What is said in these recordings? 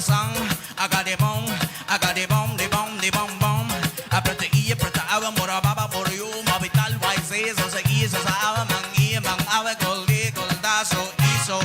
the song. I got the bomb, I got the bomb, the bomb, the bomb, bomb. Prata iya, prata awa, mora baba, mora yo, mabital, wise, so sa isa, sa awa, mang iya, mang awa, goldi, golda, so iso,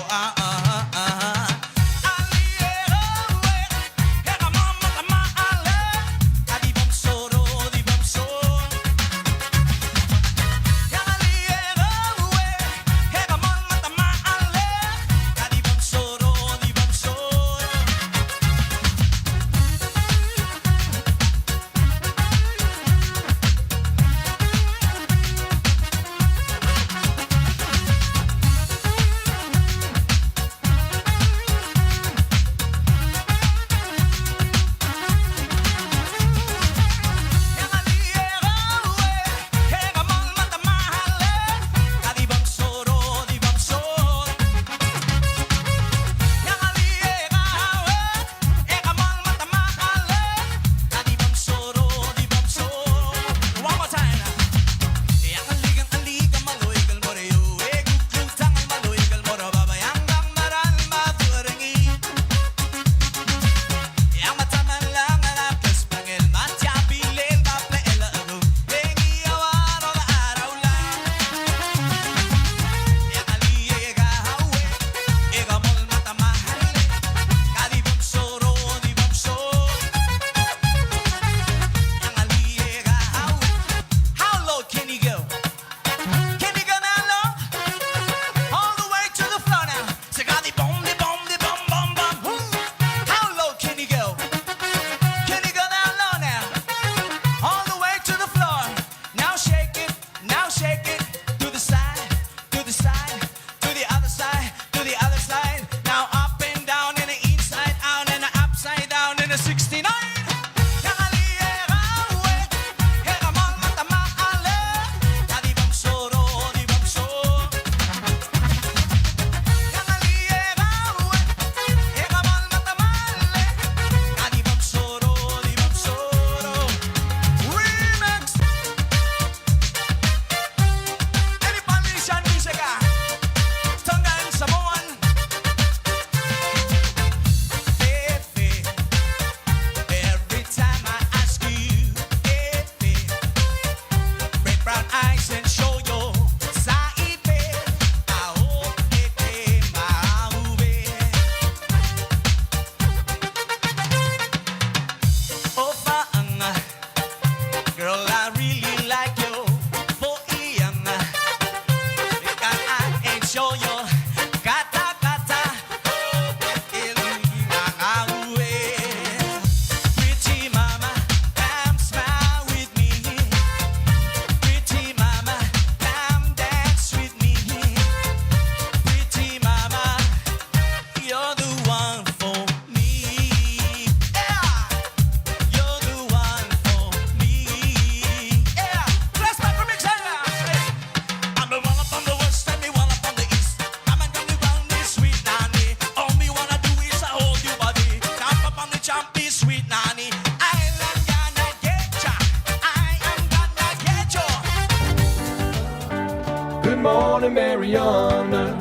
morning, Marianas.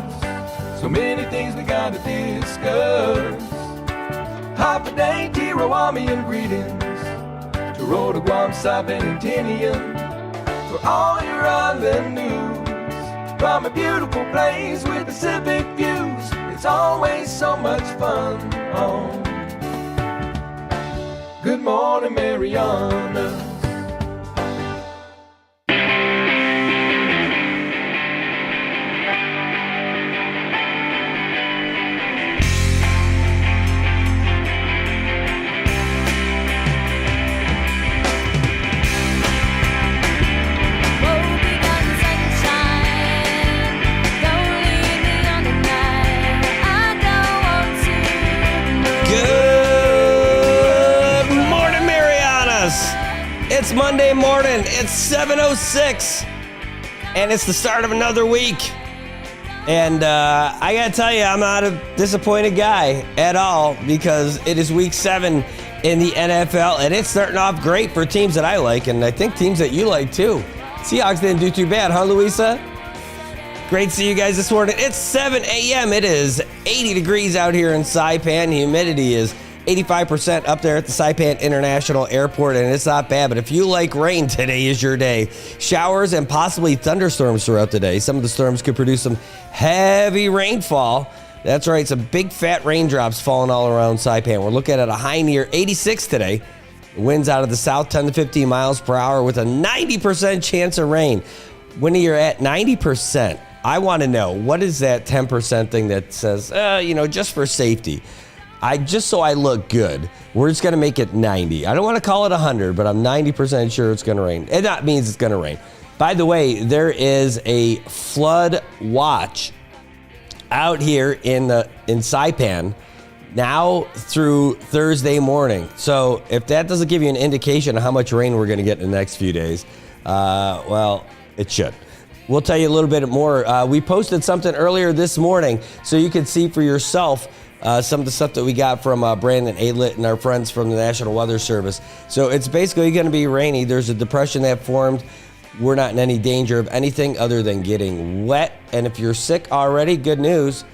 So many things we gotta discuss. Happy day, Tirawamian greetings to Rhoda, Guam, Saipan, and Tinian. For all your island news from a beautiful place with Pacific views. It's always so much fun on Good Morning, Marianas. It's Monday morning, it's 7:06, and it's the start of another week. And I gotta tell you, I'm not a disappointed guy at all because it is week 7 in the NFL, and it's starting off great for teams that I like, and I think teams that you like too. Seahawks didn't do too bad, huh, Louisa? Great to see you guys this morning. It's 7 a.m. It is 80 degrees out here in Saipan. Humidity is 85% up there at the Saipan International Airport, and it's not bad. But if you like rain, today is your day. Showers and possibly thunderstorms throughout the day. Some of the storms could produce some heavy rainfall. That's right, some big fat raindrops falling all around Saipan. We're looking at a high near 86 today. Winds out of the south 10 to 15 miles per hour with a 90% chance of rain. When you're at 90%, I want to know, what is that 10% thing that says, just for safety? Just so I look good, we're just going to make it 90. I don't want to call it 100, but I'm 90% sure it's going to rain. And that means it's going to rain. By the way, there is a flood watch out here in Saipan now through Thursday morning. So if that doesn't give you an indication of how much rain we're going to get in the next few days, well, it should. We'll tell you a little bit more. We posted something earlier this morning so you can see for yourself some of the stuff that we got from Brandon Aylett and our friends from the National Weather Service. So it's basically going to be rainy. There's a depression that formed. We're not in any danger of anything other than getting wet. And if you're sick already, good news,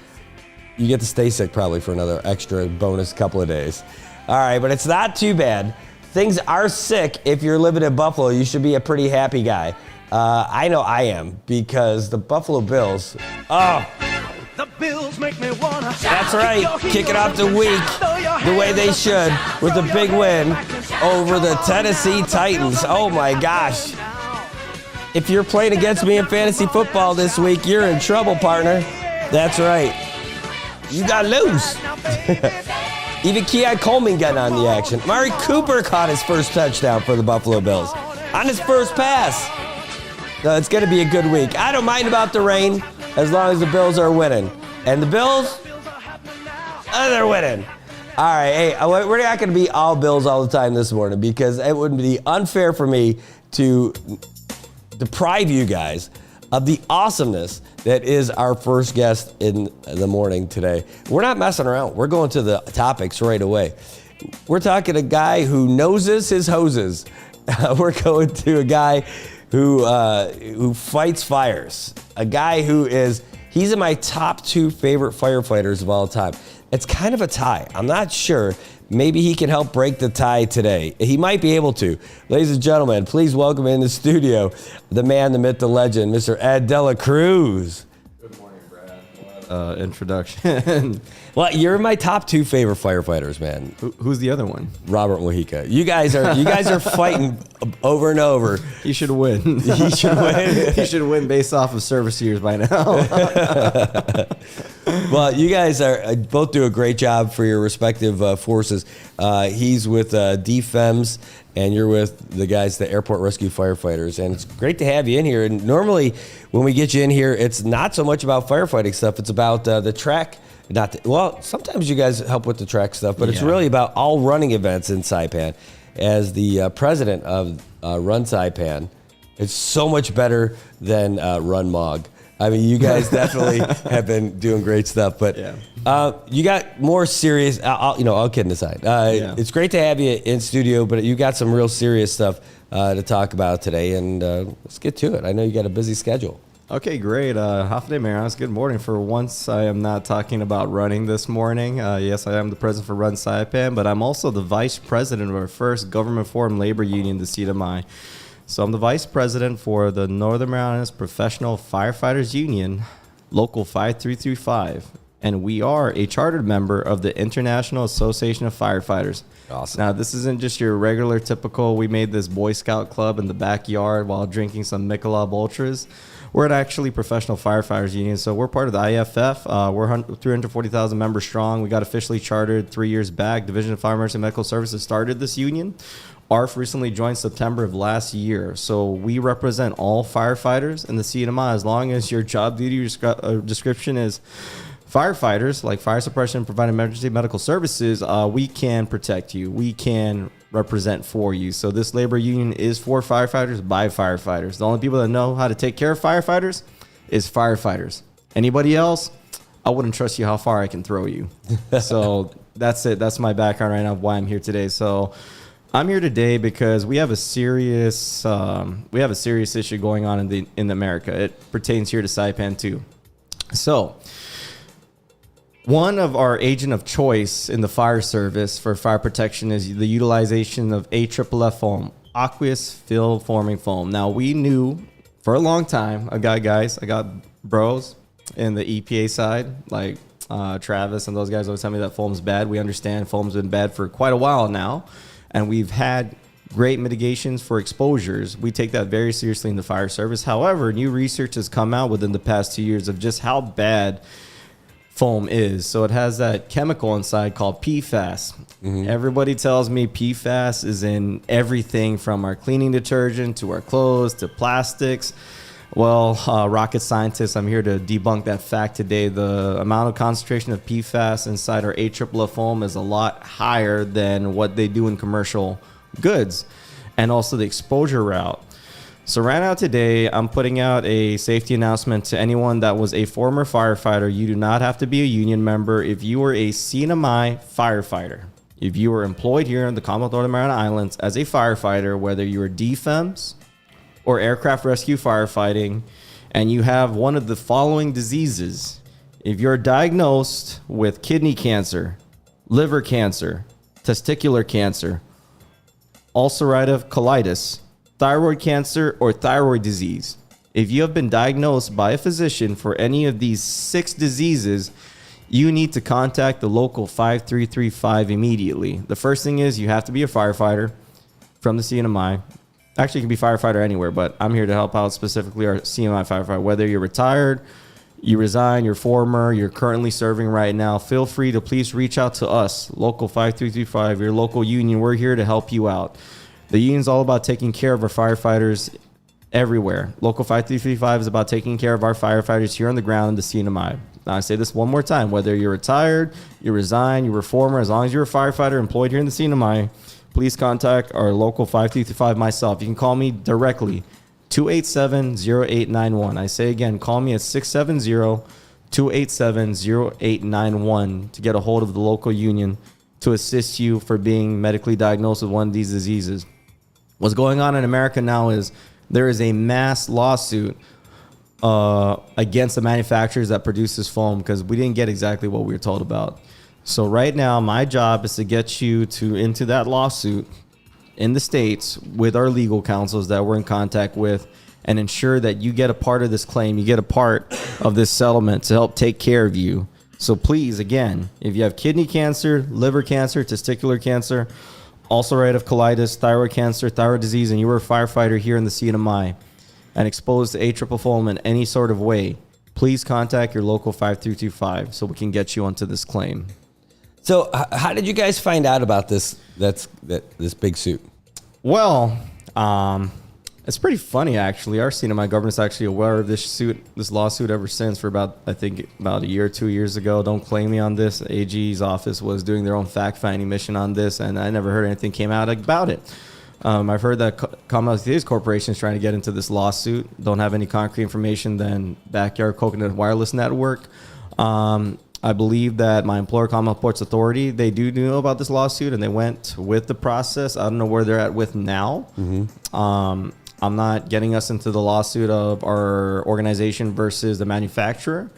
you get to stay sick probably for another extra bonus couple of days. All right, but it's not too bad. Things are sick. If you're living in Buffalo, you should be a pretty happy guy. I know I am, because the Buffalo Bills, The Bills make me wanna. that's right, kicking off the week the way they should with a big win over the Tennessee Titans. Oh my gosh. If you're playing against me in fantasy football this week, you're in trouble, partner. That's right. You got loose. Even Keon Coleman got on the action. Amari Cooper caught his first touchdown for the Buffalo Bills on his first pass. So it's going to be a good week. I don't mind about the rain as long as the Bills are winning. And the Bills, they're winning. All right, hey, we're not going to be all Bills all the time this morning, because it would be unfair for me to deprive you guys of the awesomeness that is our first guest in the morning today. We're not messing around. We're going to the topics right away. We're talking a guy who noses his hoses. We're going to a guy who fights fires. A guy he's in my top 2 favorite firefighters of all time. It's kind of a tie. I'm not sure. Maybe he can help break the tie today. He might be able to. Ladies and gentlemen, please welcome in the studio the man, the myth, the legend, Mr. Ed Dela Cruz. Good morning, Brad. Introduction. Well, you're my top 2 favorite firefighters, man. Who's the other one? Robert Mojica. You guys are fighting over and over. He should win. He should win. He should win based off of service years by now. Well, you guys are both do a great job for your respective forces. He's with DFEMS, and you're with the guys, the Airport Rescue Firefighters. And it's great to have you in here. And normally, when we get you in here, it's not so much about firefighting stuff. It's about the track. Sometimes you guys help with the track stuff, but it's really about all running events in Saipan. As the president of Run Saipan, it's so much better than Run Mog. I mean, you guys definitely have been doing great stuff, but you got more serious, all kidding aside. It's great to have you in studio, but you got some real serious stuff to talk about today, and let's get to it. I know you got a busy schedule. Okay, great. Half a day, Marianas. Good morning. For once, I am not talking about running this morning. Yes, I am the president for Run Saipan, but I'm also the vice president of our first government-formed labor union, the CDMI. So I'm the vice president for the Northern Marianas Professional Firefighters Union, Local 5335, and we are a chartered member of the International Association of Firefighters. Awesome. Now, this isn't just your regular typical, we made this Boy Scout club in the backyard while drinking some Michelob Ultras. We're an actually professional firefighters union, so we're part of the IFF. We're 340,000 members strong. We got officially chartered 3 years back. Division of Fire Emergency Medical Services started this union. ARF recently joined September of last year. So we represent all firefighters in the CNMI as long as your job duty description is firefighters, like fire suppression, providing emergency medical services. We can protect you. We can represent for you. So this labor union is for firefighters by firefighters. The only people that know how to take care of firefighters is firefighters. Anybody else, I wouldn't trust you how far I can throw you. So that's it. That's my background right now of why I'm here today. So I'm here today because we have a serious issue going on in America. It pertains here to Saipan too. So One of our agent of choice in the fire service for fire protection is the utilization of AFFF foam, aqueous field forming foam. Now, we knew for a long time, I got bros in the EPA side, like Travis and those guys always tell me that foam's bad. We understand foam's been bad for quite a while now, and we've had great mitigations for exposures. We take that very seriously in the fire service. However, new research has come out within the past 2 years of just how bad foam is. So it has that chemical inside called PFAS. Everybody tells me PFAS is in everything from our cleaning detergent to our clothes to plastics. Well, rocket scientists, I'm here to debunk that fact today. The amount of concentration of PFAS inside our AFFF foam is a lot higher than what they do in commercial goods, and also the exposure route. So right now today, I'm putting out a safety announcement to anyone that was a former firefighter. You do not have to be a union member. If you were a CNMI firefighter, if you were employed here in the Commonwealth of the Mariana Islands as a firefighter, whether you were DFEMS or aircraft rescue firefighting, and you have one of the following diseases, if you're diagnosed with kidney cancer, liver cancer, testicular cancer, ulcerative colitis, thyroid cancer, or thyroid disease, if you have been diagnosed by a physician for any of these 6 diseases, you need to contact the local 5335 immediately. The first thing is you have to be a firefighter from the CNMI. Actually, you can be firefighter anywhere, but I'm here to help out specifically our CNMI firefighter. Whether you're retired, you resign, you're former, you're currently serving right now, feel free to please reach out to us, local 5335, your local union. We're here to help you out. The union's all about taking care of our firefighters everywhere. Local 5335 is about taking care of our firefighters here on the ground in the CNMI. Now, I say this one more time. Whether you're retired, you resign, you were former, as long as you're a firefighter employed here in the CNMI, please contact our local 5335, myself. You can call me directly, 287-0891. I say again, call me at 670-287-0891 to get a hold of the local union to assist you for being medically diagnosed with one of these diseases. What's going on in America now is there is a mass lawsuit against the manufacturers that produce this foam because we didn't get exactly what we were told about. So right now, my job is to get you into that lawsuit in the States with our legal counsels that we're in contact with and ensure that you get a part of this claim, you get a part of this settlement to help take care of you. So please, again, if you have kidney cancer, liver cancer, testicular cancer, ulcerative colitis, thyroid cancer, thyroid disease, and you were a firefighter here in the CNMI and exposed to AFFF foam in any sort of way, please contact your local 5325 so we can get you onto this claim. So how did you guys find out about this this big suit? Well, it's pretty funny, actually. Our CNMI government's actually aware of this lawsuit ever since for about a year or 2 years ago. Don't claim me on this. AG's office was doing their own fact-finding mission on this, and I never heard anything came out about it. I've heard that Commonwealth Utilities Corporation is trying to get into this lawsuit. Don't have any concrete information than Backyard Coconut Wireless Network. I believe that my employer, Commonwealth Ports Authority, they do know about this lawsuit, and they went with the process. I don't know where they're at with now. I'm not getting us into the lawsuit of our organization versus the manufacturer.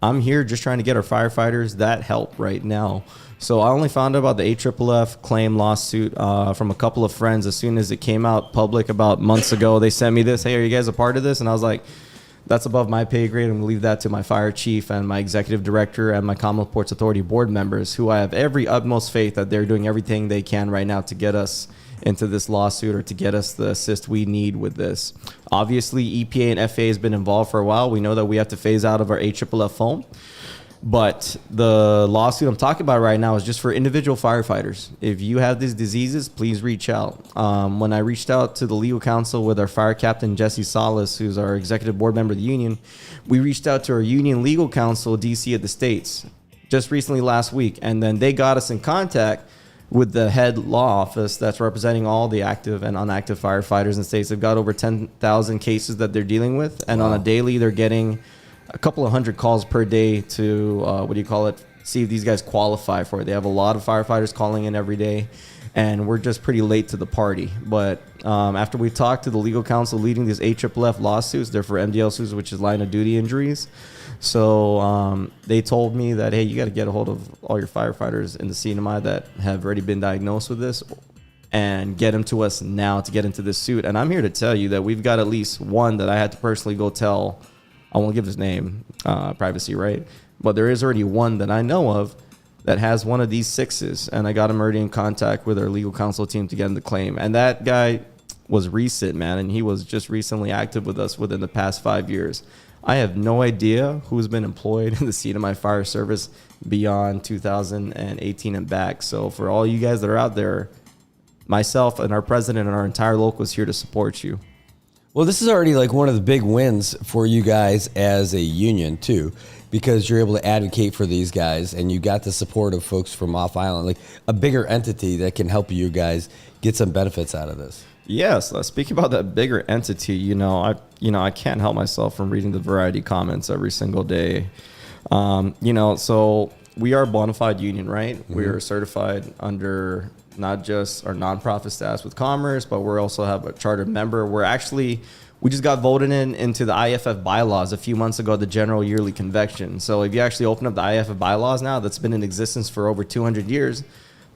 I'm here just trying to get our firefighters that help right now. So I only found out about the AFFF claim lawsuit from a couple of friends as soon as it came out public about months ago. They sent me this, hey, are you guys a part of this? And I was like, that's above my pay grade. I'm going to leave that to my fire chief and my executive director and my Commonwealth Ports Authority board members, who I have every utmost faith that they're doing everything they can right now to get us into this lawsuit or to get us the assist we need with this. Obviously, EPA and FAA has been involved for a while. We know that we have to phase out of our AFFF foam. But the lawsuit I'm talking about right now is just for individual firefighters. If you have these diseases, please reach out. When I reached out to the legal counsel with our fire captain, Jesse Salas, who's our executive board member of the union, we reached out to our union legal counsel, DC of the States, just recently last week. And then they got us in contact with the head law office that's representing all the active and inactive firefighters in the States. They've got over 10,000 cases that they're dealing with. And on a daily, they're getting a couple of hundred calls per day to, see if these guys qualify for it. They have a lot of firefighters calling in every day. and we're just pretty late to the party. But after we talked to the legal counsel leading these AFFF lawsuits, they're for MDL suits, which is line of duty injuries. So they told me that, hey, you got to get a hold of all your firefighters in the CNMI that have already been diagnosed with this and get them to us now to get into this suit. And I'm here to tell you that we've got at least one that I had to personally go tell. I won't give his name, privacy, right? But there is already one that I know of that has one of these 6s, and I got him already in contact with our legal counsel team to get him the claim. And that guy was recent, man, and he was just recently active with us within the past 5 years. I have no idea who's been employed in the CNMI Fire Service beyond 2018 and back. So for all you guys that are out there, myself and our president and our entire local is here to support you. Well, this is already like one of the big wins for you guys as a union too, because you're able to advocate for these guys and you got the support of folks from off island, like a bigger entity that can help you guys get some benefits out of this. Yes, speaking about that bigger entity, I can't help myself from reading the variety comments every single day. So we are a bona fide union, right? Mm-hmm. We are certified under not just our nonprofit status with Commerce, but we also have a chartered member. We just got voted into the IFF bylaws a few months ago at the General Yearly Convention. So if you actually open up the IFF bylaws now, that's been in existence for over 200 years,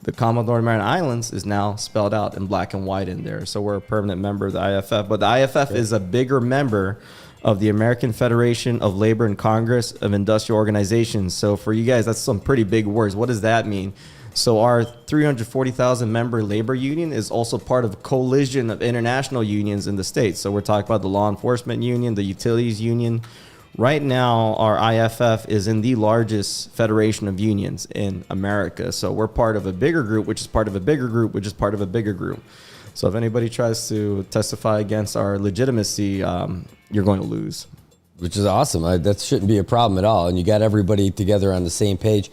the Commonwealth of Mariana Islands is now spelled out in black and white in there. So we're a permanent member of the IFF. But the IFF is a bigger member of the American Federation of Labor and Congress of Industrial Organizations. So for you guys, that's some pretty big words. What does that mean? So our 340,000 member labor union is also part of a coalition of international unions in the States. So we're talking about the law enforcement union, the utilities union. Right now, our IFF is in the largest federation of unions in America. So we're part of a bigger group, which is part of a bigger group, which is part of a bigger group. So if anybody tries to testify against our legitimacy, you're going to lose. Which is awesome. That shouldn't be a problem at all. And you got everybody together on the same page.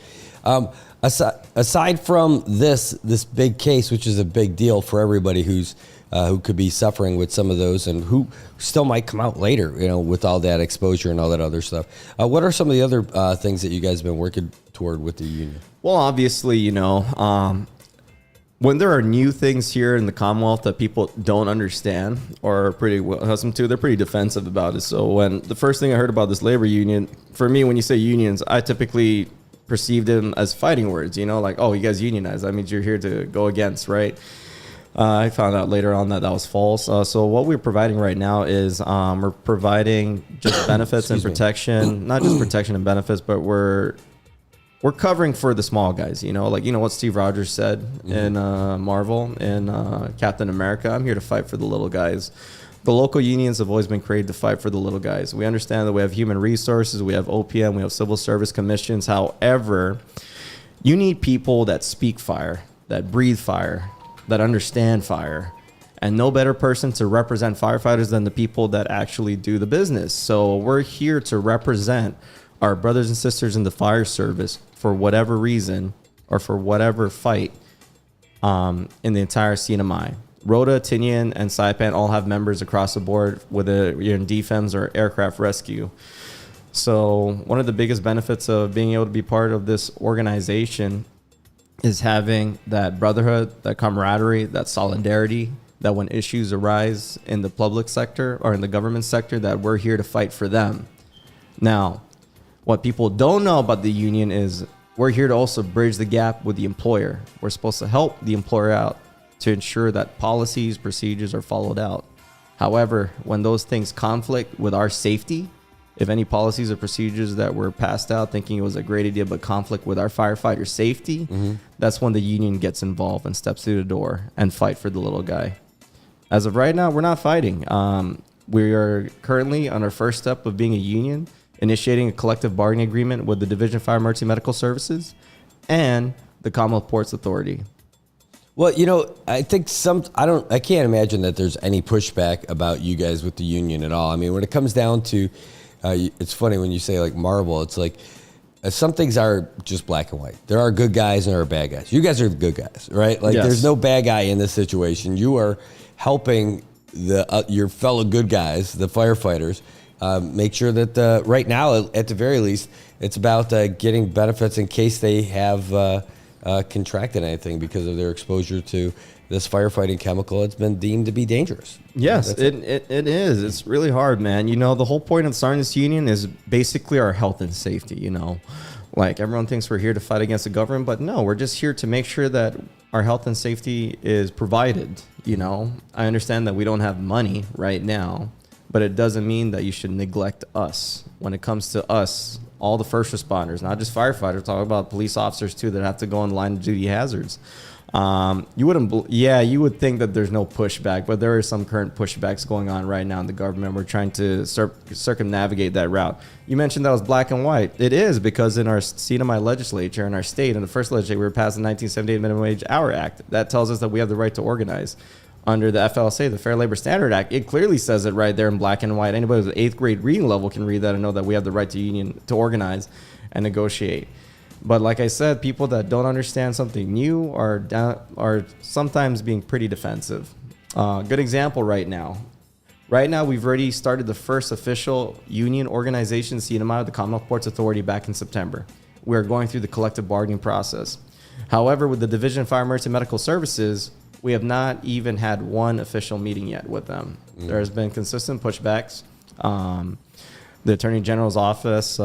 Aside from this big case, which is a big deal for everybody who could be suffering with some of those and who still might come out later, with all that exposure and all that other stuff. What are some of the other things that you guys have been working toward with the union? Well, obviously, when there are new things here in the Commonwealth that people don't understand or are pretty accustomed to, they're pretty defensive about it. So when the first thing I heard about this labor union, for me, when you say unions, I typically perceived them as fighting words, like, oh, you guys unionize. That means you're here to go against, right? I found out later on that was false. So what we're providing right now is we're providing just benefits and protection, not just protection and benefits, but we're covering for the small guys, what Steve Rogers said in Marvel and Captain America. I'm here to fight for the little guys. The local unions have always been created to fight for the little guys. We understand that we have human resources, we have OPM, we have civil service commissions. However, you need people that speak fire, that breathe fire, that understand fire. And no better person to represent firefighters than the people that actually do the business. So we're here to represent our brothers and sisters in the fire service for whatever reason or for whatever fight in the entire CNMI. Rota, Tinian, and Saipan all have members across the board, whether you're in defense or aircraft rescue. So one of the biggest benefits of being able to be part of this organization is having that brotherhood, that camaraderie, that solidarity, that when issues arise in the public sector or in the government sector, that we're here to fight for them. Now, what people don't know about the union is we're here to also bridge the gap with the employer. We're supposed to help the employer out to ensure that policies, procedures are followed out. However, when those things conflict with our safety, if any policies or procedures that were passed out thinking it was a great idea but conflict with our firefighter safety, that's when the union gets involved and steps through the door and fight for the little guy. As of right now, we're not fighting. We are currently on our first step of being a union, initiating a collective bargaining agreement with the Division of Fire Emergency Medical Services and the Commonwealth Ports Authority. Well, I think I can't imagine that there's any pushback about you guys with the union at all. I mean, when it comes down to, it's funny when you say like Marvel, it's like some things are just black and white. There are good guys and there are bad guys. You guys are the good guys, right? Like There's no bad guy in this situation. You are helping your fellow good guys, the firefighters, make sure that right now, at the very least, it's about getting benefits in case they have contracted anything because of their exposure to this firefighting chemical. It's been deemed to be dangerous. Yes, it is. It's really hard, man. You know, the whole point of starting this union is basically our health and safety, you know. Like, everyone thinks we're here to fight against the government, but no, we're just here to make sure that our health and safety is provided, you know. I understand that we don't have money right now, but it doesn't mean that you should neglect us. When it comes to us, all the first responders, not just firefighters, talk about police officers too that have to go in line of duty hazards. You would think that there's no pushback, but there are some current pushbacks going on right now in the government. We're trying to circumnavigate that route. You mentioned that was black and white. It is, because in our seat of my legislature, in our state, in the first legislature, we were passing the 1978 Minimum Wage Hour Act. That tells us that we have the right to organize. Under the FLSA, the Fair Labor Standard Act, it clearly says it right there in black and white. Anybody with an 8th grade reading level can read that and know that we have the right to organize and negotiate. But like I said, people that don't understand something new are sometimes being pretty defensive. Good example right now. Right now, we've already started the first official union organization seen out of the Commonwealth Ports Authority back in September. We're going through the collective bargaining process. However, with the Division of Fire, Emergency, and Medical Services, we have not even had one official meeting yet with them. There has been consistent pushbacks. The Attorney General's office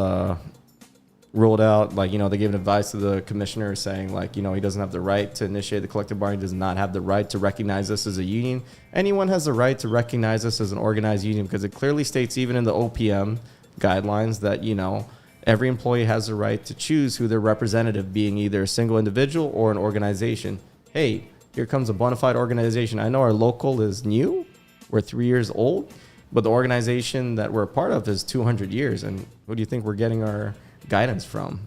ruled out, like, you know, they gave advice to the commissioner saying, like, you know, he doesn't have the right to initiate the collective bargaining, does not have the right to recognize us as a union. Anyone has the right to recognize us as an organized union, because it clearly states, even in the OPM guidelines, that, you know, every employee has the right to choose who their representative, being either a single individual or an organization. Hey, here comes a bona fide organization. I know our local is new. We're 3 years old, but the organization that we're a part of is 200 years. And who do you think we're getting our guidance from,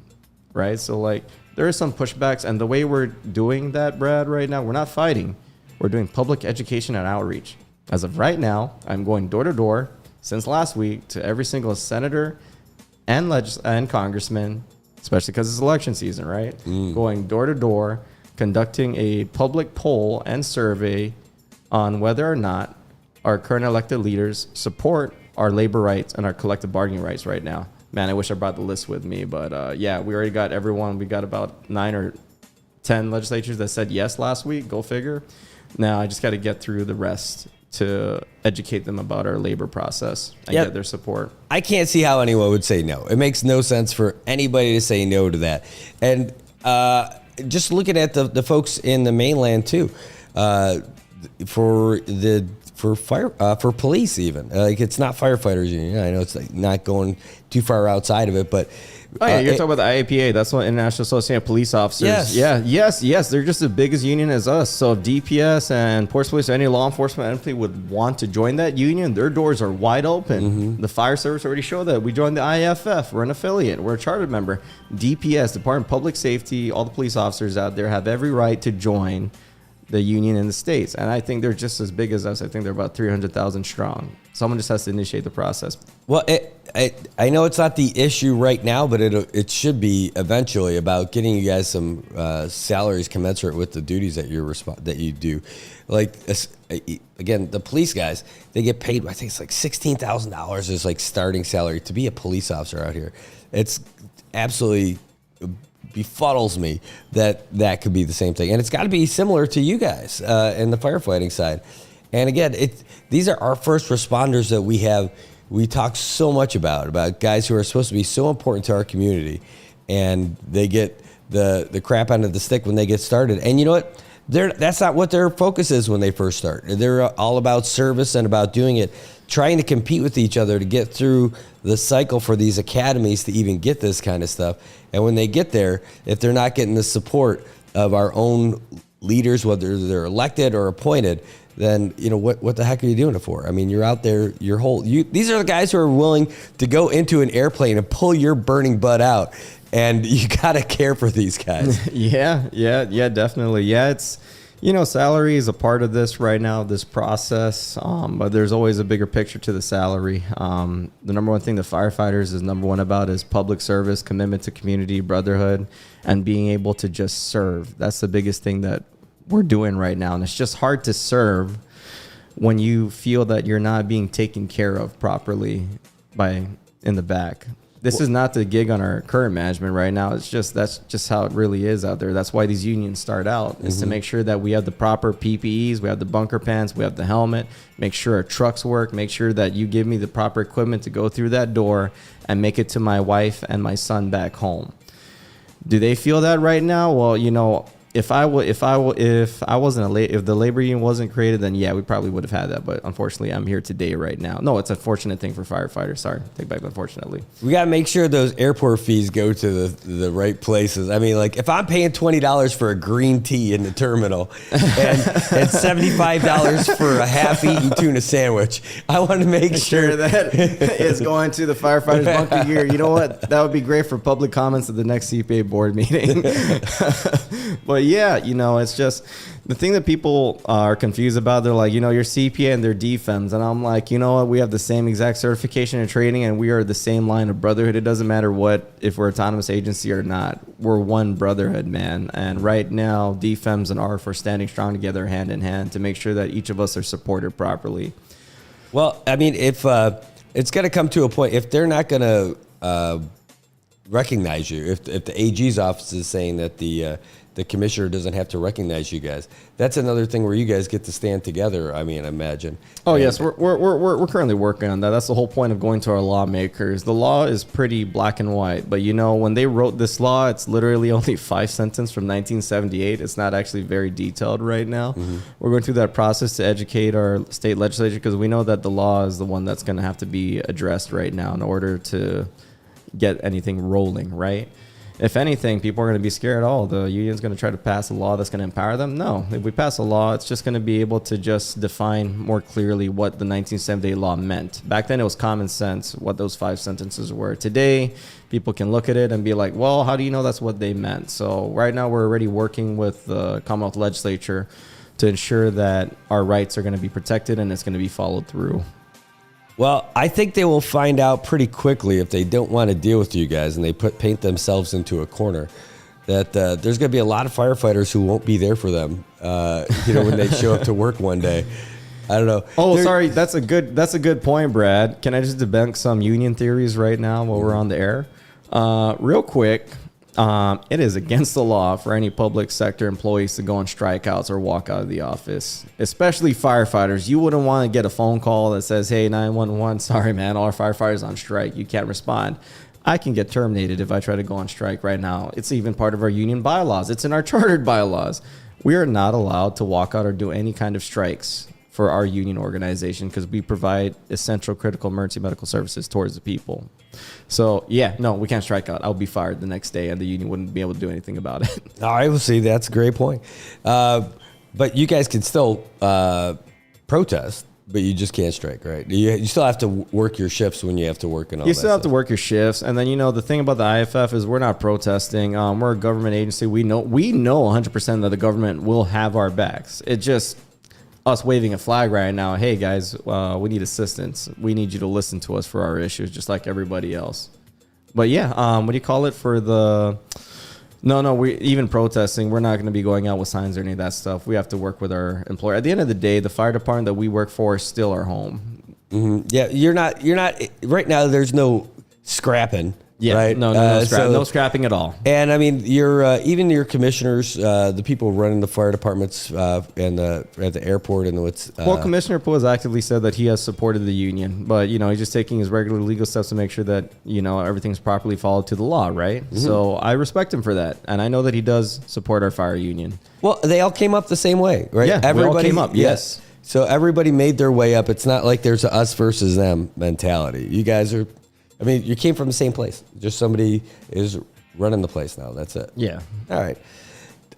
right? So, like, there are some pushbacks, and the way we're doing that, Brad, right now, we're not fighting. We're doing public education and outreach. As of right now, I'm going door to door since last week to every single senator and congressman, especially because it's election season, right? Going door to door, conducting a public poll and survey on whether or not our current elected leaders support our labor rights and our collective bargaining rights right now. Man, I wish I brought the list with me, but yeah, we already got everyone. We got about 9 or 10 legislatures that said yes last week. Go figure. Now I just got to get through the rest to educate them about our labor process and get their support. I can't see how anyone would say no. It makes no sense for anybody to say no to that. And just looking at the folks in the mainland too, for police even, like, it's not firefighters union. I know it's like not going too far outside of it, but you're talking about the IAPA. That's what International Association of Police Officers. Yes. Yes. They're just as big as union as us. So if DPS and Ports Police or any law enforcement entity would want to join that union, their doors are wide open. The fire service already showed that. We joined the IFF. We're an affiliate. We're a chartered member. DPS, Department of Public Safety, all the police officers out there have every right to join the union in the States. And I think they're just as big as us. I think they're about 300,000 strong. Someone just has to initiate the process. Well, I know it's not the issue right now, but it should be eventually, about getting you guys some salaries commensurate with the duties that you do. Like, again, the police guys, they get paid, I think it's like $16,000 is like starting salary to be a police officer out here. It's absolutely befuddles me that could be the same thing, and it's got to be similar to you guys in the firefighting side. And again, these are our first responders that we talk so much about guys who are supposed to be so important to our community, and they get the crap end of the stick when they get started. And you know what? That's not what their focus is when they first start. They're all about service and about doing it, trying to compete with each other to get through the cycle for these academies to even get this kind of stuff. And when they get there, if they're not getting the support of our own leaders, whether they're elected or appointed, then, you know, what the heck are you doing it for? I mean, you're out there, these are the guys who are willing to go into an airplane and pull your burning butt out. And you got to care for these guys. Yeah, definitely. Yeah, it's, you know, salary is a part of this right now, this process, but there's always a bigger picture to the salary. The number one thing the firefighters is number one about is public service, commitment to community, brotherhood, and being able to just serve. That's the biggest thing that we're doing right now. And it's just hard to serve when you feel that you're not being taken care of properly in the back. This is not the gig on our current management right now. It's just that's just how it really is out there. That's why these unions start out is to make sure that we have the proper PPEs, we have the bunker pants, we have the helmet, make sure our trucks work, make sure that you give me the proper equipment to go through that door and make it to my wife and my son back home. Do they feel that right now? Well, you know, if the labor union wasn't created, then yeah, we probably would have had that. But unfortunately, I'm here today right now. No, it's a fortunate thing for firefighters. Sorry, take back unfortunately. We got to make sure those airport fees go to the right places. I mean, like if I'm paying $20 for a green tea in the terminal and $75 for a half-eaten tuna sandwich, I want to make sure that is going to the firefighters bunker gear. You know what? That would be great for public comments at the next CPA board meeting. But yeah, you know, it's just the thing that people are confused about. They're like, you know, you're CPA and they're DFEMS. And I'm like, you know what? We have the same exact certification and training, and we are the same line of brotherhood. It doesn't matter if we're autonomous agency or not. We're one brotherhood, man. And right now, DFEMS and ARF are standing strong together hand in hand to make sure that each of us are supported properly. Well, I mean, if it's going to come to a point, if they're not going to recognize you, if the AG's office is saying that the commissioner doesn't have to recognize you guys, that's another thing where you guys get to stand together. I mean, imagine. Oh, yes, we're currently working on that. That's the whole point of going to our lawmakers. The law is pretty black and white, but you know, when they wrote this law, it's literally only 5 sentences from 1978. It's not actually very detailed right now. We're going through that process to educate our state legislature because we know that the law is the one that's going to have to be addressed right now in order to get anything rolling, right? If anything, people are going to be scared. Oh, the union's going to try to pass a law that's going to empower them. No, if we pass a law, it's just going to be able to just define more clearly what the 1978 law meant. Back then, it was common sense what those 5 sentences were. Today, people can look at it and be like, well, how do you know that's what they meant? So right now, we're already working with the Commonwealth Legislature to ensure that our rights are going to be protected and it's going to be followed through. Well, I think they will find out pretty quickly if they don't want to deal with you guys and they paint themselves into a corner, that there's going to be a lot of firefighters who won't be there for them, when they show up to work one day. I don't know. Oh, sorry. That's a good point, Brad. Can I just debunk some union theories right now while we're on the air? Real quick. It is against the law for any public sector employees to go on strikeouts or walk out of the office, especially firefighters. You wouldn't want to get a phone call that says, hey, 911, sorry, man, all our firefighters on strike. You can't respond. I can get terminated if I try to go on strike right now. It's even part of our union bylaws. It's in our chartered bylaws. We are not allowed to walk out or do any kind of strikes for our union organization because we provide essential critical emergency medical services towards the people. So, yeah, no, we can't strike out. I'll be fired the next day, and the union wouldn't be able to do anything about it. All right, we'll see. That's a great point. But you guys can still protest, but you just can't strike, right? You still have to work your shifts when you have to work and all that. You still have stuff. to work your shifts. And then, the thing about the IFF is we're not protesting. We're a government agency. We know 100% that the government will have our backs. It just... us waving a flag right now, hey guys, we need assistance. We need you to listen to us for our issues, just like everybody else. But yeah, what do you call it for the? No, we even protesting. We're not going to be going out with signs or any of that stuff. We have to work with our employer. At the end of the day, the fire department that we work for is still our home. Mm-hmm. Yeah, you're not right now. There's no scrapping. Yeah, right? No scrapping at all. And I mean, even your commissioners, the people running the fire departments and at the airport and what's. Well, Commissioner Poole has actively said that he has supported the union, but he's just taking his regular legal steps to make sure that everything's properly followed to the law, right? Mm-hmm. So I respect him for that, and I know that he does support our fire union. Well, they all came up the same way, right? Yeah, everybody all came up. Yes. So everybody made their way up. It's not like there's a us versus them mentality. You guys are. I mean, you came from the same place. Just somebody is running the place now. That's it. Yeah. All right.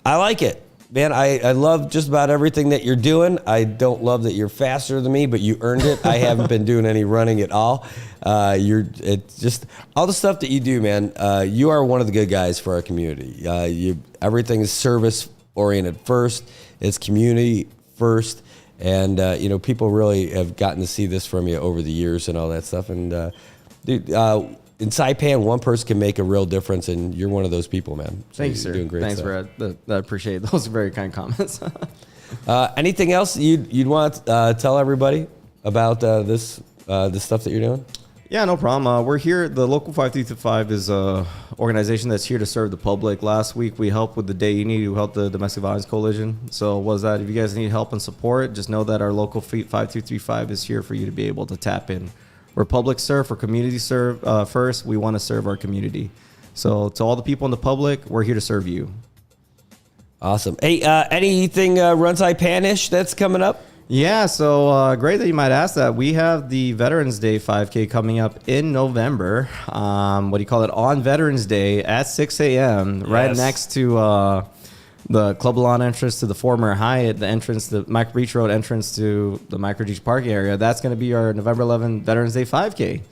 I like it. Man, I love just about everything that you're doing. I don't love that you're faster than me, but you earned it. I haven't been doing any running at all. It's just all the stuff that you do, man. You are one of the good guys for our community. Everything is service oriented first. It's community first. And, people really have gotten to see this from you over the years and all that stuff. And, dude, in Saipan, one person can make a real difference, and you're one of those people, man. So thanks, sir. Doing great Thanks, stuff. Brad. I appreciate it. Those are very kind comments. Anything else you'd want to tell everybody about this stuff that you're doing? Yeah, no problem. We're here. The Local 5325 is a organization that's here to serve the public. Last week, we helped with the Day You Need. We helped the Domestic Violence Coalition. So was that if you guys need help and support, just know that our Local 5235 is here for you to be able to tap in. We're public serve, for community serve first. We want to serve our community. So to all the people in the public, we're here to serve you. Awesome. Hey, anything Runs Panish that's coming up? Yeah, so great that you might ask that. We have the Veterans Day 5K coming up in November. What do you call it? On Veterans Day at 6 a.m. Right next to the Club Lawn entrance to the former Hyatt, the entrance, the Micro Beach Road entrance to the Micro Beach Park area. That's going to be our November 11 Veterans Day 5K.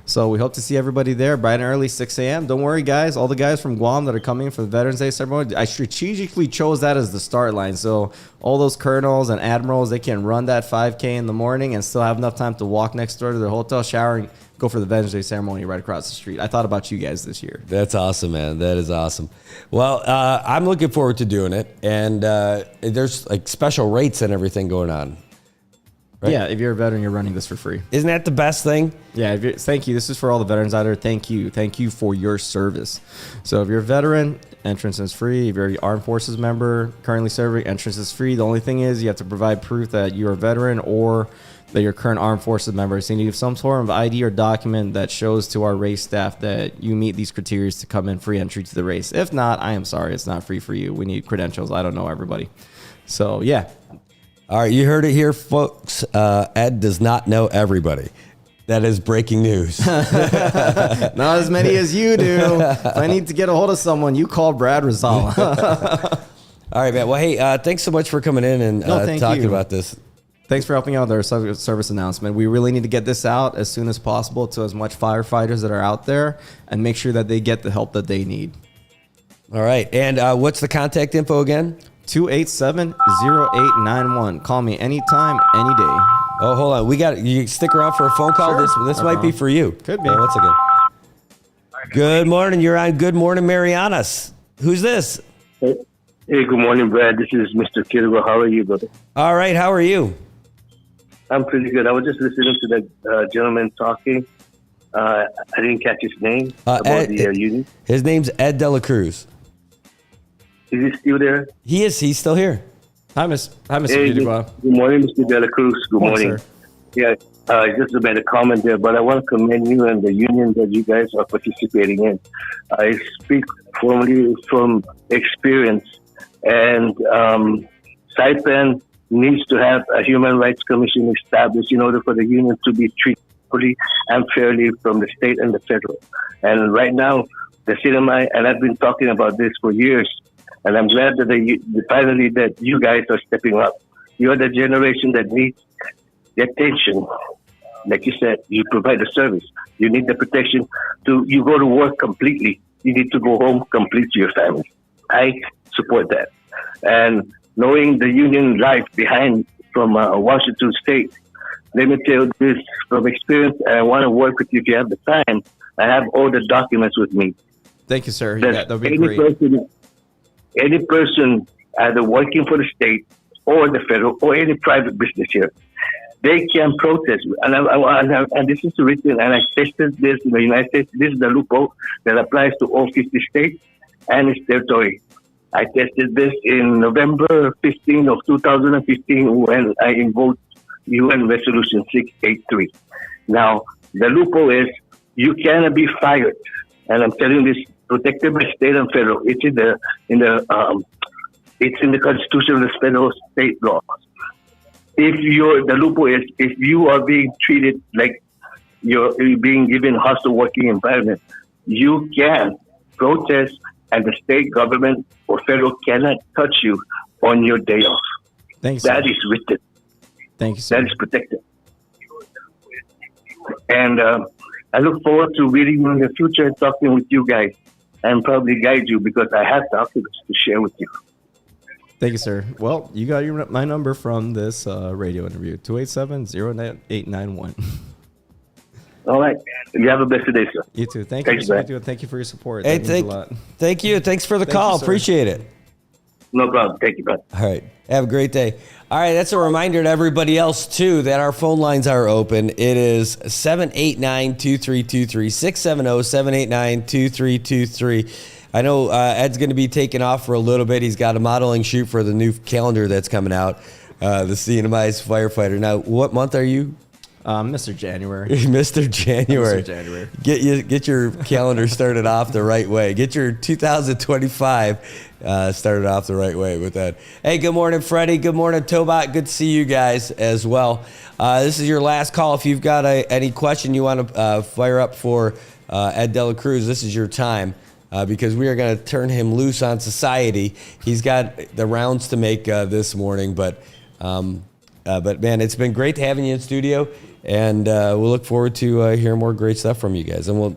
So we hope to see everybody there bright and early, 6 a.m. Don't worry, guys. All the guys from Guam that are coming for the Veterans Day ceremony, I strategically chose that as the start line. So all those colonels and admirals, they can run that 5K in the morning and still have enough time to walk next door to their hotel, shower, and go for the Veterans Day ceremony right across the street. I thought about you guys this year. That's awesome, man. That is awesome. Well, I'm looking forward to doing it. And there's like special rates and everything going on. Right? Yeah, if you're a veteran, you're running this for free. Isn't that the best thing? Yeah, thank you. This is for all the veterans out there. Thank you. Thank you for your service. So if you're a veteran, entrance is free. If you're an armed forces member currently serving, entrance is free. The only thing is you have to provide proof that you're a veteran or that you're a current armed forces member. So you need some sort of ID or document that shows to our race staff that you meet these criteria to come in free entry to the race. If not, I am sorry. It's not free for you. We need credentials. I don't know everybody. So, yeah. All right, you heard it here, folks. Ed does not know everybody. That is breaking news. Not as many as you do. If I need to get a hold of someone, you call Brad Rosala. All right, man. Well, hey, thanks so much for coming in and talking about this. Thanks for helping out with our service announcement. We really need to get this out as soon as possible to as much firefighters that are out there and make sure that they get the help that they need. All right. And what's the contact info again? 287-0891. Call me anytime, any day. Oh, hold on. You stick around for a phone call? Sure. This might be for you. Could be. Once again. Good morning. You're on Good Morning Marianas. Who's this? Hey, good morning, Brad. This is Mr. Kirgo. How are you, brother? All right. How are you? I'm pretty good. I was just listening to the gentleman talking. I didn't catch his name about the union. His name's Ed Dela Cruz. Is he still there? He is. He's still here. Hi, Mr. Hey, good morning, Mr. Dela Cruz. Good morning. Sir. Yeah, just made a comment there, but I want to commend you and the union that you guys are participating in. I speak formally from experience, and Saipan needs to have a human rights commission established in order for the union to be treated equally and fairly from the state and the federal. And right now, the cinema, and I've been talking about this for years, and I'm glad that finally that you guys are stepping up. You're the generation that needs the attention. Like you said, you provide the service. You need the protection. You go to work completely. You need to go home complete to your family. I support that. And knowing the union life behind from Washington State, let me tell you this from experience, and I want to work with you if you have the time. I have all the documents with me. Thank you, sir. That would be great. Any person either working for the state or the federal or any private business here, they can protest. And this is written, and I tested this in the United States. This is the loophole that applies to all 50 states and its territory. I tested this in November 15 of 2015 when I invoked UN Resolution 683. Now, the loophole is you cannot be fired. And I'm telling you this, protected by state and federal. It's in the Constitution of the federal state laws. The loophole is if you are being treated like you're being given hostile working environment, you can protest, and the state government or federal cannot touch you on your day off. Thanks. That is written. Thank you, sir. That is protected. And I look forward to reading you in the future and talking with you guys and probably guide you because I have documents to share with you. Thank you, sir. Well, you got my number from this radio interview, 287-0891. All right. You have a blessed day, sir. You too. Thank Thanks, you. man. Thank you for your support. Hey, that means a lot. thank you. Thanks for the call. you, sir. Appreciate it. No problem. Thank you, brother. All right. Have a great day. All right. That's a reminder to everybody else, too, that our phone lines are open. It is 789-2323, 670-789-2323. I know Ed's going to be taking off for a little bit. He's got a modeling shoot for the new calendar that's coming out, the CNMI's Firefighter. Now, what month are you? Mr. January. Mr. January. Mr. January. Get your calendar started off the right way. Get your 2025 started off the right way with that. Hey, good morning, Freddie. Good morning, Tobot. Good to see you guys as well. This is your last call. If you've got any question you want to fire up for Ed Dela Cruz, this is your time. Because we are going to turn him loose on society. He's got the rounds to make this morning, but man, it's been great having you in studio, and we'll look forward to hearing more great stuff from you guys. And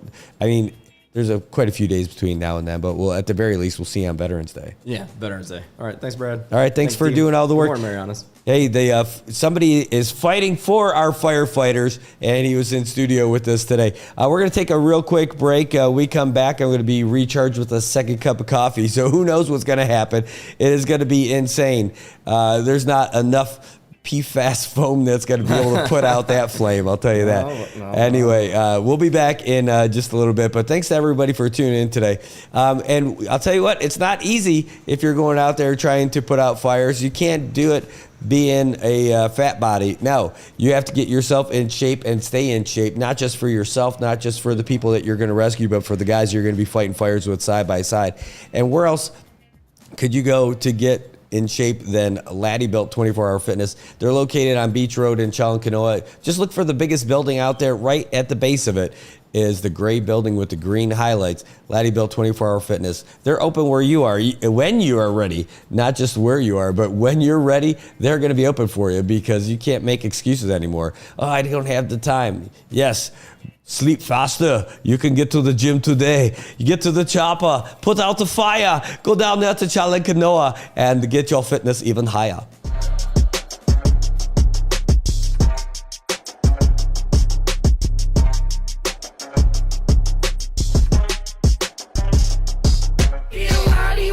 there's quite a few days between now and then, but at the very least, we'll see you on Veterans Day. Yeah, Veterans Day. All right, thanks, Brad. All right, thanks for doing all the work. Good morning, Marianas. Hey, somebody is fighting for our firefighters, and he was in studio with us today. We're going to take a real quick break. We come back, I'm going to be recharged with a second cup of coffee, so who knows what's going to happen. It is going to be insane. There's not enough PFAS foam that's going to be able to put out that flame, I'll tell you that. No. Anyway, we'll be back in just a little bit, but thanks to everybody for tuning in today. And I'll tell you what, it's not easy if you're going out there trying to put out fires. You can't do it being a fat body. No, you have to get yourself in shape and stay in shape, not just for yourself, not just for the people that you're going to rescue, but for the guys you're going to be fighting fires with side by side. And where else could you go to get in shape than Laddie Built 24-Hour Fitness? They're located on Beach Road in Chalkanoa. Just look for the biggest building out there. Right at the base of it is the gray building with the green highlights. Laddie Built 24-Hour Fitness. They're open where you are, when you are ready. Not just where you are, but when you're ready, they're going to be open for you, because you can't make excuses anymore. Oh, I don't have the time. Yes. Sleep faster. You can get to the gym today. You get to the chopper, put out the fire, go down there to Chalkanoa and get your fitness even higher.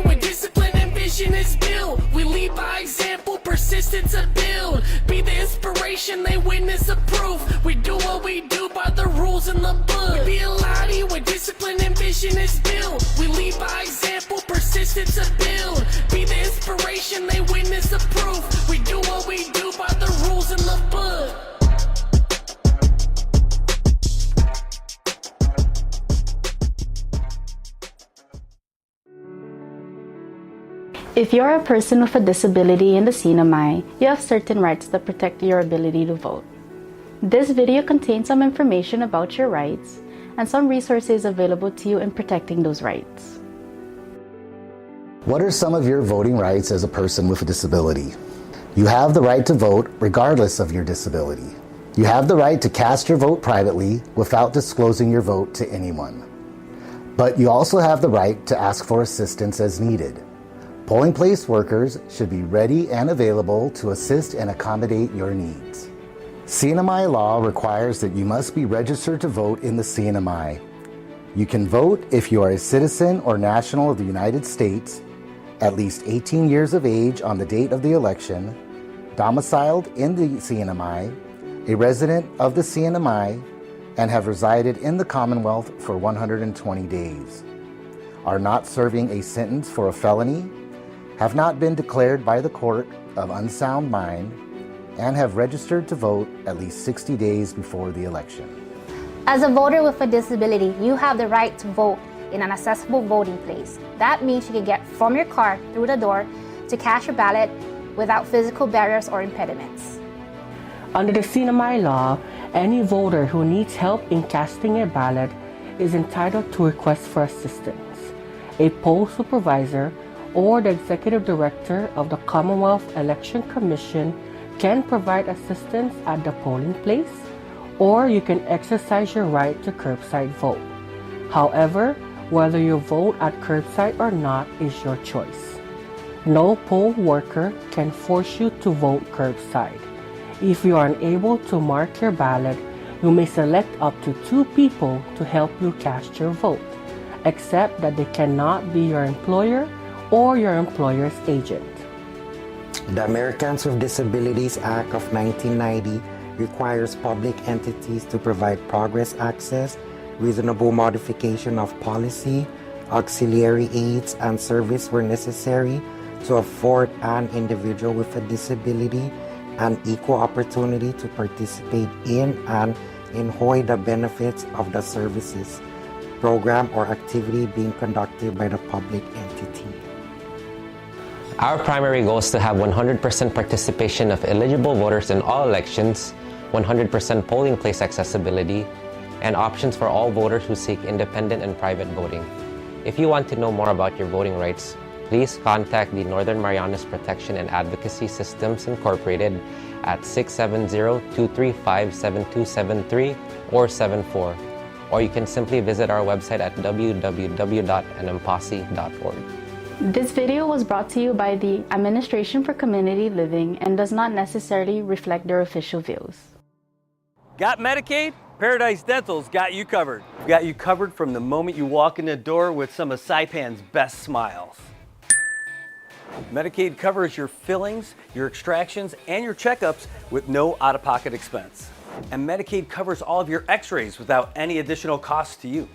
Where discipline and vision is built. We lead by example, persistence to build. Be the inspiration, they witness approve. We do what we do by the rules in the book. Be a Lottie where discipline and vision is built. We lead by example, persistence to build. Be the inspiration, they witness approve. We do what we do by the rules in the book. If you're a person with a disability in the CNMI, you have certain rights that protect your ability to vote. This video contains some information about your rights and some resources available to you in protecting those rights. What are some of your voting rights as a person with a disability? You have the right to vote regardless of your disability. You have the right to cast your vote privately without disclosing your vote to anyone. But you also have the right to ask for assistance as needed. Polling place workers should be ready and available to assist and accommodate your needs. CNMI law requires that you must be registered to vote in the CNMI. You can vote if you are a citizen or national of the United States, at least 18 years of age on the date of the election, domiciled in the CNMI, a resident of the CNMI, and have resided in the Commonwealth for 120 days, are not serving a sentence for a felony, have not been declared by the court of unsound mind, and have registered to vote at least 60 days before the election. As a voter with a disability, you have the right to vote in an accessible voting place. That means you can get from your car through the door to cast your ballot without physical barriers or impediments. Under the CNMI law, any voter who needs help in casting a ballot is entitled to request for assistance. A poll supervisor or the executive director of the Commonwealth Election Commission can provide assistance at the polling place, or you can exercise your right to curbside vote. However, whether you vote at curbside or not is your choice. No poll worker can force you to vote curbside. If you are unable to mark your ballot, you may select up to 2 people to help you cast your vote, except that they cannot be your employer or your employer's agent. The Americans with Disabilities Act of 1990 requires public entities to provide progress access, reasonable modification of policy, auxiliary aids and service where necessary to afford an individual with a disability an equal opportunity to participate in and enjoy the benefits of the services, program, or activity being conducted by the public entity. Our primary goal is to have 100% participation of eligible voters in all elections, 100% polling place accessibility, and options for all voters who seek independent and private voting. If you want to know more about your voting rights, please contact the Northern Marianas Protection and Advocacy Systems Incorporated at 670-235-7273 or 74. Or you can simply visit our website at www.nmpasi.org. This video was brought to you by the Administration for Community Living and does not necessarily reflect their official views. Got Medicaid? Paradise Dental's got you covered. We've got you covered from the moment you walk in the door with some of Saipan's best smiles. Medicaid covers your fillings, your extractions, and your checkups with no out-of-pocket expense. And Medicaid covers all of your x-rays without any additional cost to you.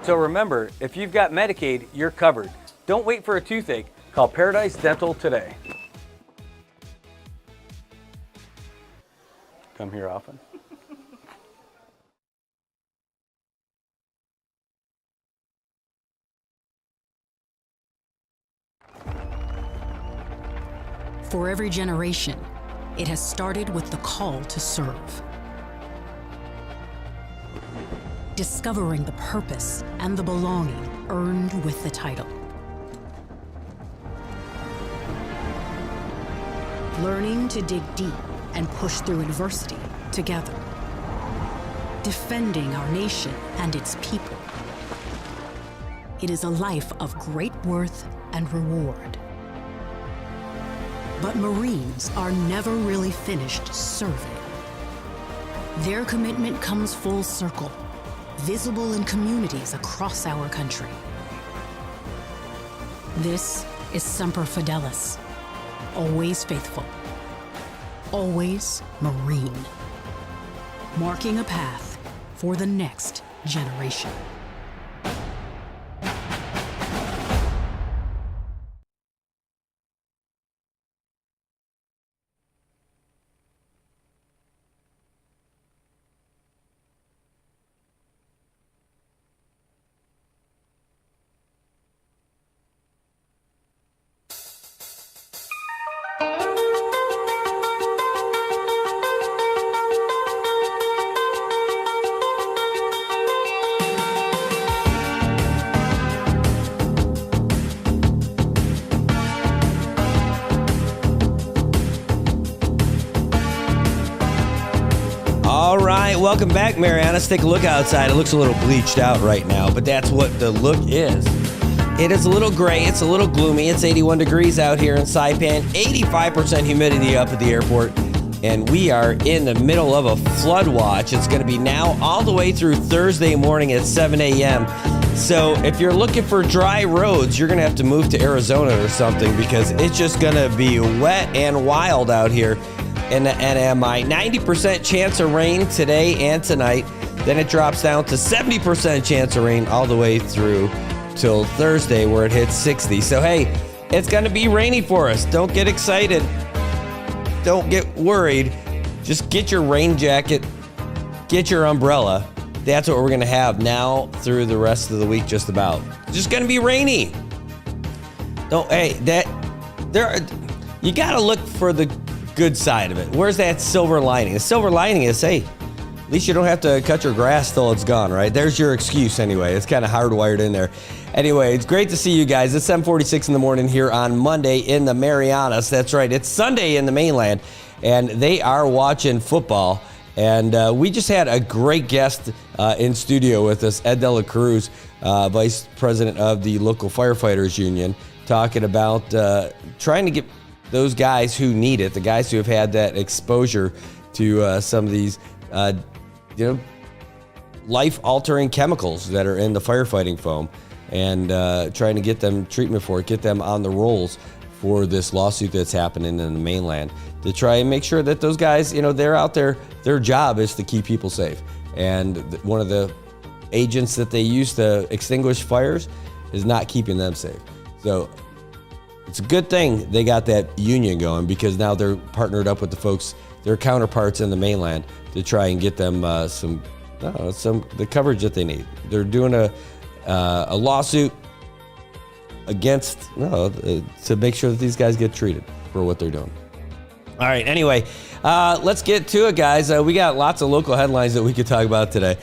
So remember, if you've got Medicaid, you're covered. Don't wait for a toothache. Call Paradise Dental today. Come here often. For every generation, it has started with the call to serve. Discovering the purpose and the belonging earned with the title. Learning to dig deep and push through adversity together. Defending our nation and its people. It is a life of great worth and reward. But Marines are never really finished serving. Their commitment comes full circle, visible in communities across our country. This is Semper Fidelis, always faithful, always Marine, marking a path for the next generation. All right, welcome back, Marianas. Take a look outside. It looks a little bleached out right now, but that's what the look is. It is a little gray. It's a little gloomy. It's 81 degrees out here in Saipan, 85% humidity up at the airport, and we are in the middle of a flood watch. It's going to be now all the way through Thursday morning at 7 a.m. So if you're looking for dry roads, you're going to have to move to Arizona or something because it's just going to be wet and wild out here. And the NMI, 90% chance of rain today and tonight. Then it drops down to 70% chance of rain all the way through till Thursday where it hits 60. So hey, it's going to be rainy for us. Don't get excited. Don't get worried. Just get your rain jacket. Get your umbrella. That's what we're going to have now through the rest of the week just about. It's just going to be rainy. You got to look for the good side of it. Where's that silver lining? The silver lining is, hey, at least you don't have to cut your grass till it's gone, right? There's your excuse anyway. It's kind of hardwired in there. Anyway, it's great to see you guys. It's 7:46 in the morning here on Monday in the Marianas. That's right. It's Sunday in the mainland, and they are watching football. And we just had a great guest in studio with us, Ed Dela Cruz, Vice President of the local firefighters union, talking about trying to get those guys who need it, the guys who have had that exposure to some of these, life-altering chemicals that are in the firefighting foam. and trying to get them treatment for it, get them on the rolls for this lawsuit that's happening in the mainland, to try and make sure that those guys, they're out there, their job is to keep people safe. And one of the agents that they use to extinguish fires is not keeping them safe. So it's a good thing they got that union going, because now they're partnered up with the folks, their counterparts in the mainland, to try and get them the coverage that they need. They're doing a lawsuit against to make sure that these guys get treated for what they're doing. All right, anyway, let's get to it, guys. We got lots of local headlines that we could talk about today.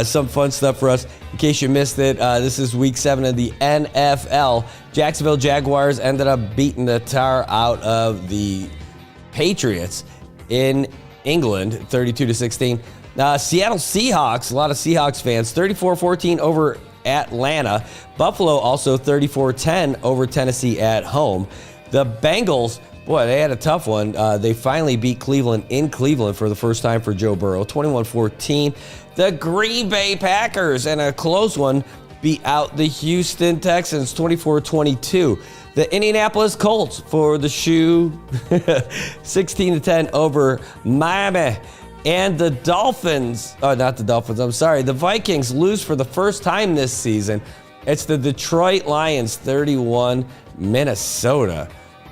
Some fun stuff for us. In case you missed it, this is week 7 of the NFL. Jacksonville Jaguars ended up beating the tar out of the Patriots in England, 32-16. Seattle Seahawks, a lot of Seahawks fans, 34-14 over Atlanta. Buffalo also 34-10 over Tennessee at home. The Bengals, boy, they had a tough one. They finally beat Cleveland in Cleveland for the first time for Joe Burrow, 21-14. The Green Bay Packers, and a close one, beat out the Houston Texans, 24-22. The Indianapolis Colts for the shoe, 16-10 over Miami. And the the Vikings lose for the first time this season. It's the Detroit Lions, 31, Minnesota,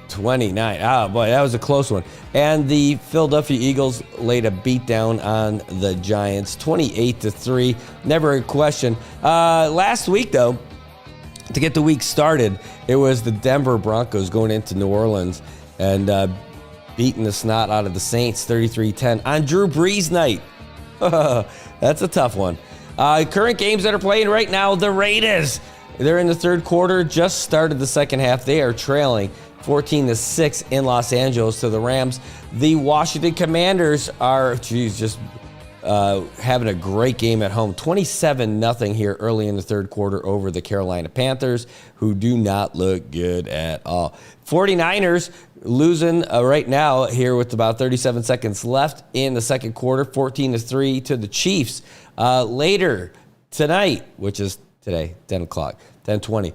29. Oh, boy, that was a close one. And the Philadelphia Eagles laid a beat down on the Giants, 28-3. Never a question. Last week, though, to get the week started, it was the Denver Broncos going into New Orleans and beating the snot out of the Saints, 33-10 on Drew Brees night. That's a tough one. Current games that are playing right now, the Raiders, they're in the third quarter, just started the second half. They are trailing 14-6 in Los Angeles to the Rams. The Washington Commanders are, just having a great game at home. 27-0 here early in the third quarter over the Carolina Panthers, who do not look good at all. 49ers losing right now here with about 37 seconds left in the second quarter, 14-3 to the Chiefs. Later tonight, which is today, 10 o'clock, 10:20,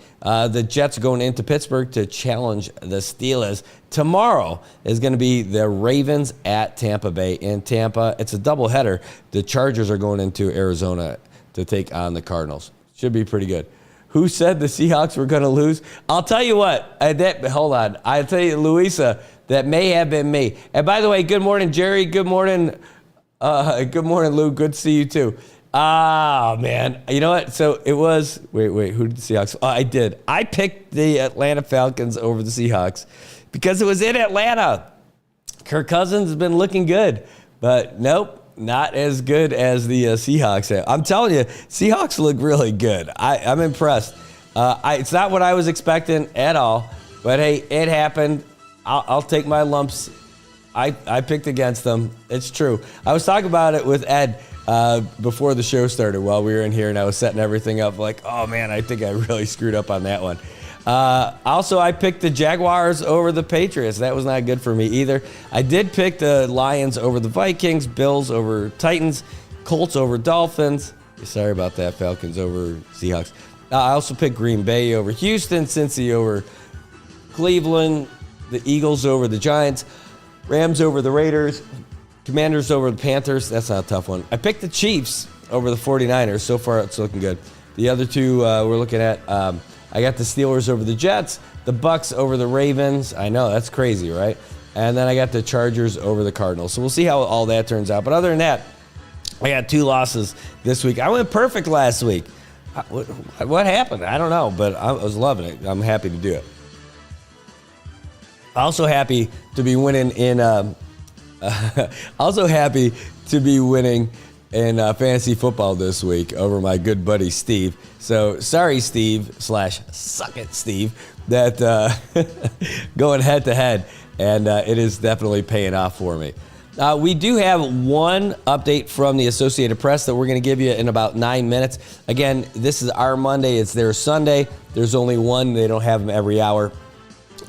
the Jets are going into Pittsburgh to challenge the Steelers. Tomorrow is going to be the Ravens at Tampa Bay in Tampa. It's a doubleheader. The Chargers are going into Arizona to take on the Cardinals. Should be pretty good. Who said the Seahawks were going to lose? I'll tell you what. Hold on. I'll tell you, Louisa, that may have been me. And by the way, good morning, Jerry. Good morning. Good morning, Lou. Good to see you, too. Ah, man. You know what? So it was, wait, who did the Seahawks? Oh, I did. I picked the Atlanta Falcons over the Seahawks because it was in Atlanta. Kirk Cousins has been looking good, but nope, not as good as the Seahawks have. I'm telling you, Seahawks look really good. I'm impressed. It's not what I was expecting at all, but hey, it happened. I'll take my lumps. I picked against them. It's true. I was talking about it with Ed before the show started while we were in here, and I was setting everything up like, oh man, I think I really screwed up on that one. Also, I picked the Jaguars over the Patriots. That was not good for me either. I did pick the Lions over the Vikings, Bills over Titans, Colts over Dolphins. Sorry about that, Falcons over Seahawks. I also picked Green Bay over Houston, Cincy over Cleveland, the Eagles over the Giants, Rams over the Raiders, Commanders over the Panthers. That's not a tough one. I picked the Chiefs over the 49ers. So far, it's looking good. The other two we're looking at, I got the Steelers over the Jets, the Bucks over the Ravens. I know, that's crazy, right? And then I got the Chargers over the Cardinals. So we'll see how all that turns out. But other than that, I got 2 losses this week. I went perfect last week. What happened? I don't know, but I was loving it. I'm happy to do it. Also happy to be winning in fantasy football this week over my good buddy Steve. So sorry, Steve / suck it, Steve, that going head to head, and it is definitely paying off for me. We do have one update from the Associated Press that we're going to give you in about 9 minutes. Again, this is our Monday. It's their Sunday. There's only one. They don't have them every hour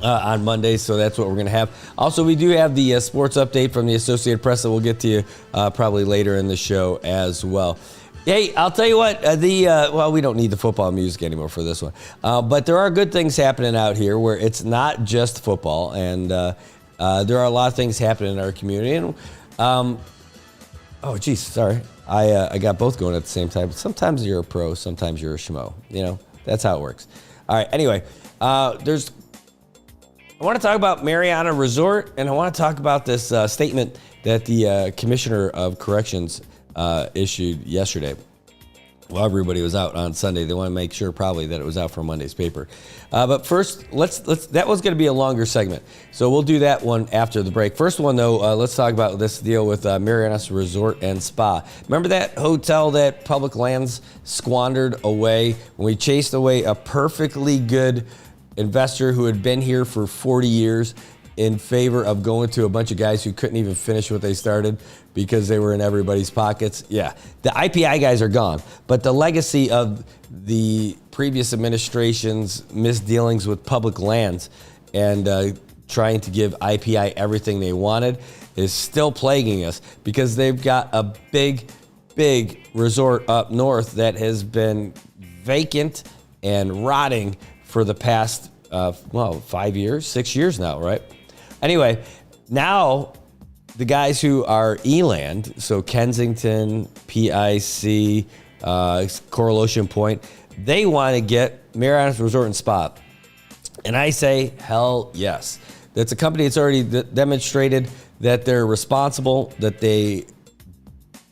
on Mondays, so that's what we're going to have. Also, we do have the sports update from the Associated Press that we'll get to you probably later in the show as well. Hey, I'll tell you what, well, we don't need the football music anymore for this one. But there are good things happening out here where it's not just football, and there are a lot of things happening in our community. And, oh, geez, sorry. I got both going at the same time. Sometimes you're a pro, sometimes you're a schmo. You know, that's how it works. All right, anyway, I want to talk about Mariana Resort, and I want to talk about this statement that the Commissioner of Corrections issued yesterday. Well, everybody was out on Sunday. They want to make sure probably that it was out for Monday's paper. But first, let's that was going to be a longer segment, so we'll do that one after the break. First one, though, let's talk about this deal with Marianas Resort and Spa. Remember that hotel that Public Lands squandered away when we chased away a perfectly good investor who had been here for 40 years in favor of going to a bunch of guys who couldn't even finish what they started because they were in everybody's pockets? Yeah, the IPI guys are gone, but the legacy of the previous administration's misdealings with public lands and trying to give IPI everything they wanted is still plaguing us because they've got a big resort up north that has been vacant and rotting for the past, 5 years, 6 years now, right? Anyway, now the guys who are Eland, so Kensington, PIC, Coral Ocean Point, they want to get Marianas Resort and Spa. And I say, hell yes. That's a company that's already demonstrated that they're responsible, that they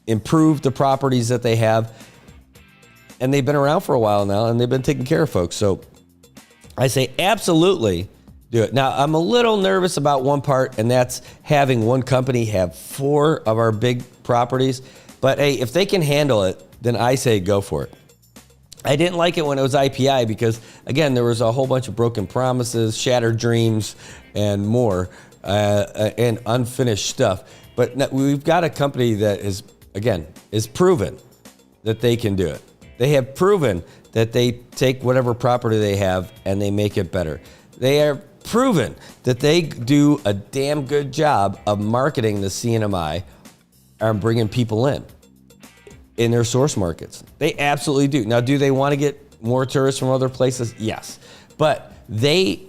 improve the properties that they have, and they've been around for a while now, and they've been taking care of folks. So I say absolutely do it. Now, I'm a little nervous about one part, and that's having one company have 4 of our big properties. But hey, if they can handle it, then I say go for it. I didn't like it when it was IPI because, again, there was a whole bunch of broken promises, shattered dreams, and more, and unfinished stuff. But we've got a company that is proven that they can do it. They have proven that they take whatever property they have and they make it better. They are proven that they do a damn good job of marketing the CNMI and bringing people in their source markets. They absolutely do. Now, do they want to get more tourists from other places? Yes. But they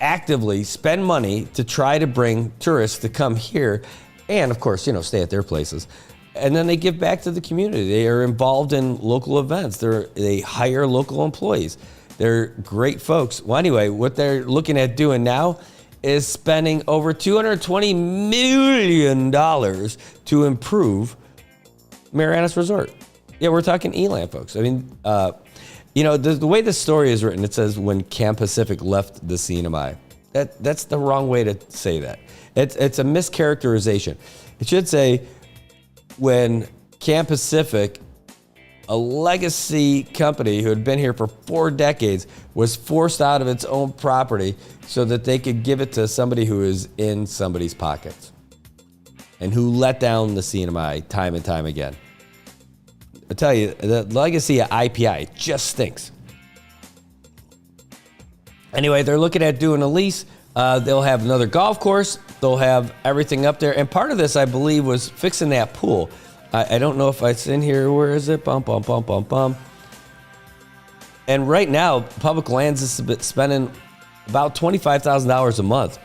actively spend money to try to bring tourists to come here and, of course, stay at their places. And then they give back to the community. They are involved in local events. They hire local employees. They're great folks. Well, anyway, what they're looking at doing now is spending over $220 million to improve Marianas Resort. Yeah, we're talking Eland, folks. I mean, the way the story is written, it says when Cam Pacific left the CNMI. That's the wrong way to say that. It's a mischaracterization. It should say when Cam Pacific, a legacy company who had been here for 4 decades, was forced out of its own property so that they could give it to somebody who is in somebody's pockets and who let down the CNMI time and time again. I tell you, the legacy of IPI just stinks. Anyway, they're looking at doing a lease. They'll have another golf course. They'll have everything up there. And part of this, I believe, was fixing that pool. I don't know if it's in here. Where is it? Bum, bum, bum, bum, bum. And right now, Public Lands is spending about $25,000 a month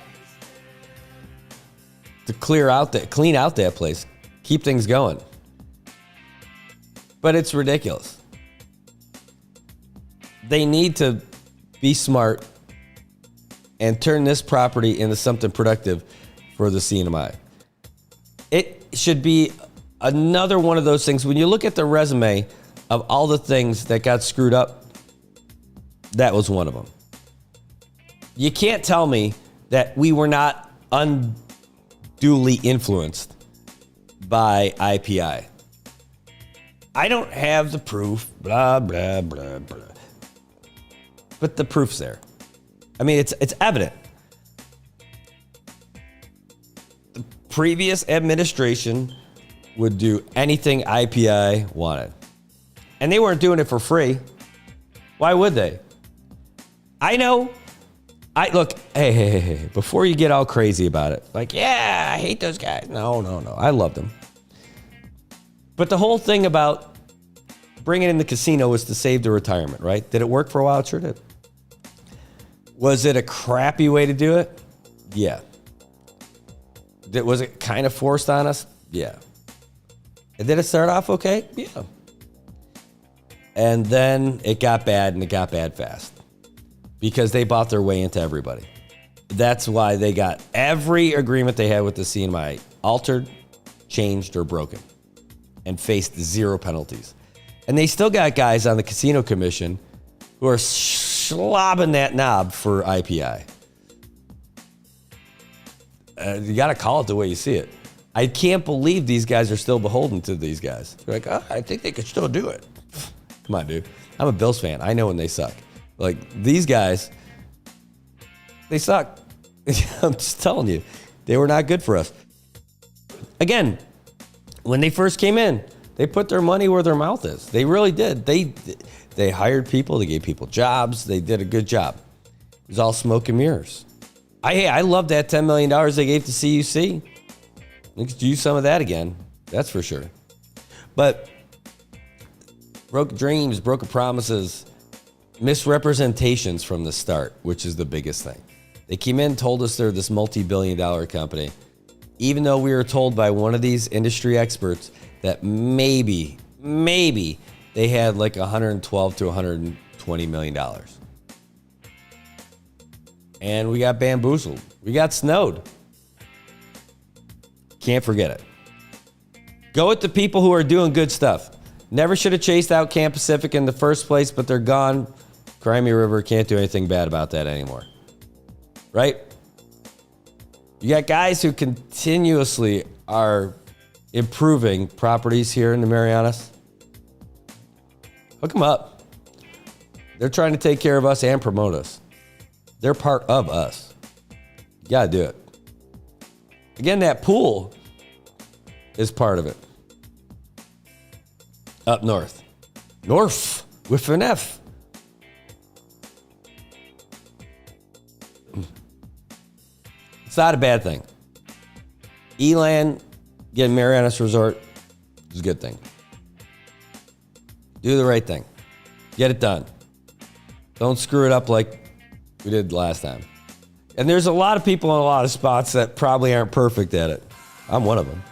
to clean out that place, keep things going. But it's ridiculous. They need to be smart and turn this property into something productive for the CNMI. It should be another one of those things. When you look at the resume of all the things that got screwed up, that was one of them. You can't tell me that we were not unduly influenced by IPI. I don't have the proof, blah, blah, blah, blah. But the proof's there. I mean, it's evident. The previous administration would do anything IPI wanted. And they weren't doing it for free. Why would they? I know. Look, hey, before you get all crazy about it, like, yeah, I hate those guys. No, I love them. But the whole thing about bringing in the casino was to save the retirement, right? Did it work for a while? It sure did. Was it a crappy way to do it? Yeah. Was it kind of forced on us? Yeah. And did it start off okay? Yeah. And then it got bad, and it got bad fast because they bought their way into everybody. That's why they got every agreement they had with the CNMI altered, changed, or broken and faced 0 penalties. And they still got guys on the casino commission who are slobbing that knob for IPI. You got to call it the way you see it. I can't believe these guys are still beholden to these guys. They're like, oh, I think they could still do it. Come on, dude. I'm a Bills fan. I know when they suck. Like, these guys, they suck. I'm just telling you. They were not good for us. Again, when they first came in, they put their money where their mouth is. They really did. They hired people. They gave people jobs. They did a good job. It was all smoke and mirrors. I love that $10 million they gave to CUC. We could use some of that again. That's for sure. But broken dreams, broken promises, misrepresentations from the start, which is the biggest thing. They came in, told us they're this multi-billion-dollar company, even though we were told by one of these industry experts that maybe they had like $112 to $120 million. And we got bamboozled. We got snowed. Can't forget it. Go with the people who are doing good stuff. Never should have chased out Camp Pacific in the first place, but they're gone. Crimea River can't do anything bad about that anymore. Right? You got guys who continuously are improving properties here in the Marianas. Hook them up. They're trying to take care of us and promote us. They're part of us. You got to do it. Again, that pool is part of it. Up north. North with an F. It's not a bad thing. Elan getting Marianas Resort is a good thing. Do the right thing. Get it done. Don't screw it up like we did last time. And there's a lot of people in a lot of spots that probably aren't perfect at it. I'm one of them.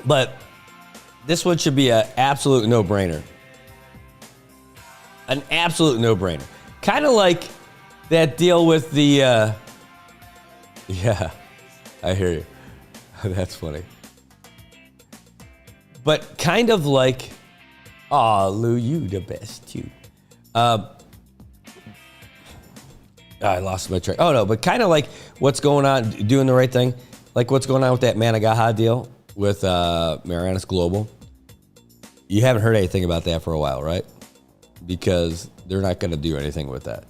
But this one should be an absolute no-brainer. An absolute no-brainer. Kind of like that deal with the... yeah, I hear you. That's funny. But kind of like... Aw, Lou, you the best, too. I lost my track. Oh, no, but kind of like what's going on, doing the right thing. Like what's going on with that Managaha deal with Marianas Global. You haven't heard anything about that for a while, right? Because they're not going to do anything with that.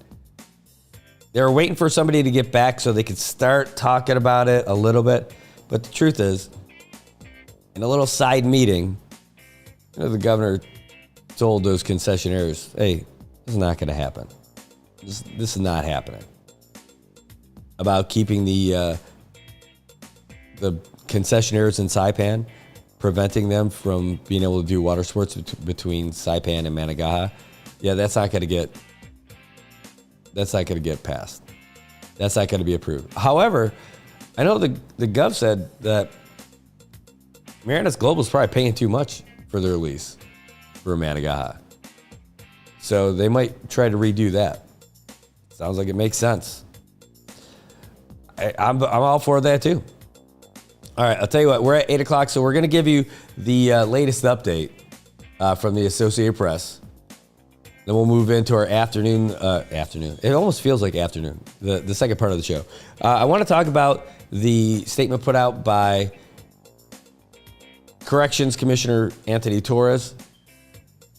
They were waiting for somebody to get back so they could start talking about it a little bit. But the truth is, in a little side meeting, the governor told those concessionaires, hey, this is not going to happen. This is not happening. About keeping the concessionaires in Saipan, preventing them from being able to do water sports between Saipan and Managaha. Yeah, that's not going to get passed. That's not going to be approved. However, I know the Gov said that Marianas Global is probably paying too much for their lease for Managaha. So they might try to redo that. Sounds like it makes sense. I'm all for that too. All right, I'll tell you what, we're at 8 o'clock, so we're going to give you the latest update from the Associated Press. Then we'll move into our afternoon. It almost feels like afternoon, the second part of the show. I want to talk about the statement put out by Corrections Commissioner Anthony Torres.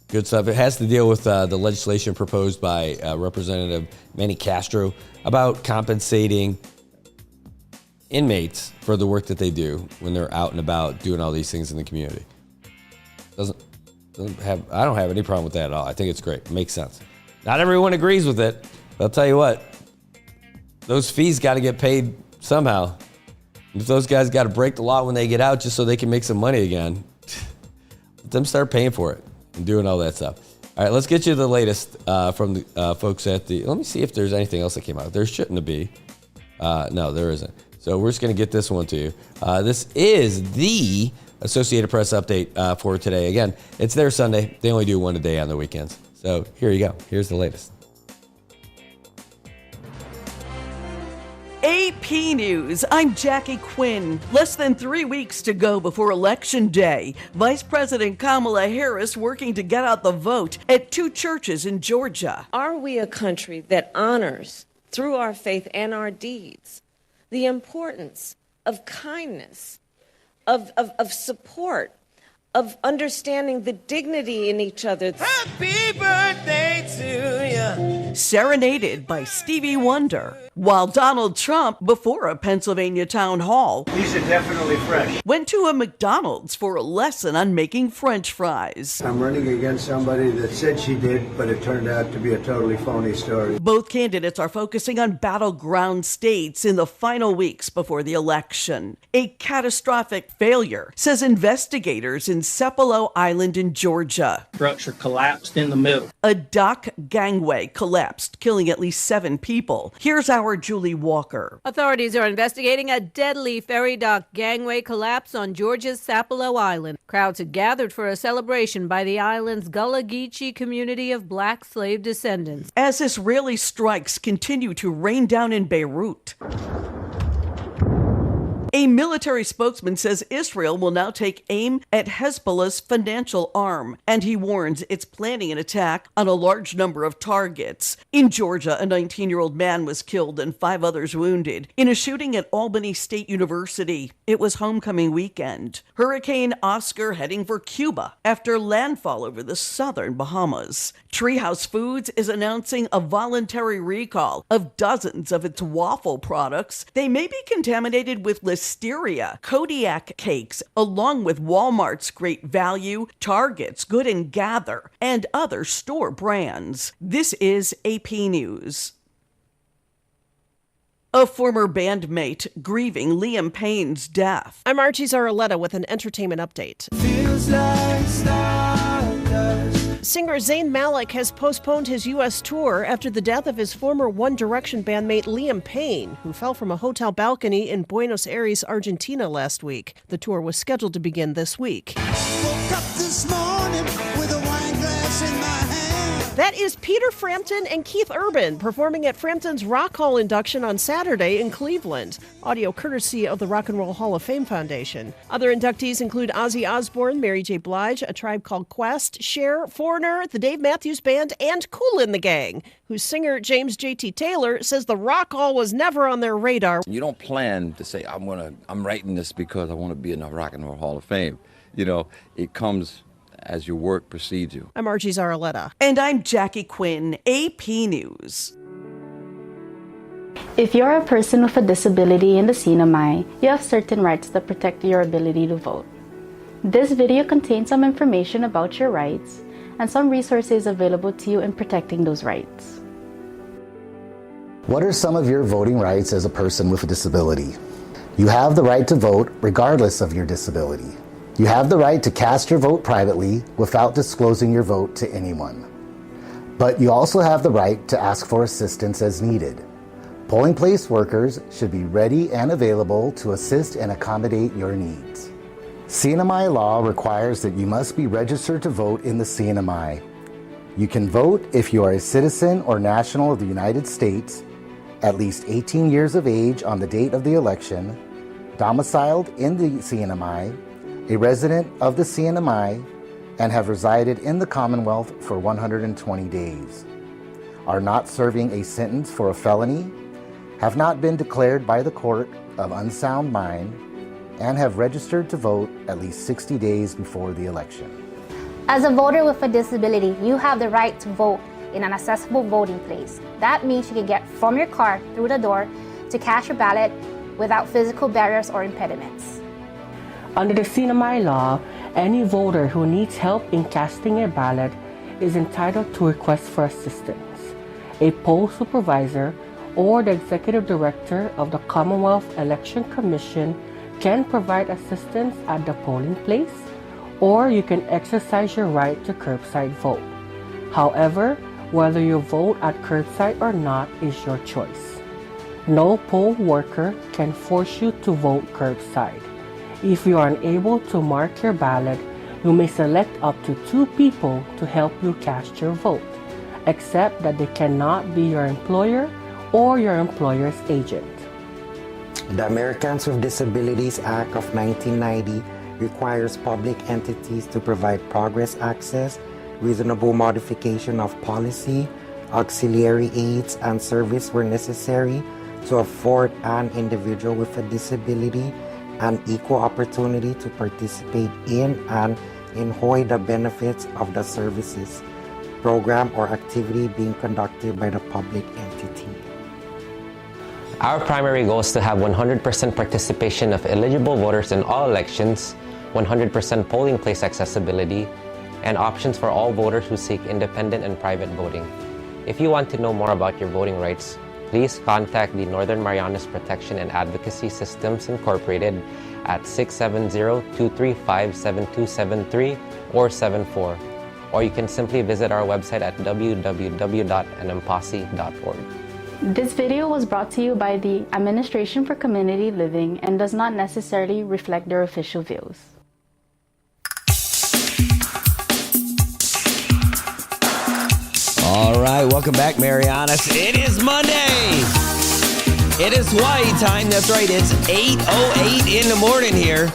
Good stuff. It has to deal with the legislation proposed by Representative Manny Castro about compensating inmates for the work that they do when they're out and about doing all these things in the community. I don't have any problem with that at all. I think it's great. It makes sense. Not everyone agrees with it, but I'll tell you what, those fees got to get paid somehow. If those guys got to break the law when they get out just so they can make some money again, Let them start paying for it and doing all that stuff. All right, let's get you the latest from the folks at the... Let me see if there's anything else that came out. There shouldn't be. No, there isn't. So we're just going to get this one to you. This is the Associated Press update for today. Again, it's their Sunday. They only do one a day on the weekends. So here you go. Here's the latest. AP News, I'm Jackie Quinn. Less than 3 weeks to go before Election Day. Vice President Kamala Harris working to get out the vote at 2 churches in Georgia. Are we a country that honors, through our faith and our deeds, the importance of kindness, of support, of understanding the dignity in each other? Happy birthday to you. Serenaded by Stevie Wonder. While Donald Trump, before a Pennsylvania town hall, These are definitely fresh. went to a McDonald's for a lesson on making French fries. I'm running against somebody that said she did, but it turned out to be a totally phony story. Both candidates are focusing on battleground states in the final weeks before the election. A catastrophic failure, says investigators in Sepulveda Island in Georgia. Structure collapsed in the middle. A dock gangway collapsed, killing at least 7 people. Here's our Julie Walker. Authorities are investigating a deadly ferry dock gangway collapse on Georgia's Sapelo Island. Crowds had gathered for a celebration by the island's Gullah Geechee community of black slave descendants. As Israeli strikes continue to rain down in Beirut. A military spokesman says Israel will now take aim at Hezbollah's financial arm, and he warns it's planning an attack on a large number of targets. In Georgia, a 19-year-old man was killed and 5 others wounded in a shooting at Albany State University. It was homecoming weekend. Hurricane Oscar heading for Cuba after landfall over the southern Bahamas. Treehouse Foods is announcing a voluntary recall of dozens of its waffle products. They may be contaminated with Listeria, Kodiak cakes, along with Walmart's Great Value, Target's Good and Gather, and other store brands. This is AP News. A former bandmate grieving Liam Payne's death. I'm Archie Zaraletta with an entertainment update. Feels like stardust. Singer Zayn Malik has postponed his U.S. tour after the death of his former One Direction bandmate Liam Payne, who fell from a hotel balcony in Buenos Aires, Argentina last week. The tour was scheduled to begin this week. Woke up this morning with a wine glass in my hand. That is Peter Frampton and Keith Urban performing at Frampton's Rock Hall induction on Saturday in Cleveland. Audio courtesy of the Rock and Roll Hall of Fame Foundation. Other inductees include Ozzy Osbourne, Mary J. Blige, A Tribe Called Quest, Cher, Foreigner, the Dave Matthews Band, and Kool in the Gang, whose singer James J.T. Taylor says the Rock Hall was never on their radar. You don't plan to say, I'm writing this because I want to be in the Rock and Roll Hall of Fame. You know, it comes as your work precedes you. I'm Archie Zaraletta. And I'm Jackie Quinn, AP News. If you're a person with a disability in the CNMI, you have certain rights that protect your ability to vote. This video contains some information about your rights and some resources available to you in protecting those rights. What are some of your voting rights as a person with a disability? You have the right to vote regardless of your disability. You have the right to cast your vote privately without disclosing your vote to anyone. But you also have the right to ask for assistance as needed. Polling place workers should be ready and available to assist and accommodate your needs. CNMI law requires that you must be registered to vote in the CNMI. You can vote if you are a citizen or national of the United States, at least 18 years of age on the date of the election, domiciled in the CNMI, a resident of the CNMI, and have resided in the Commonwealth for 120 days, are not serving a sentence for a felony, have not been declared by the court of unsound mind, and have registered to vote at least 60 days before the election. As a voter with a disability, you have the right to vote in an accessible voting place. That means you can get from your car through the door to cast your ballot without physical barriers or impediments. Under the CNMI law, any voter who needs help in casting a ballot is entitled to request for assistance. A poll supervisor or the executive director of the Commonwealth Election Commission can provide assistance at the polling place or you can exercise your right to curbside vote. However, whether you vote at curbside or not is your choice. No poll worker can force you to vote curbside. If you are unable to mark your ballot, you may select up to 2 people to help you cast your vote, except that they cannot be your employer or your employer's agent. The Americans with Disabilities Act of 1990 requires public entities to provide progress access, reasonable modification of policy, auxiliary aids and service where necessary to afford an individual with a disability an equal opportunity to participate in and enjoy the benefits of the services, program, or activity being conducted by the public entity. Our primary goal is to have 100% participation of eligible voters in all elections, 100% polling place accessibility, and options for all voters who seek independent and private voting. If you want to know more about your voting rights, please contact the Northern Marianas Protection and Advocacy Systems Incorporated at 670-235-7273 or 74, or you can simply visit our website at www.nmpasi.org. This video was brought to you by the Administration for Community Living and does not necessarily reflect their official views. All right, welcome back, Marianas. It is Monday. It is Hawaii time. That's right. It's 8:08 in the morning here.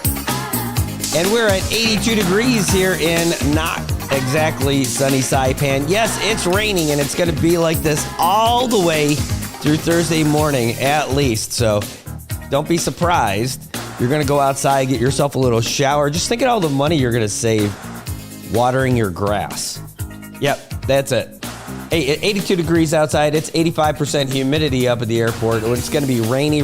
And we're at 82 degrees here in not exactly sunny Saipan. Yes, it's raining, and it's going to be like this all the way through Thursday morning at least. So don't be surprised. You're going to go outside, get yourself a little shower. Just think of all the money you're going to save watering your grass. Yep, that's it. Hey, 82 degrees outside. It's 85% humidity up at the airport. It's going to be rainy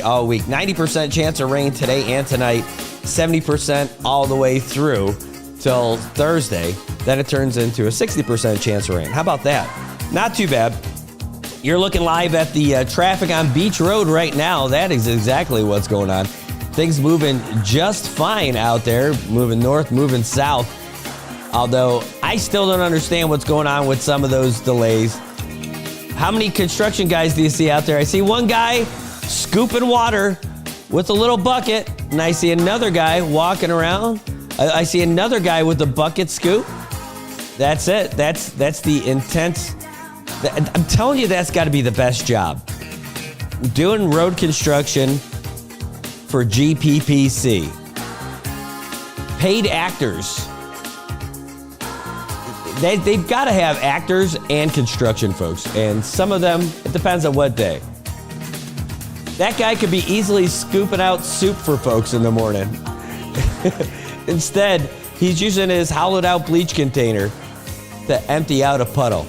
all week. 90% chance of rain today and tonight. 70% all the way through till Thursday. Then it turns into a 60% chance of rain. How about that? Not too bad. You're looking live at the traffic on Beach Road right now. That is exactly what's going on. Things moving just fine out there. Moving north, moving south. Although I still don't understand what's going on with some of those delays. How many construction guys do you see out there? I see one guy scooping water with a little bucket, and I see another guy walking around. I see another guy with a bucket scoop. That's it. That's the intense. I'm telling you, that's got to be the best job. Doing road construction for GPPC. Paid actors. They've got to have actors and construction folks, and some of them, it depends on what day. That guy could be easily scooping out soup for folks in the morning. Instead, he's using his hollowed-out bleach container to empty out a puddle.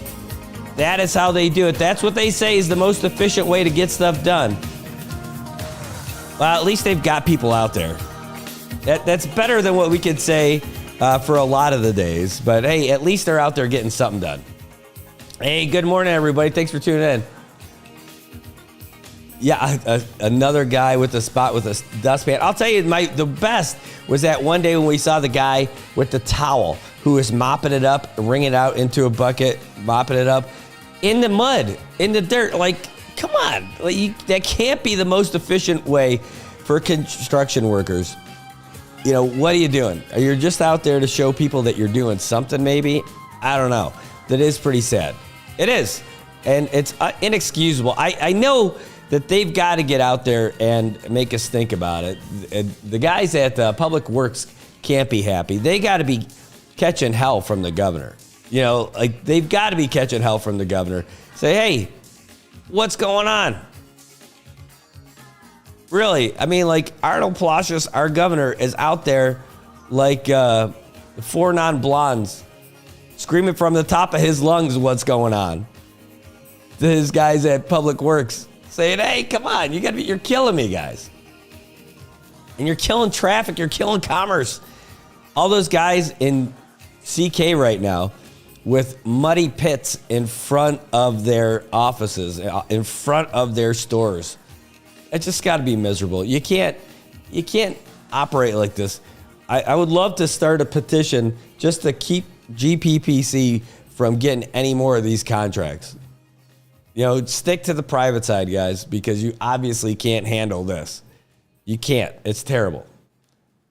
That is how they do it. That's what they say is the most efficient way to get stuff done. Well, at least they've got people out there. That's better than what we could say for a lot of the days. But hey, at least they're out there getting something done. Hey, good morning, everybody. Thanks for tuning in. Yeah, another guy with a spot with a dustpan. I'll tell you, the best was that one day when we saw the guy with the towel who was mopping it up, wringing it out into a bucket, mopping it up in the mud, in the dirt. Like, come on. That can't be the most efficient way for construction workers. You know, what are you doing? You're just out there to show people that you're doing something, maybe? I don't know. That is pretty sad. It is. And it's inexcusable. I know that they've got to get out there and make us think about it. The guys at Public Works can't be happy. They got to be catching hell from the governor. You know, like, they've got to be catching hell from the governor. Say, hey, what's going on? Really, I mean, like, Arnold Palacios, our governor, is out there like 4 non-blondes screaming from the top of his lungs what's going on. To his guys at Public Works saying, hey, come on, you're killing me, guys. And you're killing traffic, you're killing commerce. All those guys in CK right now with muddy pits in front of their offices, in front of their stores. It's just got to be miserable. You can't operate like this. I would love to start a petition just to keep GPPC from getting any more of these contracts. You know, stick to the private side, guys, because you obviously can't handle this. You can't. It's terrible.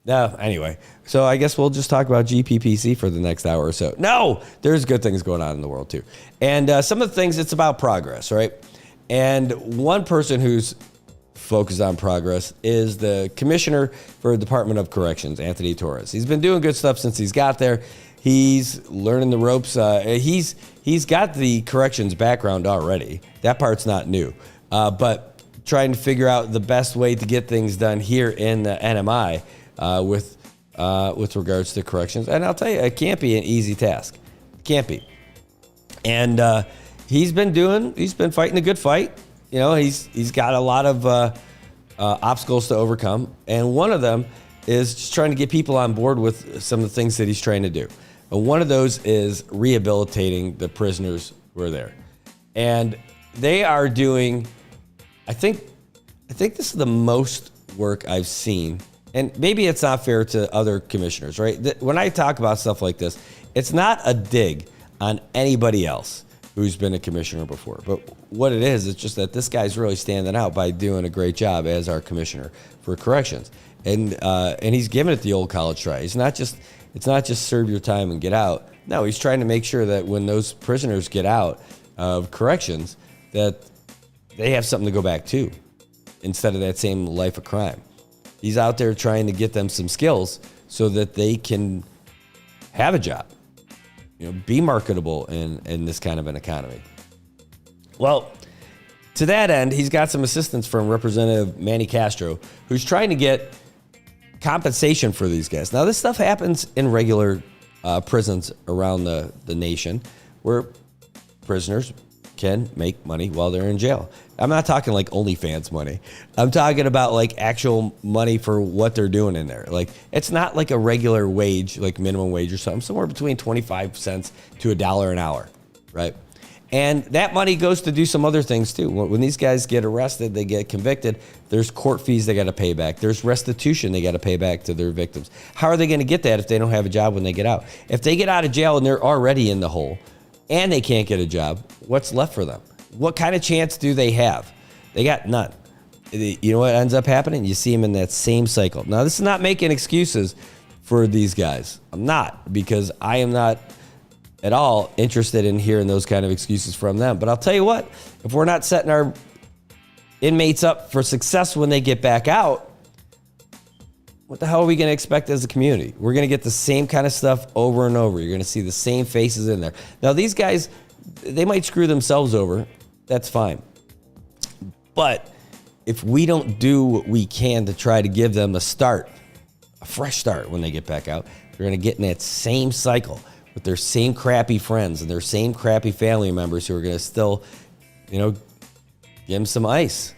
No, anyway. So I guess we'll just talk about GPPC for the next hour or so. No, there's good things going on in the world too. And some of the things, it's about progress, right? And one person who's focused on progress is the commissioner for the Department of Corrections, Anthony Torres. He's been doing good stuff since he's got there. He's learning the ropes. He's got the corrections background already. That part's not new. But trying to figure out the best way to get things done here in the NMI with regards to corrections. And I'll tell you, it can't be an easy task. It can't be. And he's been fighting a good fight. You know, he's got a lot of obstacles to overcome. And one of them is just trying to get people on board with some of the things that he's trying to do. And one of those is rehabilitating the prisoners who are there. And they are doing, I think this is the most work I've seen. And maybe it's not fair to other commissioners, right? When I talk about stuff like this, it's not a dig on anybody else who's been a commissioner before. But what it is, it's just that this guy's really standing out by doing a great job as our commissioner for corrections. And he's giving it the old college try. It's not just serve your time and get out. No, he's trying to make sure that when those prisoners get out of corrections, that they have something to go back to instead of that same life of crime. He's out there trying to get them some skills so that they can have a job, you know, be marketable in this kind of an economy. Well, to that end, he's got some assistance from Representative Manny Castro, who's trying to get compensation for these guys. Now, this stuff happens in regular prisons around the nation where prisoners can make money while they're in jail. I'm not talking like OnlyFans money. I'm talking about like actual money for what they're doing in there. Like, it's not like a regular wage, like minimum wage or something, somewhere between 25 cents to $1 an hour, right? And that money goes to do some other things too. When these guys get arrested, they get convicted, there's court fees they got to pay back. There's restitution they got to pay back to their victims. How are they going to get that if they don't have a job when they get out? If they get out of jail and they're already in the hole and they can't get a job, what's left for them? What kind of chance do they have? They got none. You know what ends up happening? You see them in that same cycle. Now, this is not making excuses for these guys. I'm not, because I am not at all interested in hearing those kind of excuses from them. But I'll tell you what, if we're not setting our inmates up for success when they get back out, what the hell are we going to expect as a community? We're going to get the same kind of stuff over and over. You're going to see the same faces in there. Now, these guys, they might screw themselves over. That's fine. But if we don't do what we can to try to give them a fresh start when they get back out, they're going to get in that same cycle with their same crappy friends and their same crappy family members who are going to still, you know, give them some ice,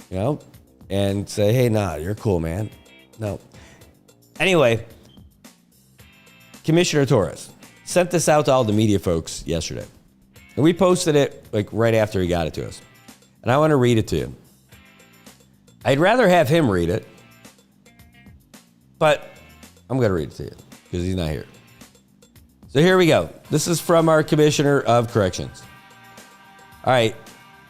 you know, and say, hey, nah, you're cool, man. No. Anyway, Commissioner Torres sent this out to all the media folks yesterday. And we posted it like right after he got it to us. And I want to read it to you. I'd rather have him read it, but I'm going to read it to you because he's not here. So here we go. This is from our Commissioner of Corrections. All right.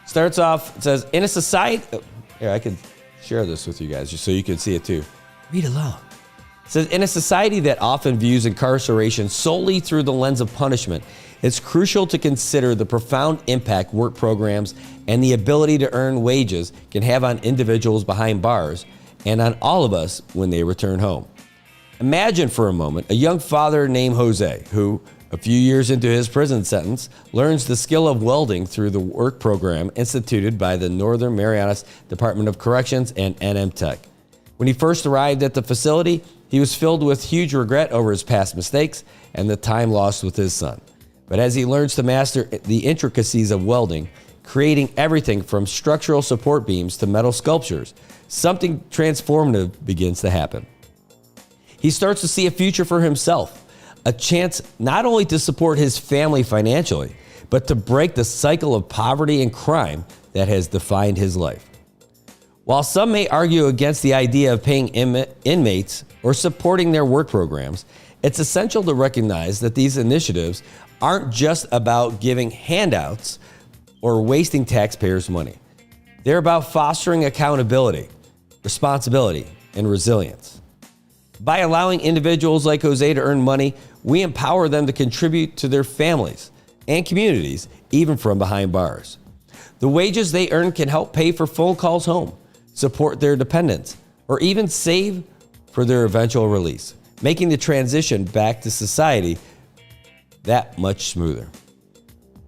Starts off, it says, in a society... Oh, here, I can share this with you guys just so you can see it too. Read along. It says, in a society that often views incarceration solely through the lens of punishment, it's crucial to consider the profound impact work programs and the ability to earn wages can have on individuals behind bars and on all of us when they return home. Imagine for a moment a young father named Jose who, a few years into his prison sentence, learns the skill of welding through the work program instituted by the Northern Marianas Department of Corrections and NM Tech. When he first arrived at the facility, he was filled with huge regret over his past mistakes and the time lost with his son. But as he learns to master the intricacies of welding, creating everything from structural support beams to metal sculptures, something transformative begins to happen. He starts to see a future for himself, a chance not only to support his family financially, but to break the cycle of poverty and crime that has defined his life. While some may argue against the idea of paying inmates or supporting their work programs, it's essential to recognize that these initiatives aren't just about giving handouts or wasting taxpayers' money. They're about fostering accountability, responsibility, and resilience. By allowing individuals like Jose to earn money, we empower them to contribute to their families and communities, even from behind bars. The wages they earn can help pay for phone calls home, support their dependents, or even save for their eventual release, making the transition back to society that much smoother.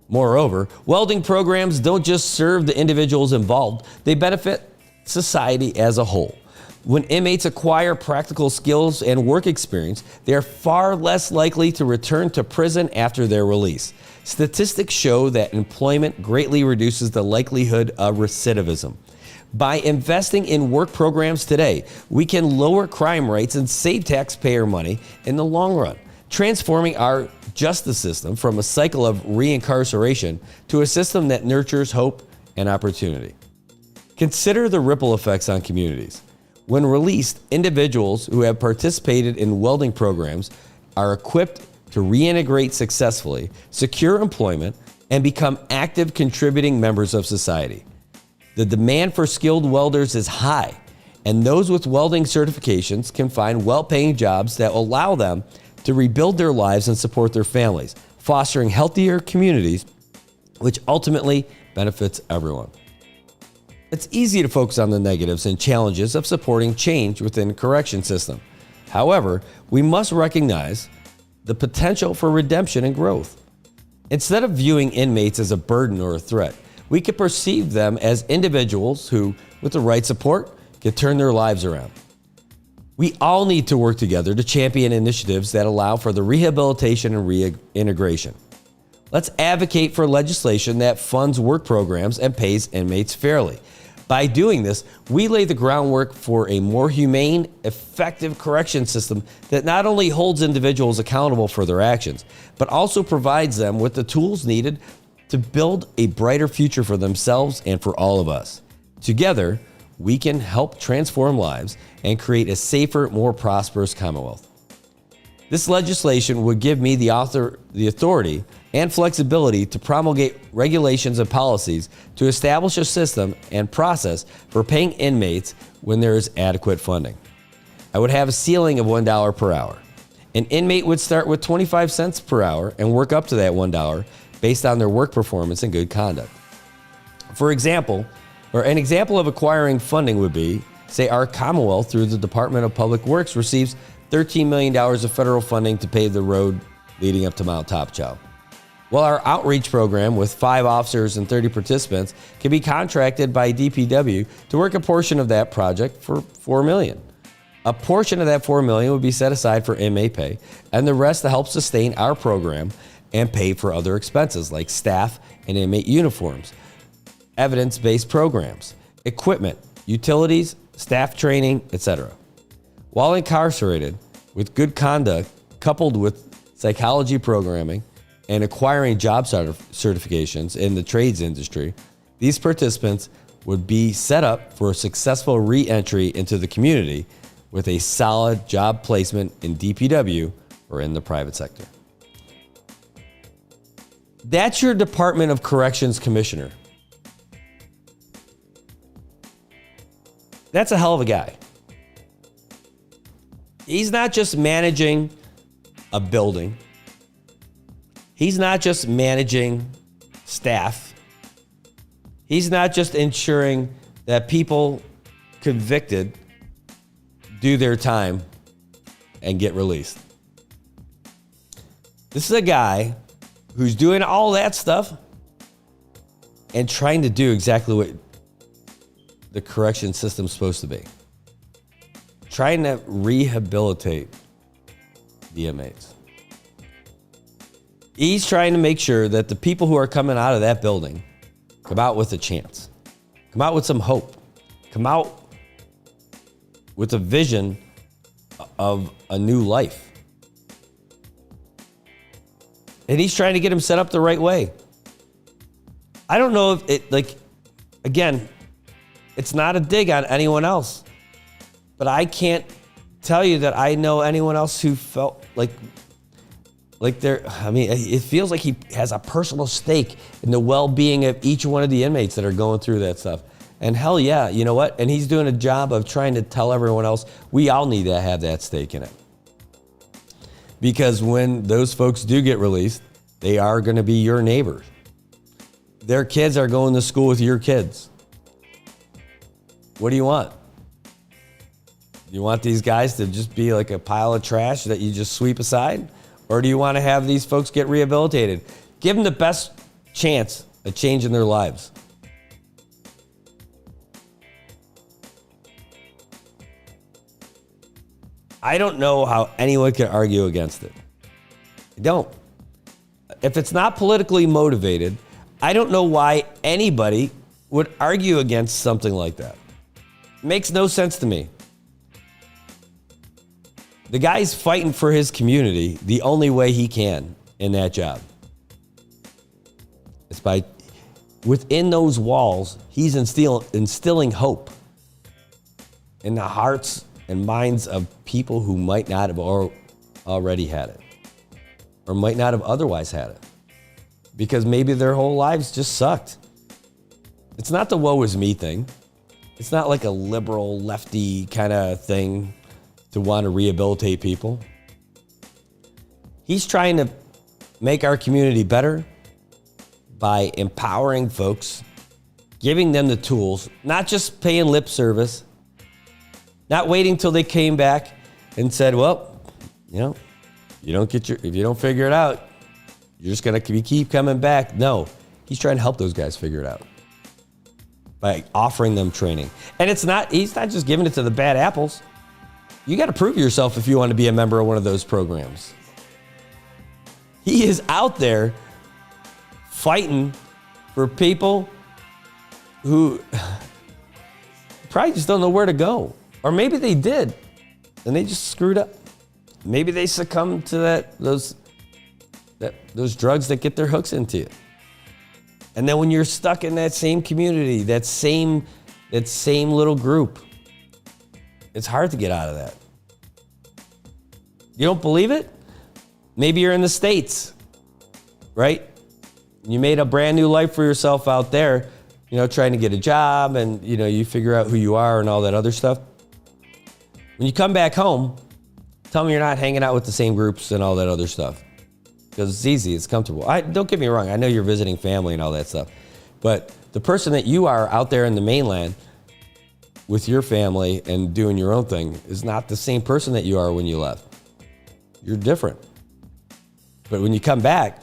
Moreover, welding programs don't just serve the individuals involved, they benefit society as a whole. When inmates acquire practical skills and work experience, they are far less likely to return to prison after their release. Statistics show that employment greatly reduces the likelihood of recidivism. By investing in work programs today, we can lower crime rates and save taxpayer money in the long run, transforming our justice system from a cycle of reincarceration to a system that nurtures hope and opportunity. Consider the ripple effects on communities. When released, individuals who have participated in welding programs are equipped to reintegrate successfully, secure employment, and become active contributing members of society. The demand for skilled welders is high, and those with welding certifications can find well-paying jobs that allow them to rebuild their lives and support their families, fostering healthier communities, which ultimately benefits everyone. It's easy to focus on the negatives and challenges of supporting change within the correction system. However, we must recognize the potential for redemption and growth. Instead of viewing inmates as a burden or a threat, we can perceive them as individuals who, with the right support, can turn their lives around. We all need to work together to champion initiatives that allow for the rehabilitation and reintegration. Let's advocate for legislation that funds work programs and pays inmates fairly. By doing this, we lay the groundwork for a more humane, effective correction system that not only holds individuals accountable for their actions, but also provides them with the tools needed to build a brighter future for themselves and for all of us. Together, we can help transform lives and create a safer, more prosperous Commonwealth. This legislation would give me the authority and flexibility to promulgate regulations and policies to establish a system and process for paying inmates when there is adequate funding. I would have a ceiling of $1 per hour. An inmate would start with 25 cents per hour and work up to that $1 based on their work performance and good conduct. For example, or an example of acquiring funding would be, say our Commonwealth through the Department of Public Works receives $13 million of federal funding to pave the road leading up to Mount Topchow. Well, our outreach program with 5 officers and 30 participants can be contracted by DPW to work a portion of that project for $4 million. A portion of that $4 million would be set aside for inmate pay, and the rest to help sustain our program and pay for other expenses like staff and inmate uniforms, evidence-based programs, equipment, utilities, staff training, etc. While incarcerated, with good conduct coupled with psychology programming and acquiring job certifications in the trades industry, these participants would be set up for a successful re-entry into the community with a solid job placement in DPW or in the private sector. That's your Department of Corrections Commissioner. That's a hell of a guy. He's not just managing a building. He's not just managing staff. He's not just ensuring that people convicted do their time and get released. This is a guy who's doing all that stuff and trying to do exactly what the correction system's supposed to be. Trying to rehabilitate the inmates. He's trying to make sure that the people who are coming out of that building come out with a chance, come out with some hope, come out with a vision of a new life. And he's trying to get them set up the right way. I don't know if it, again, It's not a dig on anyone else. But I can't tell you that I know anyone else who felt like it feels like he has a personal stake in the well-being of each one of the inmates that are going through that stuff. And hell yeah, you know what? And he's doing a job of trying to tell everyone else we all need to have that stake in it. Because when those folks do get released, they are going to be your neighbors. Their kids are going to school with your kids. What do you want? You want these guys to just be like a pile of trash that you just sweep aside? Or do you want to have these folks get rehabilitated? Give them the best chance of changing their lives. I don't know how anyone can argue against it. I don't. If it's not politically motivated, I don't know why anybody would argue against something like that. It makes no sense to me. The guy's fighting for his community the only way he can in that job. It's by, within those walls, he's instilling hope in the hearts and minds of people who might not have already had it, or might not have otherwise had it, because maybe their whole lives just sucked. It's not the woe is me thing. It's not like a liberal lefty kind of thing to want to rehabilitate people. He's trying to make our community better by empowering folks, giving them the tools, not just paying lip service, not waiting till they came back and said, well, you know, if you don't figure it out, you're just going to keep coming back. No, he's trying to help those guys figure it out by offering them training. And he's not just giving it to the bad apples. You got to prove yourself if you want to be a member of one of those programs. He is out there fighting for people who probably just don't know where to go. Or maybe they did, and they just screwed up. Maybe they succumbed to those drugs that get their hooks into you. And then when you're stuck in that same community, that same little group, it's hard to get out of that. You don't believe it? Maybe you're in the States, right? You made a brand new life for yourself out there, you know, trying to get a job and, you know, you figure out who you are and all that other stuff. When you come back home, tell me you're not hanging out with the same groups and all that other stuff. Because it's easy, it's comfortable. Don't get me wrong, I know you're visiting family and all that stuff. But the person that you are out there in the mainland with your family and doing your own thing is not the same person that you are when you left. You're different. But when you come back,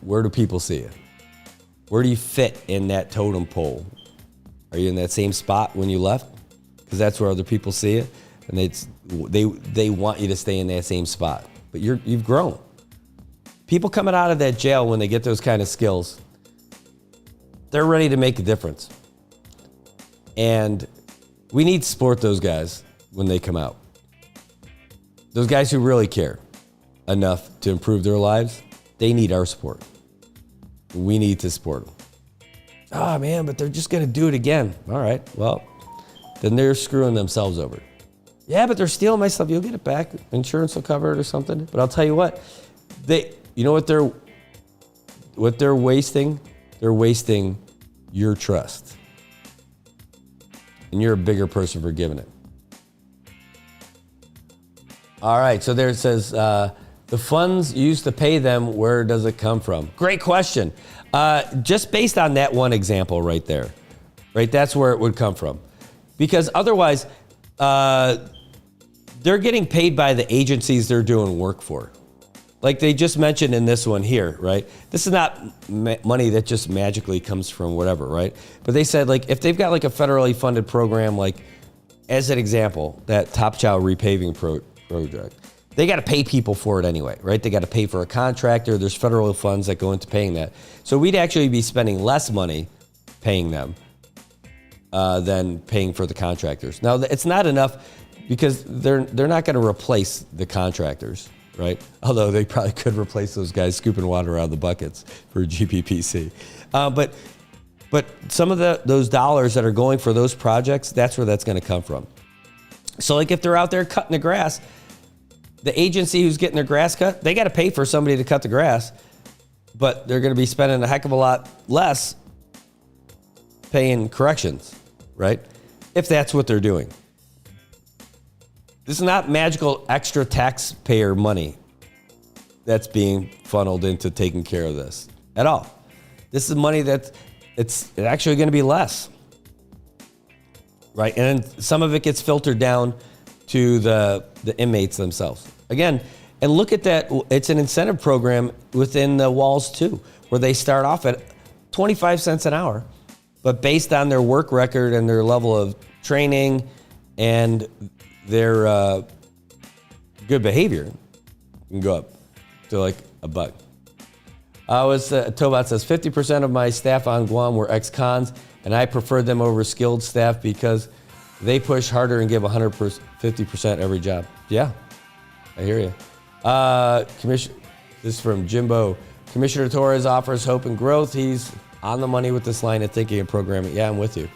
where do people see you? Where do you fit in that totem pole? Are you in that same spot when you left? Because that's where other people see you, and they want you to stay in that same spot. But you've grown. People coming out of that jail when they get those kind of skills, they're ready to make a difference. And we need to support those guys when they come out. Those guys who really care enough to improve their lives, they need our support. We need to support them. Oh man, but they're just going to do it again. All right, well, then they're screwing themselves over. Yeah, but they're stealing my stuff. You'll get it back. Insurance will cover it or something. But I'll tell you what, you know what they're wasting? They're wasting your trust. And you're a bigger person for giving it. All right, so there it says, the funds used to pay them, where does it come from? Great question. Just based on that one example right there, right? That's where it would come from. Because otherwise, they're getting paid by the agencies they're doing work for. Like they just mentioned in this one here, right? This is not money that just magically comes from whatever, right? But they said, like, if they've got like a federally funded program, like as an example, that Top Child repaving project, they got to pay people for it anyway, right? They got to pay for a contractor. There's federal funds that go into paying that. So we'd actually be spending less money paying them than paying for the contractors. Now, it's not enough because they're not going to replace the contractors, right? Although they probably could replace those guys scooping water out of the buckets for GPPC. But But some of those dollars that are going for those projects, that's where that's going to come from. So like if they're out there cutting the grass, the agency who's getting their grass cut, they got to pay for somebody to cut the grass, but they're going to be spending a heck of a lot less paying corrections, right? If that's what they're doing. This is not magical extra taxpayer money that's being funneled into taking care of this at all. This is money that it's actually going to be less, right? And then some of it gets filtered down to the inmates themselves. Again, and look at that. It's an incentive program within the walls too, where they start off at 25 cents an hour, but based on their work record and their level of training and their good behavior, you can go up to like $1. Tobot says 50% of my staff on Guam were ex-cons, and I preferred them over skilled staff because they push harder and give 150% every job. Yeah, I hear you. This is from Jimbo. Commissioner Torres offers hope and growth. He's on the money with this line of thinking and programming. Yeah, I'm with you.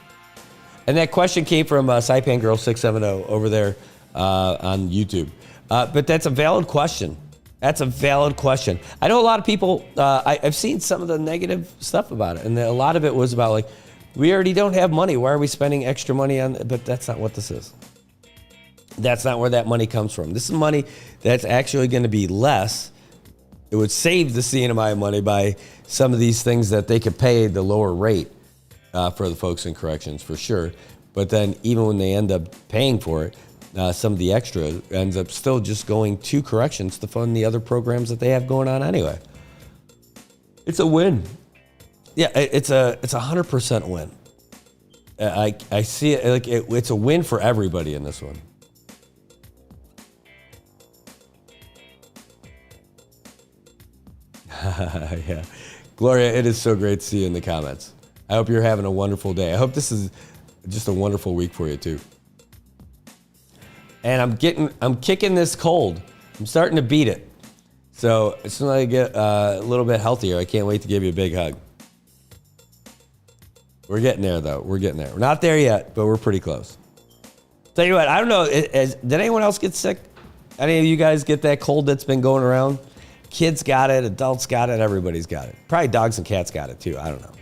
And that question came from Saipan Girl 670 over there on YouTube. But that's a valid question. That's a valid question. I know a lot of people, I've seen some of the negative stuff about it. And a lot of it was about like, we already don't have money. Why are we spending extra money on it? But that's not what this is. That's not where that money comes from. This is money that's actually going to be less. It would save the CNMI money by some of these things that they could pay the lower rate for the folks in corrections for sure. But then even when they end up paying for it, some of the extra ends up still just going to corrections to fund the other programs that they have going on anyway. It's a win. Yeah, it's a 100% win. I see it like it's a win for everybody in this one. Yeah, Gloria, it is so great to see you in the comments. I hope you're having a wonderful day. I hope this is just a wonderful week for you too. And I'm kicking this cold. I'm starting to beat it. So as soon as I get a little bit healthier, I can't wait to give you a big hug. We're getting there though. We're getting there. We're not there yet, but we're pretty close. Tell you what, I don't know. Did anyone else get sick? Any of you guys get that cold that's been going around? Kids got it, adults got it, everybody's got it. Probably dogs and cats got it too. I don't know.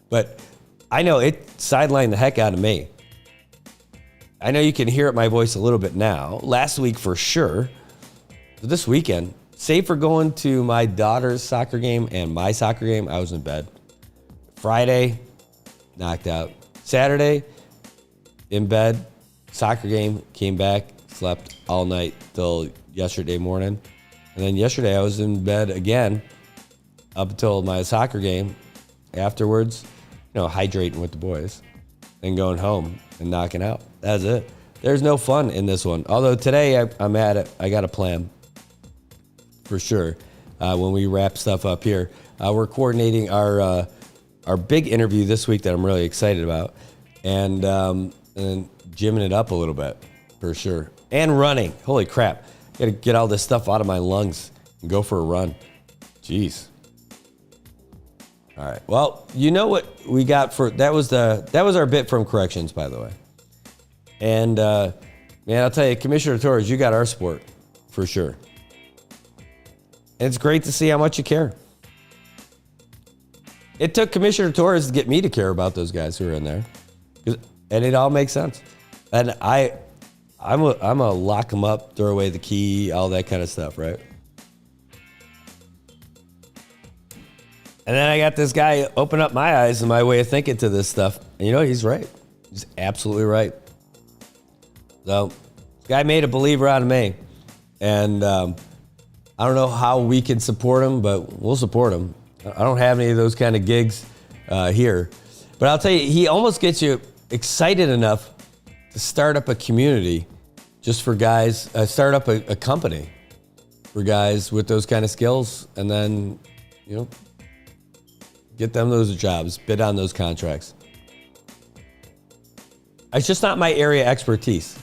But I know it sidelined the heck out of me. I know you can hear it my voice a little bit now. Last week for sure. But this weekend, save for going to my daughter's soccer game and my soccer game, I was in bed. Friday, knocked out. Saturday, in bed, soccer game, came back, slept all night till yesterday morning. And then yesterday I was in bed again up until my soccer game. Afterwards, hydrating with the boys and going home and knocking out. That's it. There's no fun in this one. Although today I'm at it. I got a plan for sure. When we wrap stuff up here, we're coordinating our big interview this week that I'm really excited about, and gymming it up a little bit for sure. And running. Holy crap! Got to get all this stuff out of my lungs and go for a run. Jeez. All right. Well, you know what we got for that was our bit from corrections, by the way. And man, I'll tell you, Commissioner Torres, you got our support for sure. And it's great to see how much you care. It took Commissioner Torres to get me to care about those guys who are in there, and it all makes sense. And I'm a lock them up, throw away the key, all that kind of stuff, right? And then I got this guy open up my eyes and my way of thinking to this stuff. And he's right. He's absolutely right. So, this guy made a believer out of me. And I don't know how we can support him, but we'll support him. I don't have any of those kind of gigs here. But I'll tell you, he almost gets you excited enough to start up a community just for guys, start up a company for guys with those kind of skills, and then, get them those jobs, bid on those contracts. It's just not my area of expertise.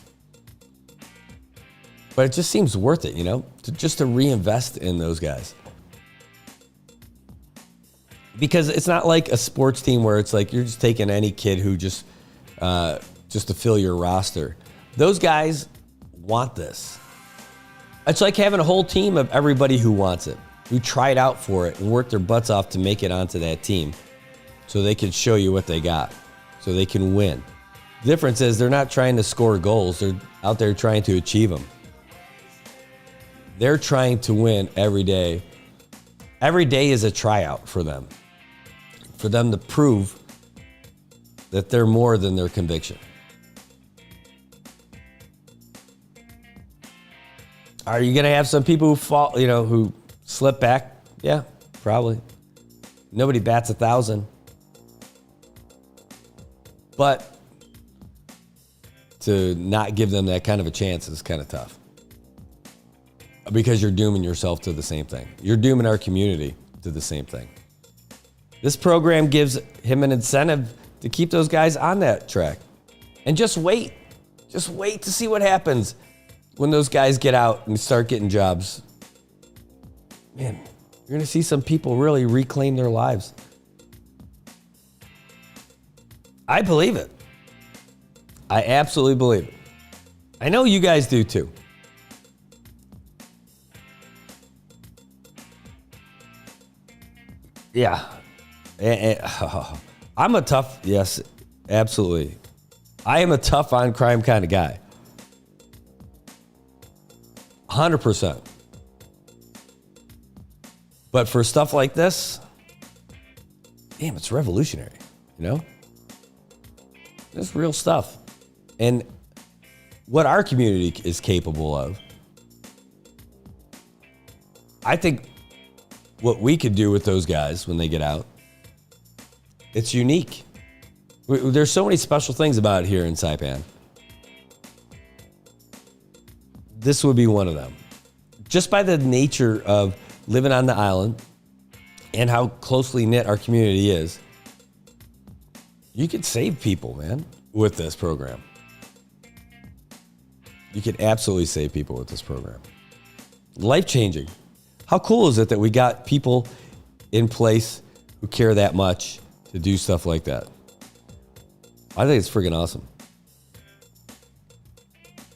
But it just seems worth it, to reinvest in those guys. Because it's not like a sports team where it's like you're just taking any kid who just to fill your roster. Those guys want this. It's like having a whole team of everybody who wants it, who tried out for it and worked their butts off to make it onto that team so they can show you what they got, so they can win. The difference is they're not trying to score goals. They're out there trying to achieve them. They're trying to win every day. Every day is a tryout for them to prove that they're more than their conviction. Are you going to have some people who fall, who slip back? Yeah, probably. Nobody bats 1,000. But to not give them that kind of a chance is kind of tough. Because you're dooming yourself to the same thing. You're dooming our community to the same thing. This program gives him an incentive to keep those guys on that track. And just wait. Just wait to see what happens when those guys get out and start getting jobs. Man, you're going to see some people really reclaim their lives. I believe it. I absolutely believe it. I know you guys do too. Yeah. I'm a tough, yes, absolutely. I am a tough on crime kind of guy. 100%. But for stuff like this, damn, it's revolutionary, It's real stuff. And what our community is capable of, I think what we could do with those guys when they get out, it's unique. There's so many special things about it here in Saipan. This would be one of them. Just by the nature of living on the island and how closely knit our community is, you could save people, man, with this program. You could absolutely save people with this program. Life-changing. How cool is it that we got people in place who care that much to do stuff like that? I think it's freaking awesome.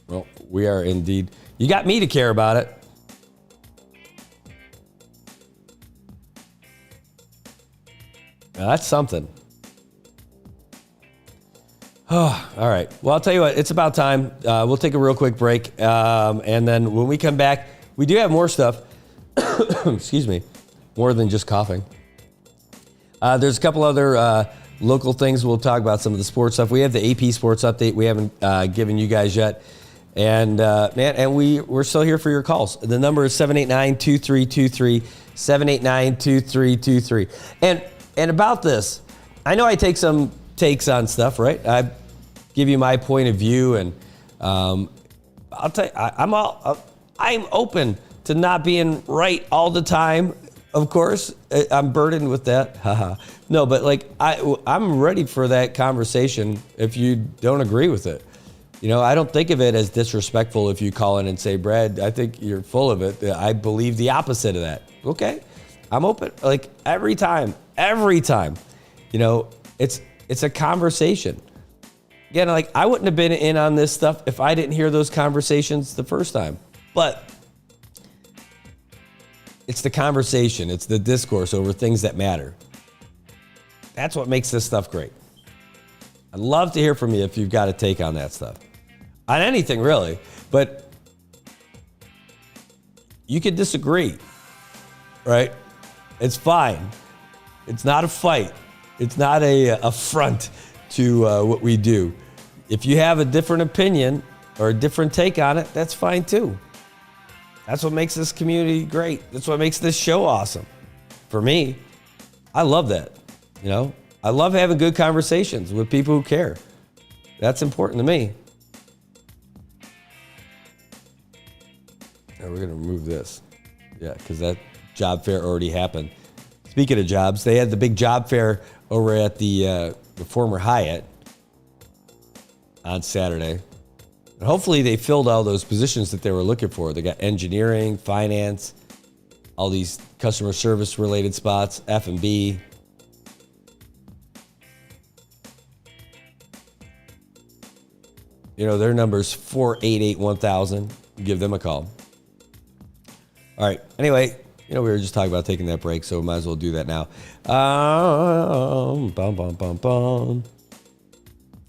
Well, we are indeed. You got me to care about it. Now, that's something. Oh, all right. Well, I'll tell you what. It's about time. We'll take a real quick break. And then when we come back, we do have more stuff. Excuse me. More than just coughing. There's a couple other local things. We'll talk about some of the sports stuff. We have the AP Sports Update we haven't given you guys yet. And we're still here for your calls. The number is 789-2323, 789-2323. And about this, I know I take some takes on stuff, right? I give you my point of view, and I'll tell you, I'm open to not being right all the time. Of course, I'm burdened with that. No, but I'm ready for that conversation if you don't agree with it. I don't think of it as disrespectful if you call in and say, Brad, I think you're full of it. I believe the opposite of that. Okay. I'm open. Every time, it's a conversation. Again, I wouldn't have been in on this stuff if I didn't hear those conversations the first time. But it's the conversation. It's the discourse over things that matter. That's what makes this stuff great. I'd love to hear from you if you've got a take on that stuff. On anything, really. But you could disagree, right? It's fine. It's not a fight. It's not a affront to what we do. If you have a different opinion or a different take on it, that's fine too. That's what makes this community great. That's what makes this show awesome. For me, I love that. I love having good conversations with people who care. That's important to me. Now we're going to remove this. Yeah, because that job fair already happened. Speaking of jobs, they had the big job fair over at the former Hyatt on Saturday. And hopefully they filled all those positions that they were looking for. They got engineering, finance, all these customer service related spots, F&B, Their number's 488-1000. Give them a call. All right. Anyway, we were just talking about taking that break, so we might as well do that now.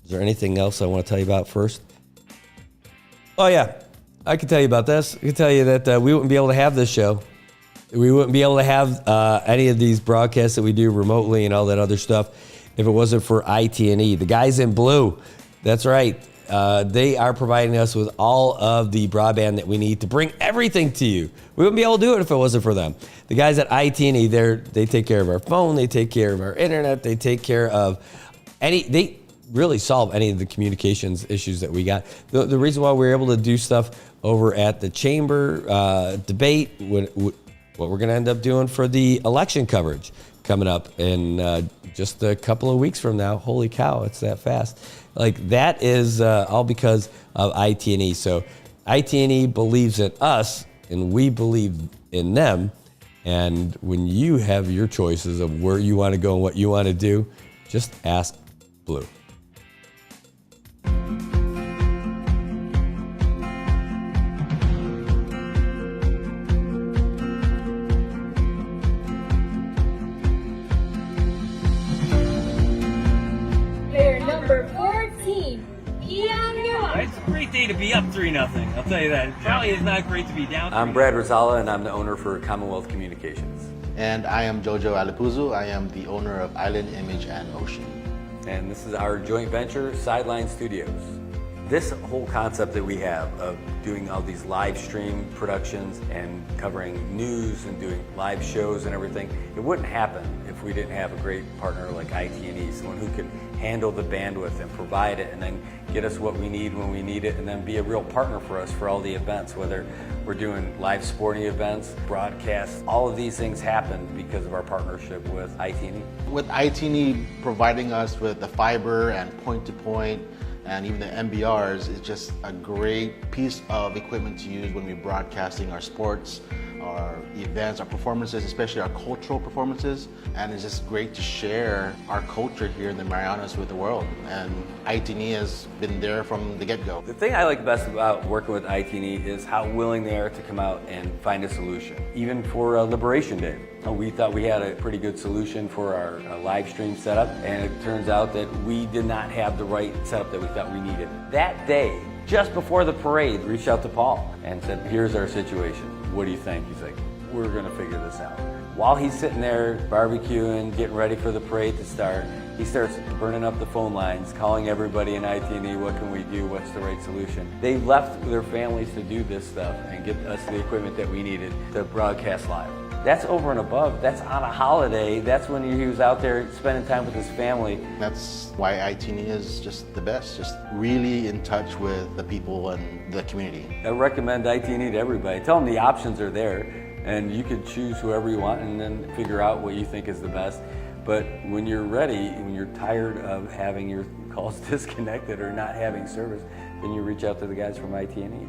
Is there anything else I want to tell you about first? Oh, yeah. I can tell you about this. I can tell you that we wouldn't be able to have this show. We wouldn't be able to have any of these broadcasts that we do remotely and all that other stuff if it wasn't for IT&E. The guys in blue, that's right. They are providing us with all of the broadband that we need to bring everything to you. We wouldn't be able to do it if it wasn't for them. The guys at IT&E, they take care of our phone, they take care of our internet, they take care of they really solve any of the communications issues that we got. The reason why we're able to do stuff over at the chamber debate, what we're going to end up doing for the election coverage coming up in just a couple of weeks from now. Holy cow, it's that fast. Like, that is all because of IT&E. So IT&E believes in us, and we believe in them. And when you have your choices of where you want to go and what you want to do, just ask Blue. It's a great day to be up 3-0. I'll tell you that. It probably is not great to be down. I'm Brad Rosala, and I'm the owner for Commonwealth Communications. And I am Jojo Alipuzu. I am the owner of Island Image and Ocean. And this is our joint venture, Sideline Studios. This whole concept that we have of doing all these live stream productions and covering news and doing live shows and everything, it wouldn't happen if we didn't have a great partner like IT&E, someone who could handle the bandwidth and provide it and then get us what we need when we need it, and then be a real partner for us for all the events, whether we're doing live sporting events, broadcasts. All of these things happen because of our partnership with IT&E. With IT&E providing us with the fiber and point-to-point and even the MBRs, is just a great piece of equipment to use when we're broadcasting our sports, our events, our performances, especially our cultural performances. And it's just great to share our culture here in the Marianas with the world. And IT&E has been there from the get-go. The thing I like best about working with IT&E is how willing they are to come out and find a solution. Even for Liberation Day, we thought we had a pretty good solution for our live stream setup, and it turns out that we did not have the right setup that we thought we needed. That day, just before the parade, reached out to Paul and said, here's our situation. What do you think? He's like, we're gonna figure this out. While he's sitting there barbecuing, getting ready for the parade to start, he starts burning up the phone lines, calling everybody in IT&E, what can we do, what's the right solution? They left their families to do this stuff and get us the equipment that we needed to broadcast live. That's over and above. That's on a holiday. That's when he was out there spending time with his family. That's why IT&E is just the best, just really in touch with the people and the community. I recommend IT&E to everybody. Tell them the options are there, and you can choose whoever you want and then figure out what you think is the best. But when you're ready, when you're tired of having your calls disconnected or not having service, then you reach out to the guys from IT&E.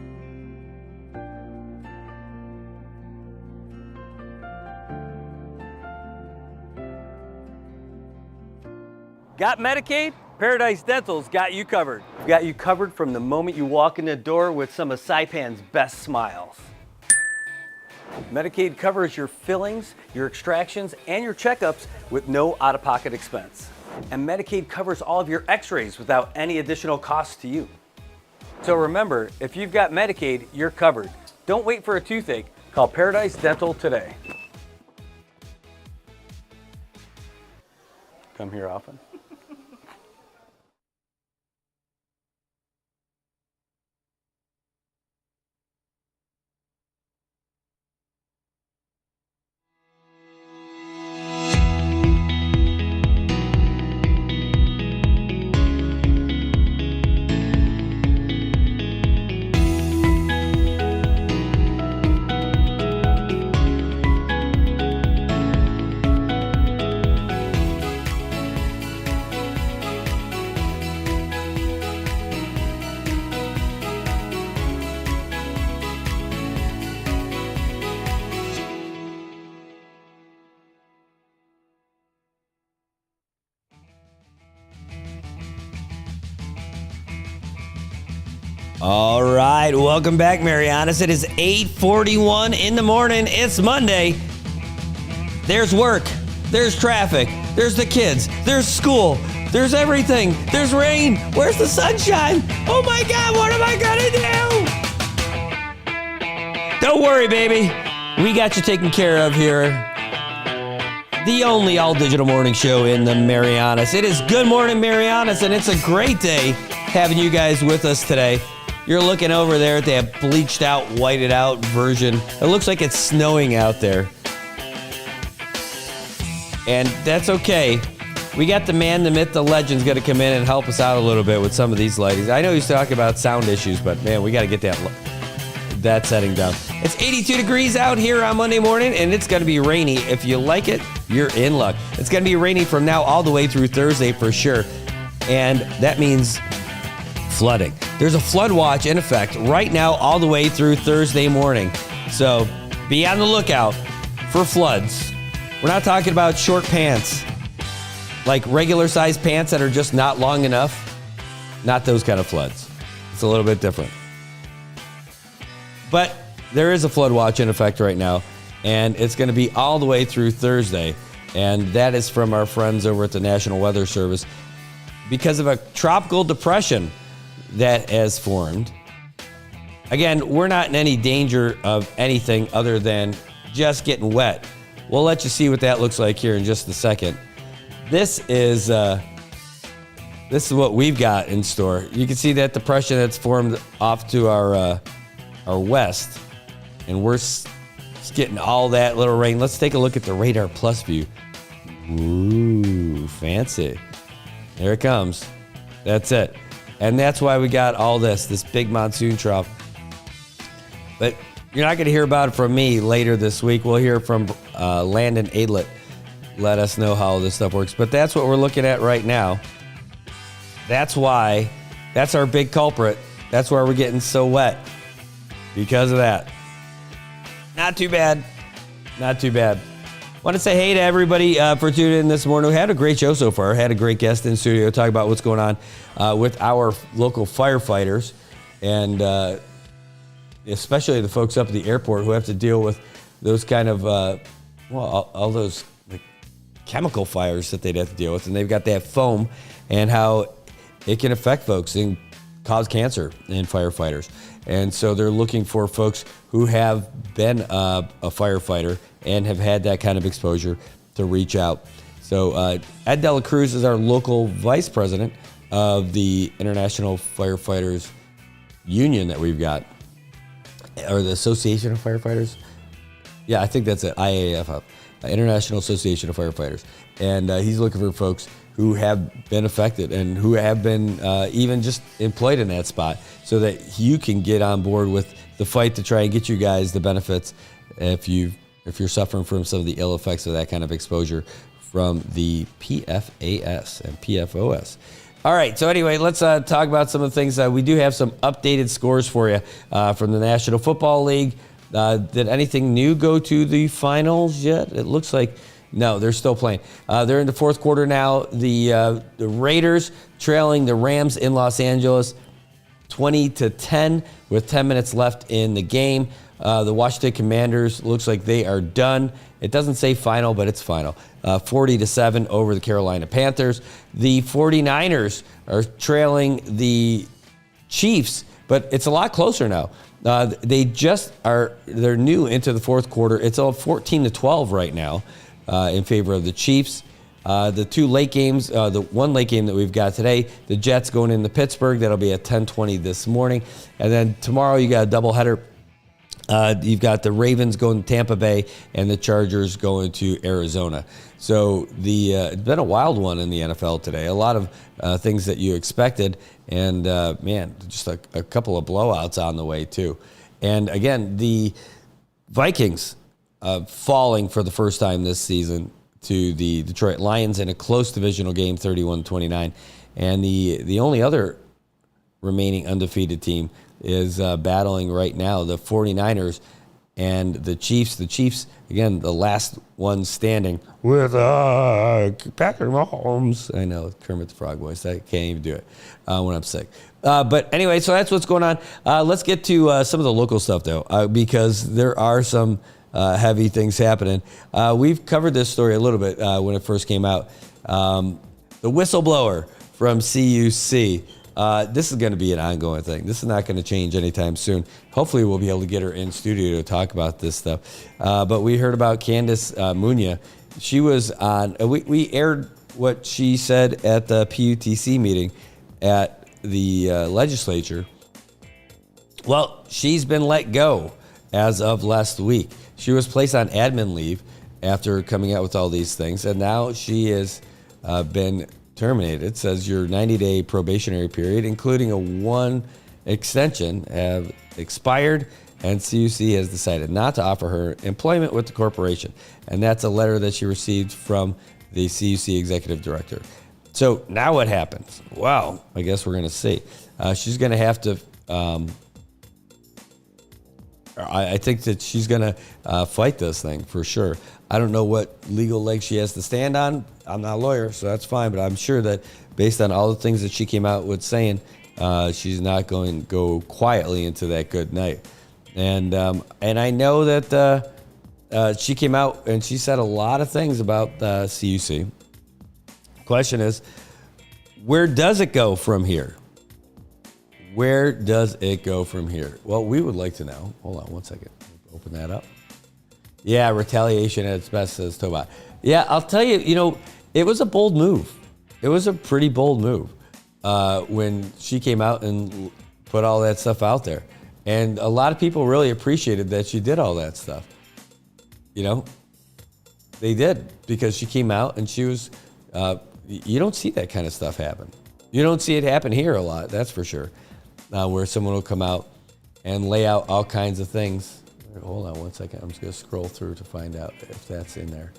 Got Medicaid? Paradise Dental's got you covered. We've got you covered from the moment you walk in the door with some of Saipan's best smiles. Medicaid covers your fillings, your extractions, and your checkups with no out-of-pocket expense. And Medicaid covers all of your x-rays without any additional cost to you. So remember, if you've got Medicaid, you're covered. Don't wait for a toothache. Call Paradise Dental today. Come here often. All right, welcome back, Marianas. It is 8:41 in the morning. It's Monday. There's work. There's traffic. There's the kids. There's school. There's everything. There's rain. Where's the sunshine? Oh my God, what am I gonna do? Don't worry, baby. We got you taken care of here. The only all-digital morning show in the Marianas. It is Good Morning Marianas, and it's a great day having you guys with us today. You're looking over there at that bleached out, whited out version. It looks like it's snowing out there. And that's okay. We got the man, the myth, the legend's going to come in and help us out a little bit with some of these lightings. I know he's talking about sound issues, but man, we got to get that setting down. It's 82 degrees out here on Monday morning, and it's going to be rainy. If you like it, you're in luck. It's going to be rainy from now all the way through Thursday for sure. And that means flooding. There's a flood watch in effect right now all the way through Thursday morning. So be on the lookout for floods. We're not talking about short pants, like regular size pants that are just not long enough. Not those kind of floods. It's a little bit different. But there is a flood watch in effect right now, and it's going to be all the way through Thursday. And that is from our friends over at the National Weather Service because of a tropical depression that has formed. Again, we're not in any danger of anything other than just getting wet. We'll let you see what that looks like here in just a second. This is what we've got in store. You can see that depression that's formed off to our west, and we're getting all that little rain. Let's take a look at the Radar Plus view. Ooh, fancy. There it comes. That's it. And that's why we got all this big monsoon trough. But you're not going to hear about it from me later this week. We'll hear from Landon Adlet. Let us know how this stuff works. But that's what we're looking at right now. That's why, that's our big culprit. That's why we're getting so wet. Because of that. Not too bad. Not too bad. Want to say hey to everybody for tuning in this morning. We had a great show so far. Had a great guest in studio talk about what's going on with our local firefighters, and especially the folks up at the airport who have to deal with those kind of all those chemical fires that they'd have to deal with, and they've got that foam and how it can affect folks and cause cancer in firefighters. And so they're looking for folks who have been a firefighter and have had that kind of exposure to reach out. So Ed Dela Cruz is our local vice president of the International Firefighters Union that we've got, or the Association of Firefighters. Yeah, I think that's it, IAFF, International Association of Firefighters. And he's looking for folks who have been affected and who have been even just employed in that spot so that you can get on board with the fight to try and get you guys the benefits if you're suffering from some of the ill effects of that kind of exposure from the PFAS and PFOS. All right, so anyway, let's talk about some of the things. We do have some updated scores for you from the National Football League. Did anything new go to the finals yet? It looks like no, they're still playing. They're in the fourth quarter now. The Raiders trailing the Rams in Los Angeles 20-10 with 10 minutes left in the game. The Washington Commanders looks like they are done. It doesn't say final, but it's final. 40-7 over the Carolina Panthers. The 49ers are trailing the Chiefs, but it's a lot closer now. They're new into the fourth quarter. It's all 14-12 right now. In favor of the Chiefs. The two late games, the one late game that we've got today, the Jets going into Pittsburgh. That'll be at 10:20 this morning. And then tomorrow you got a doubleheader. You've got the Ravens going to Tampa Bay and the Chargers going to Arizona. So it's been a wild one in the NFL today. A lot of things that you expected. And, just a couple of blowouts on the way, too. And, again, the Vikings falling for the first time this season to the Detroit Lions in a close divisional game, 31-29. And the only other remaining undefeated team is battling right now, the 49ers, And the Chiefs, again, the last one standing with Patrick Mahomes. I know, Kermit the Frog voice. I can't even do it when I'm sick. But anyway, so that's what's going on. Let's get to some of the local stuff, though, because there are some heavy things happening. We've covered this story a little bit when it first came out. The whistleblower from CUC. This is going to be an ongoing thing. This is not going to change anytime soon. Hopefully, we'll be able to get her in studio to talk about this stuff. But we heard about Candace Munya. She was on, we aired what she said at the PUTC meeting at the legislature. Well, she's been let go as of last week. She was placed on admin leave after coming out with all these things, and now she has been terminated. It says your 90-day probationary period, including a 1 extension, have expired, and CUC has decided not to offer her employment with the corporation. And that's a letter that she received from the CUC executive director. So now what happens? Well, I guess we're going to see. She's going to have to, I think that she's going to fight this thing for sure. I don't know what legal leg she has to stand on. I'm not a lawyer, so that's fine. But I'm sure that based on all the things that she came out with saying, she's not going to go quietly into that good night. And I know that she came out and she said a lot of things about CUC. Question is, where does it go from here? Where does it go from here? Well, we would like to know. Hold on one second. Open that up. Yeah, retaliation at its best, says Tobot. Yeah, I'll tell you, it was a bold move. It was a pretty bold move when she came out and put all that stuff out there. And a lot of people really appreciated that she did all that stuff. They did, because she came out and she was, you don't see that kind of stuff happen. You don't see it happen here a lot, that's for sure. Where someone will come out and lay out all kinds of things. Hold on one second. I'm just going to scroll through to find out if that's in there.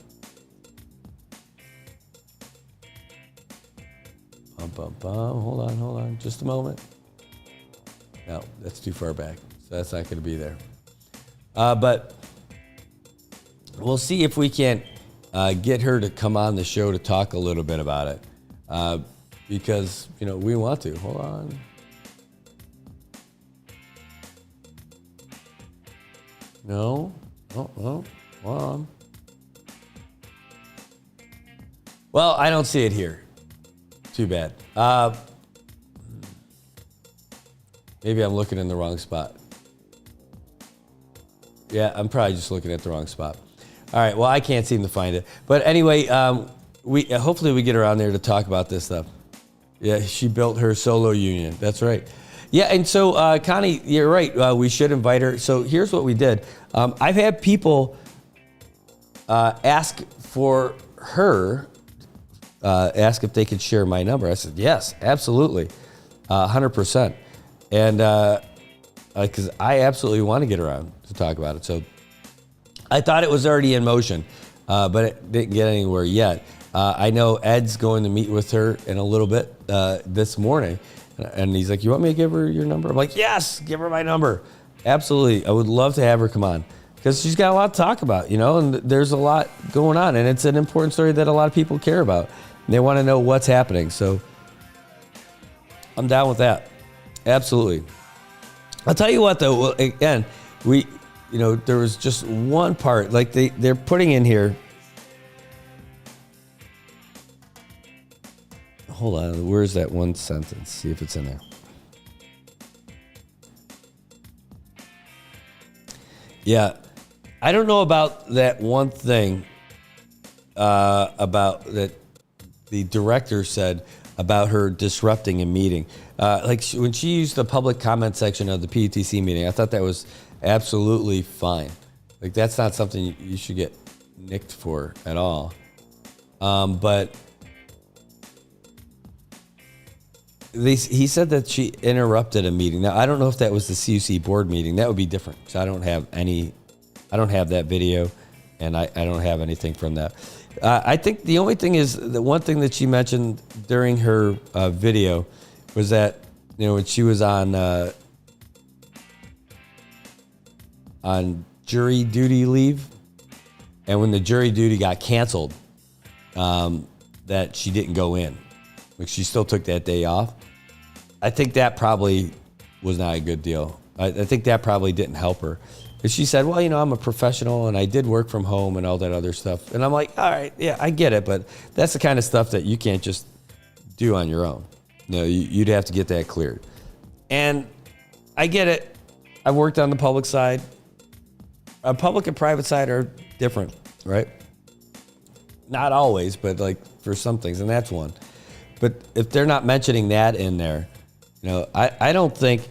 Hold on. Just a moment. No, that's too far back. So that's not going to be there. But we'll see if we can't get her to come on the show to talk a little bit about it. Because, we want to. Hold on. No. Hold on. Well, I don't see it here. Too bad. Maybe I'm looking in the wrong spot. Yeah, I'm probably just looking at the wrong spot. All right, well, I can't seem to find it. But anyway, hopefully we get her on there to talk about this stuff. Yeah, she built her solo union. That's right. Yeah, and so, Connie, you're right. We should invite her. So here's what we did. I've had people ask for her, ask if they could share my number. I said, yes, absolutely, 100%. And because I absolutely want to get her on to talk about it. So I thought it was already in motion, but it didn't get anywhere yet. I know Ed's going to meet with her in a little bit this morning. And he's like, you want me to give her your number? I'm like, yes, give her my number. Absolutely. I would love to have her come on because she's got a lot to talk about, and there's a lot going on. And it's an important story that a lot of people care about. And they want to know what's happening. So I'm down with that. Absolutely. I'll tell you what, though, again, there was just one part, like they're putting in here. Hold on, where's that one sentence? See if it's in there. Yeah, I don't know about that one thing about that the director said about her disrupting a meeting. When she used the public comment section of the PUTC meeting, I thought that was absolutely fine. Like, that's not something you should get nicked for at all. But he said that she interrupted a meeting. Now, I don't know if that was the CUC board meeting. That would be different because I don't have that video, and I don't have anything from that. I think the only thing is the one thing that she mentioned during her video was that, when she was on jury duty leave. And when the jury duty got canceled, that she didn't go in. Like, she still took that day off. I think that probably was not a good deal. I think that probably didn't help her. And she said, well, I'm a professional and I did work from home and all that other stuff. And I'm like, all right, yeah, I get it. But that's the kind of stuff that you can't just do on your own. You'd have to get that cleared. And I get it. I've worked on the public side. Public and private side are different, right? Not always, but like for some things, and that's one. But if they're not mentioning that in there, I don't think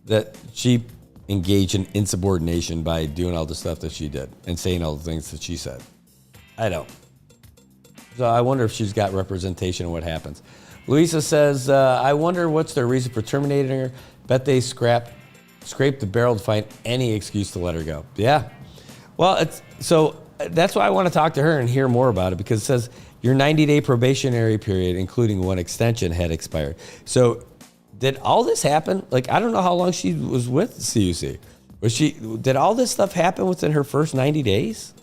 that she engaged in insubordination by doing all the stuff that she did and saying all the things that she said. I don't. So I wonder if she's got representation of what happens. Louisa says, I wonder what's their reason for terminating her. Bet they scraped the barrel to find any excuse to let her go. Yeah. Well, so that's why I want to talk to her and hear more about it, because it says your 90-day probationary period, including one extension, had expired. So did all this happen? Like, I don't know how long she was with CUC. Did all this stuff happen within her first 90 days?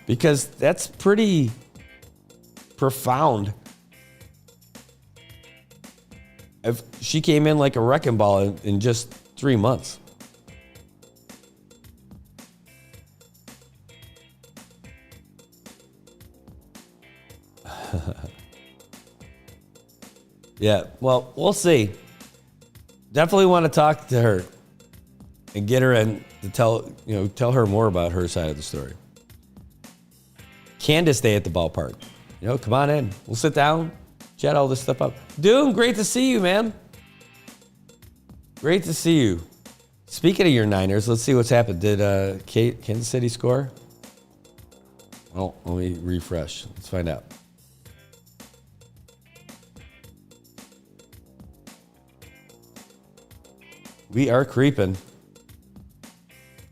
Because that's pretty profound. If she came in like a wrecking ball in just 3 months. Yeah, well, we'll see. Definitely want to talk to her and get her in to tell her more about her side of the story. Candace Day at the ballpark. Come on in. We'll sit down, chat all this stuff up. Doom, great to see you, man. Great to see you. Speaking of your Niners, let's see what's happened. Did Kansas City score? Well, let me refresh. Let's find out. We are creeping.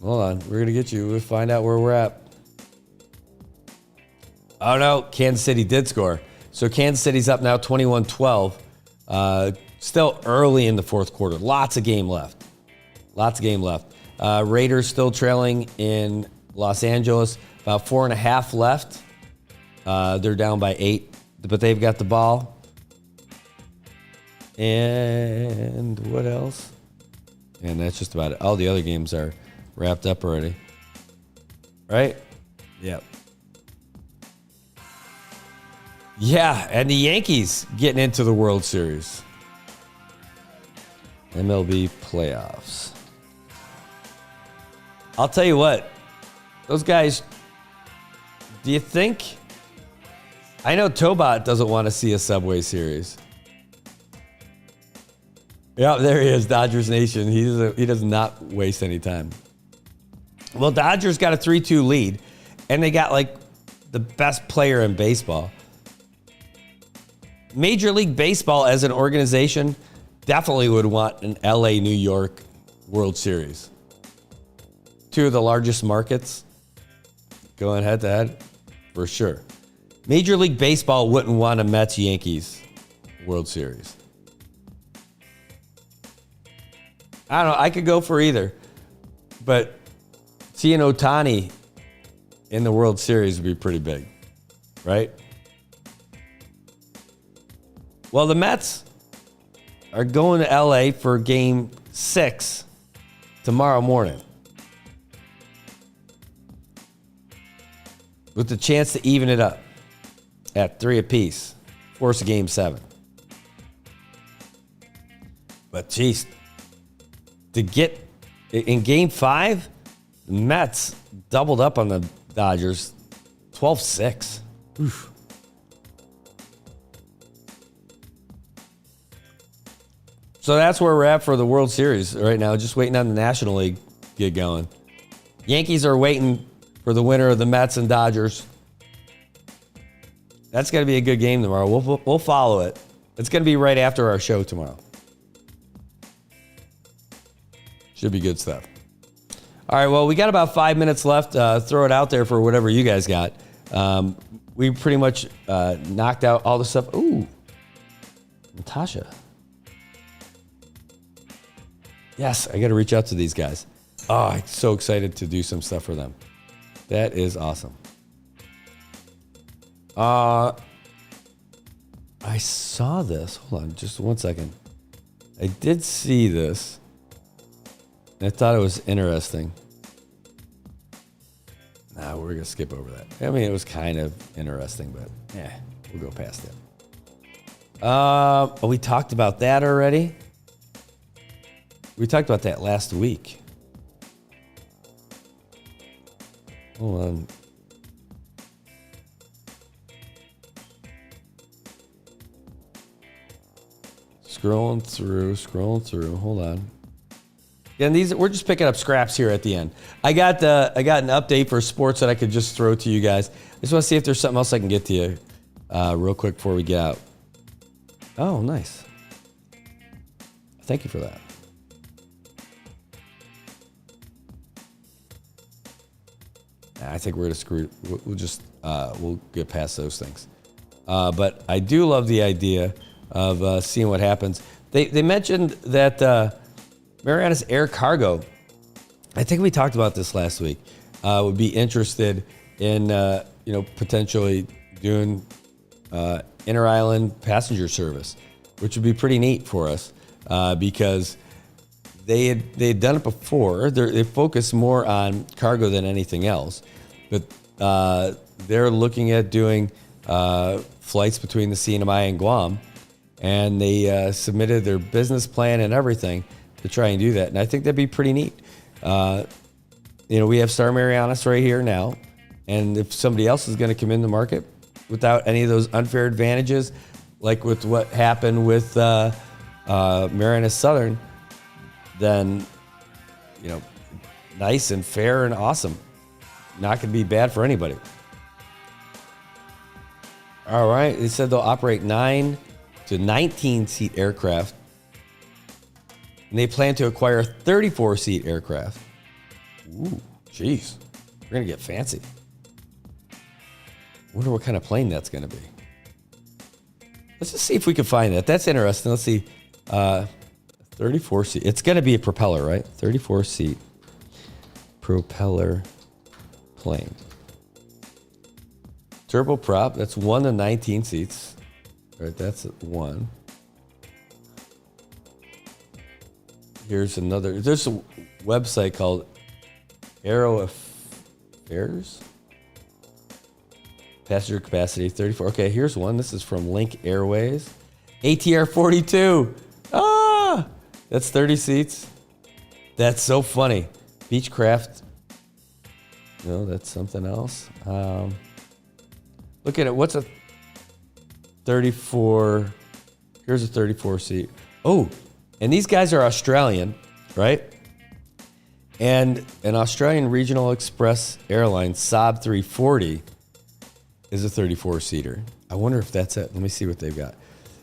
Hold on. We're going to get you. We'll find out where we're at. Oh, no. Kansas City did score. So Kansas City's up now 21-12. Still early in the fourth quarter. Lots of game left. Raiders still trailing in Los Angeles. About 4.5 left. They're down by 8, but they've got the ball. And what else? And that's just about it. All the other games are wrapped up already. Right? Yep. Yeah, and the Yankees getting into the World Series. MLB playoffs. I'll tell you what. Those guys, do you think... I know Tobot doesn't want to see a Subway Series. Yeah, there he is, Dodgers Nation. He does not waste any time. Well, Dodgers got a 3-2 lead, and they got like the best player in baseball. Major League Baseball as an organization definitely would want an LA, New York World Series. Two of the largest markets going head to head, for sure. Major League Baseball wouldn't want a Mets Yankees World Series. I don't know. I could go for either. But seeing Ohtani in the World Series would be pretty big. Right? Well, the Mets are going to LA for Game 6 tomorrow morning. With the chance to even it up at 3 apiece. Force a Game 7. But, geez, to get in Game 5, the Mets doubled up on the Dodgers 12-6. Oof. So that's where we're at for the World Series right now. Just waiting on the National League to get going. Yankees are waiting for the winner of the Mets and Dodgers. That's going to be a good game tomorrow. We'll follow it. It's going to be right after our show tomorrow. Should be good stuff. All right, well, we got about 5 minutes left. Throw it out there for whatever you guys got. We pretty much knocked out all the stuff. Ooh, Natasha. Yes, I got to reach out to these guys. Oh, I'm so excited to do some stuff for them. That is awesome. I saw this. Hold on just 1 second. I did see this. I thought it was interesting. Nah, we're going to skip over that. I mean, it was kind of interesting, but we'll go past it. We talked about that already. We talked about that last week. Hold on. Scrolling through. Hold on. And we're just picking up scraps here at the end. I got an update for sports that I could just throw to you guys. I just want to see if there's something else I can get to you real quick before we get out. Oh, nice. Thank you for that. I think we're gonna screw. We'll get past those things. But I do love the idea of seeing what happens. They mentioned that Marianas Air Cargo, I think we talked about this last week, would be interested in potentially doing inter-island passenger service, which would be pretty neat for us because they had done it before. They focus more on cargo than anything else, but they're looking at doing flights between the CNMI and Guam, and they submitted their business plan and everything to try and do that. And I think that'd be pretty neat. We have Star Marianas right here now, and if somebody else is going to come in the market without any of those unfair advantages, like with what happened with Marianas Southern, then nice and fair and awesome. Not going to be bad for anybody. All right, they said they'll operate 9 to 19 seat aircraft, and they plan to acquire a 34-seat aircraft. Ooh, jeez, we're gonna get fancy. Wonder what kind of plane that's gonna be. Let's just see if we can find that. That's interesting. Let's see. 34-seat. It's gonna be a propeller, right? 34-seat propeller plane. Turboprop. That's 1 to 19 seats. All right, that's 1. Here's another. There's a website called Aero Affairs. Passenger capacity 34. Okay, here's one. This is from Link Airways. ATR 42. That's 30 seats. That's so funny. Beechcraft. No, that's something else. Look at it. What's a 34? Here's a 34 seat. Oh, and these guys are Australian, right? And an Australian Regional Express airline, Saab 340, is a 34-seater. I wonder if that's it. Let me see what they've got.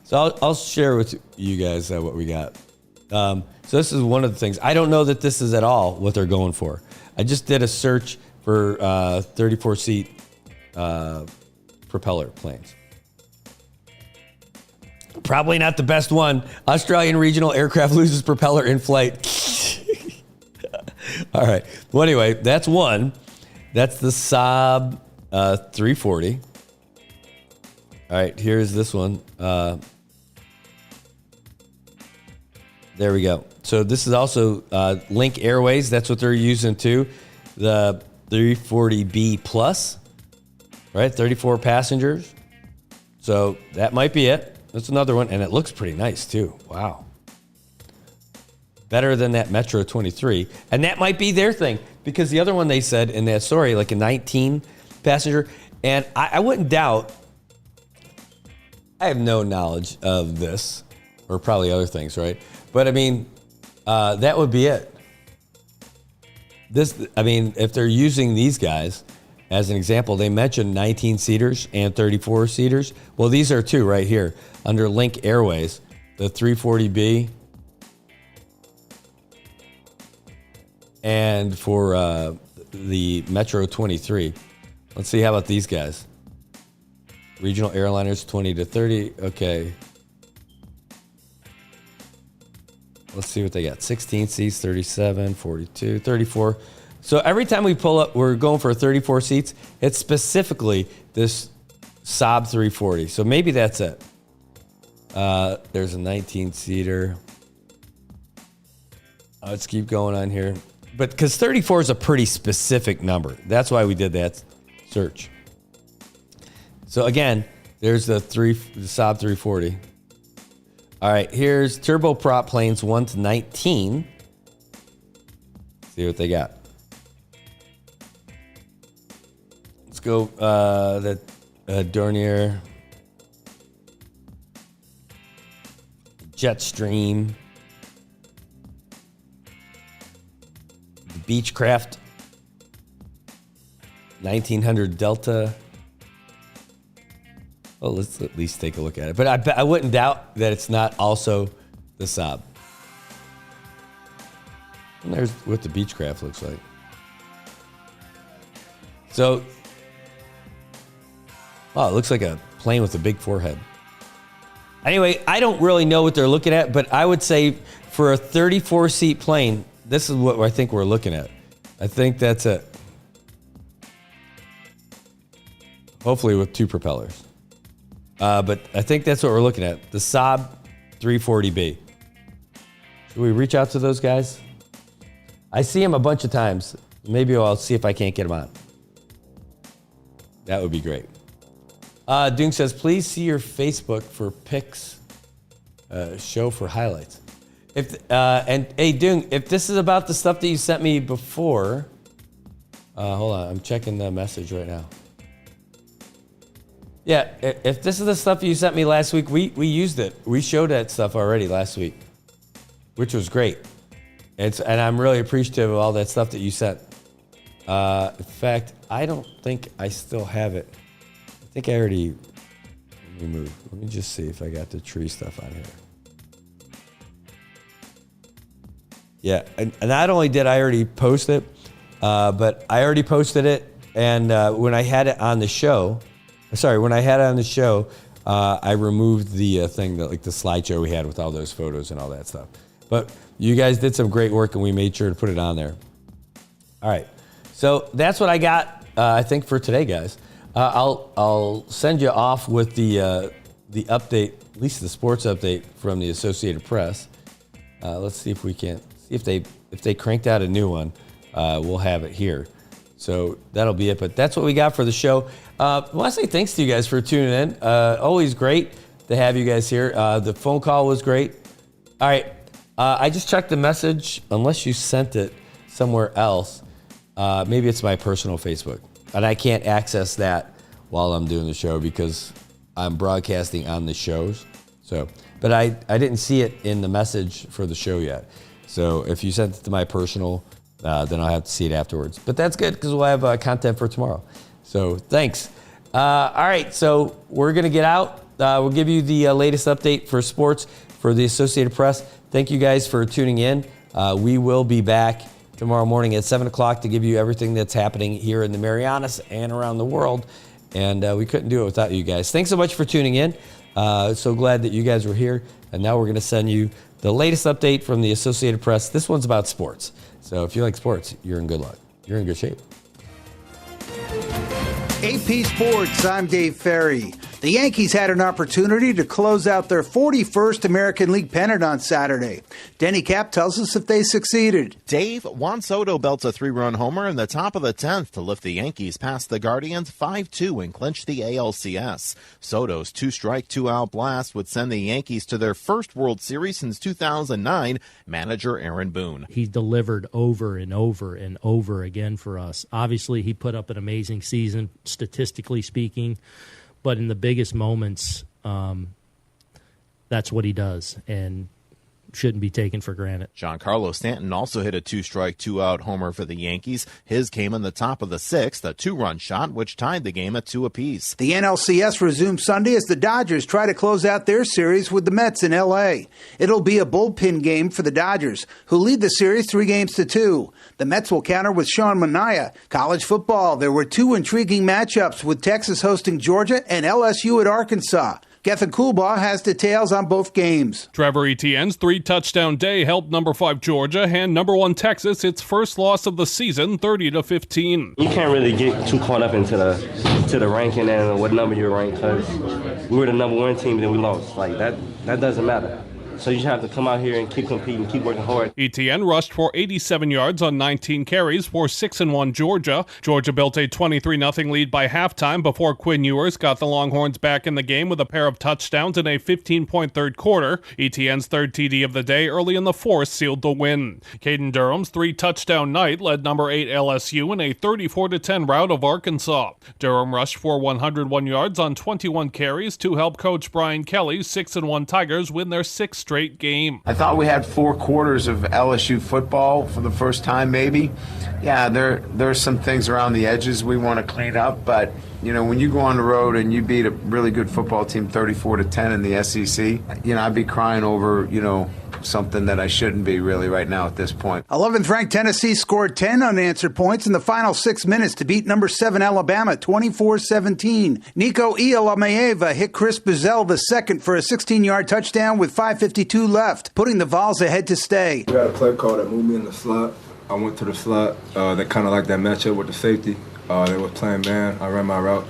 So I'll share with you guys what we got. So this is one of the things. I don't know that this is at all what they're going for. I just did a search for 34-seat propeller planes. Probably not the best one. Australian regional aircraft loses propeller in flight. All right. Well, anyway, that's one. That's the Saab 340. All right. Here's this one. There we go. So this is also Link Airways. That's what they're using too. The 340B Plus, right? 34 passengers. So that might be it. That's another one. And it looks pretty nice too. Wow. Better than that Metro 23. And that might be their thing, because the other one they said in that story, like a 19 passenger. And I wouldn't doubt, I have no knowledge of this, or probably other things, right? But I mean, that would be it. If they're using these guys as an example, they mentioned 19 seaters and 34 seaters. Well, these are two right here under Link Airways, the 340B. And for the Metro 23. Let's see, how about these guys? Regional airliners 20 to 30. Okay. let's see what they got. 16 seats, 37, 42, 34. So every time we pull up, we're going for 34 seats. It's specifically this Saab 340. So maybe that's it. There's a 19-seater. Let's keep going on here. But because 34 is a pretty specific number. That's why we did that search. So again, there's the Saab 340. All right, here's turboprop planes 1 to 19. See what they got. Let's go the Dornier, Jetstream, the Beechcraft 1900 Delta. Well, let's at least take a look at it. But I wouldn't doubt that it's not also the Saab. And there's what the Beechcraft looks like. So, oh, it looks like a plane with a big forehead. Anyway, I don't really know what they're looking at, but I would say for a 34-seat plane, this is what I think we're looking at. I think that's it. Hopefully with 2 propellers. But I think that's what we're looking at. The Saab 340B. Should we reach out to those guys? I see them a bunch of times. Maybe I'll see if I can't get them on. That would be great. Dung says, please see your Facebook for pics, show for highlights. And hey, Dung, if this is about the stuff that you sent me before, hold on, I'm checking the message right now. Yeah, if this is the stuff you sent me last week, we used it. We showed that stuff already last week, which was great. And I'm really appreciative of all that stuff that you sent. In fact, I don't think I still have it. I think I already removed. Let me just see if I got the tree stuff on here. Yeah, and not only did I already post it, but I already posted it. And when I had it on the show, I removed the thing that, like the slideshow we had with all those photos and all that stuff. But you guys did some great work, and we made sure to put it on there. All right, so that's what I got. I think for today, guys. I'll send you off with the update, at least the sports update from the Associated Press. Let's see if we can see if they cranked out a new one. We'll have it here. So that'll be it. But that's what we got for the show. I want to say thanks to you guys for tuning in. Always great to have you guys here. The phone call was great. All right. I just checked the message. Unless you sent it somewhere else, maybe it's my personal Facebook. And I can't access that while I'm doing the show because I'm broadcasting on the shows. So, but I didn't see it in the message for the show yet. So if you sent it to my personal, then I'll have to see it afterwards. But that's good because we'll have content for tomorrow. So thanks. All right, so we're going to get out. We'll give you the latest update for sports for the Associated Press. Thank you guys for tuning in. We will be back tomorrow morning at 7 o'clock to give you everything that's happening here in the Marianas and around the world. And we couldn't do it without you guys. Thanks so much for tuning in. So glad that you guys were here. And now we're going to send you the latest update from the Associated Press. This one's about sports. So if you like sports, you're in good luck. You're in good shape. AP Sports, I'm Dave Ferry. The Yankees had an opportunity to close out their 41st American League pennant on Saturday. Denny Cap tells us if they succeeded. Dave, Juan Soto belts a 3-run homer in the top of the 10th to lift the Yankees past the Guardians 5-2 and clinch the ALCS. Soto's 2-strike, 2-out blast would send the Yankees to their first World Series since 2009, manager Aaron Boone. He delivered over and over and over again for us. Obviously, he put up an amazing season, statistically speaking. But in the biggest moments, that's what he does and shouldn't be taken for granted. Giancarlo Stanton also hit a 2-strike, 2-out homer for the Yankees. His came in the top of the 6th, a 2-run shot, which tied the game at 2 apiece. The NLCS resumes Sunday as the Dodgers try to close out their series with the Mets in L.A. It'll be a bullpen game for the Dodgers, who lead the series 3-2. The Mets will counter with Sean Manaea. College football, there were 2 intriguing matchups with Texas hosting Georgia and LSU at Arkansas. Gethin Coolbaugh has details on both games. Trevor Etienne's 3-touchdown day helped number 5 Georgia hand number 1 Texas its first loss of the season, 30-15. You can't really get too caught up into the ranking and what number you're ranked, because we were the number 1 team and then we lost. Like that doesn't matter. So you just have to come out here and keep competing, keep working hard. Etienne rushed for 87 yards on 19 carries for 6-1 Georgia. Georgia built a 23-0 lead by halftime before Quinn Ewers got the Longhorns back in the game with a pair of touchdowns in a 15-point third quarter. Etienne's third TD of the day early in the fourth sealed the win. Caden Durham's 3-touchdown night led number 8 LSU in a 34-10 rout of Arkansas. Durham rushed for 101 yards on 21 carries to help coach Brian Kelly's 6-1 Tigers win their 6th straight game. I thought we had 4 quarters of LSU football for the first time, maybe. Yeah, there's some things around the edges we want to clean up, but when you go on the road and you beat a really good football team 34-10 in the SEC, I'd be crying over, something that I shouldn't be really right now at this point. 11th ranked Tennessee scored 10 unanswered points in the final 6 minutes to beat number 7 Alabama 24-17. Nico Iamaleava hit Chris Buzzell II for a 16-yard touchdown with 5:52 left, putting the Vols ahead to stay. We got a play call that moved me in the slot. I went to the slot. They kind of like that matchup with the safety. They were playing man. I ran my route.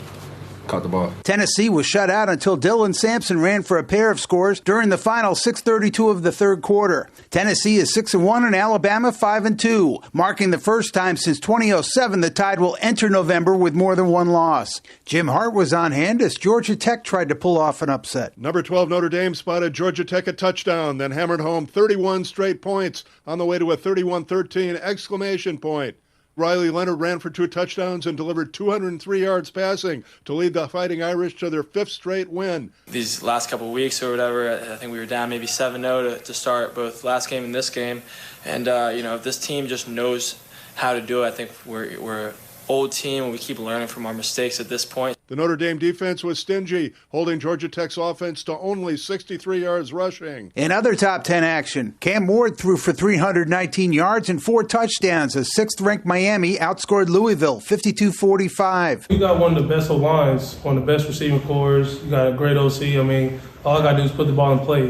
Caught the ball. Tennessee was shut out until Dylan Sampson ran for a pair of scores during the final 6:32 of the third quarter. Tennessee is 6-1 and Alabama 5-2, marking the first time since 2007 the Tide will enter November with more than 1 loss. Jim Hart was on hand as Georgia Tech tried to pull off an upset. Number 12 Notre Dame spotted Georgia Tech a touchdown, then hammered home 31 straight points on the way to a 31-13 exclamation point. Riley Leonard ran for 2 touchdowns and delivered 203 yards passing to lead the Fighting Irish to their 5th straight win. These last couple of weeks or whatever, I think we were down maybe 7-0 to start both last game and this game. And, if this team just knows how to do it, I think we're an old team and we keep learning from our mistakes at this point. The Notre Dame defense was stingy, holding Georgia Tech's offense to only 63 yards rushing. In other top 10 action, Cam Ward threw for 319 yards and 4 touchdowns as 6th-ranked Miami outscored Louisville 52-45. We got one of the best lines, one of the best receiving cores. You got a great OC. All I got to do is put the ball in play.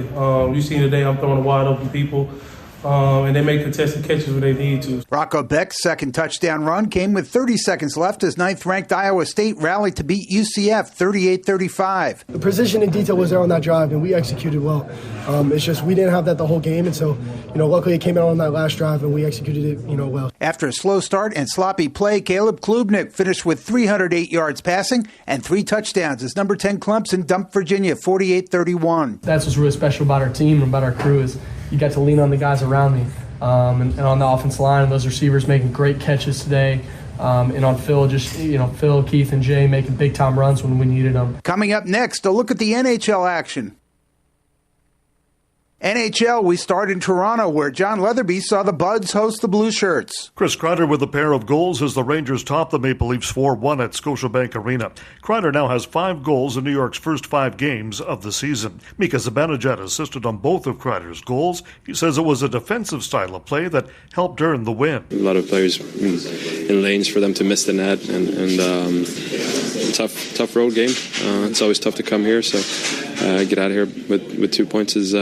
You seen today I'm throwing to wide open people. And they make contested catches when they need to. Rocco Beck's second touchdown run came with 30 seconds left as 9th-ranked Iowa State rallied to beat UCF 38-35. The precision and detail was there on that drive, and we executed well. It's just we didn't have that the whole game, and so, luckily it came out on that last drive, and we executed it, well. After a slow start and sloppy play, Caleb Klubnik finished with 308 yards passing and 3 touchdowns as number 10 Clemson dumped Virginia 48-31. That's what's really special about our team and about our crew is you got to lean on the guys around me and on the offensive line, and those receivers making great catches today. And on Phil, Phil, Keith, and Jay making big-time runs when we needed them. Coming up next, a look at the NHL action. NHL, we start in Toronto, where John Leatherby saw the Buds host the Blue Shirts. Chris Kreider with a pair of goals as the Rangers top the Maple Leafs 4-1 at Scotiabank Arena. Kreider now has 5 goals in New York's first 5 games of the season. Mika Zibanejad assisted on both of Kreider's goals. He says it was a defensive style of play that helped earn the win. A lot of players in lanes for them to miss the net, and tough road game. It's always tough to come here, so get out of here with 2 points is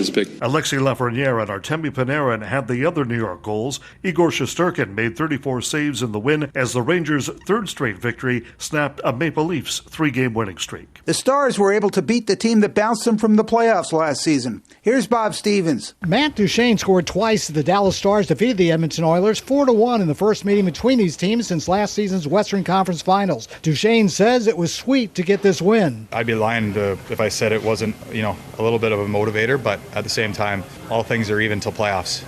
big. Alexei Lafreniere and Artemi Panarin had the other New York goals. Igor Shesterkin made 34 saves in the win as the Rangers' 3rd straight victory snapped a Maple Leafs 3-game winning streak. The Stars were able to beat the team that bounced them from the playoffs last season. Here's Bob Stevens. Matt Duchene scored twice. The Dallas Stars defeated the Edmonton Oilers 4-1 in the first meeting between these teams since last season's Western Conference Finals. Duchene says it was sweet to get this win. I'd be lying if I said it wasn't, a little bit of a motivator, but at the same time, all things are even till playoffs.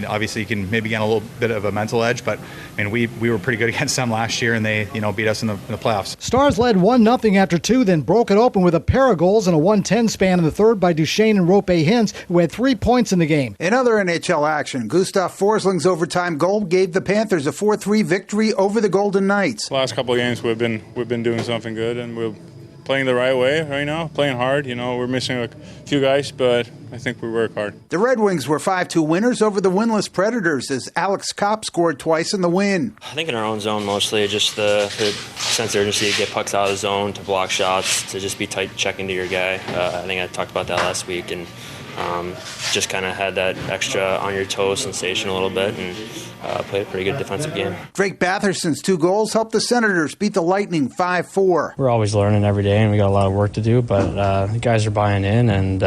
Obviously you can maybe get a little bit of a mental edge, but we were pretty good against them last year, and they beat us in the playoffs. Stars led 1-0 after 2, then broke it open with a pair of goals and a 1:10 span in the third by Duchene and Rope Hintz, who had 3 points in the game. In other NHL action, Gustav Forsling's overtime goal gave the Panthers a 4-3 victory over the Golden Knights. The last couple of games we've been doing something good, and we'll playing the right way right now, playing hard. We're missing a few guys, but I think we work hard. The Red Wings were 5-2 winners over the winless Predators as Alex Kopp scored twice in the win. I think in our own zone mostly, just the sense of urgency to get pucks out of the zone, to block shots, to just be tight checking to your guy. I think I talked about that last week, and just kind of had that extra on your toes sensation a little bit, and played a pretty good defensive game. Drake Batherson's 2 goals helped the Senators beat the Lightning 5-4. We're always learning every day, and we got a lot of work to do, but the guys are buying in, and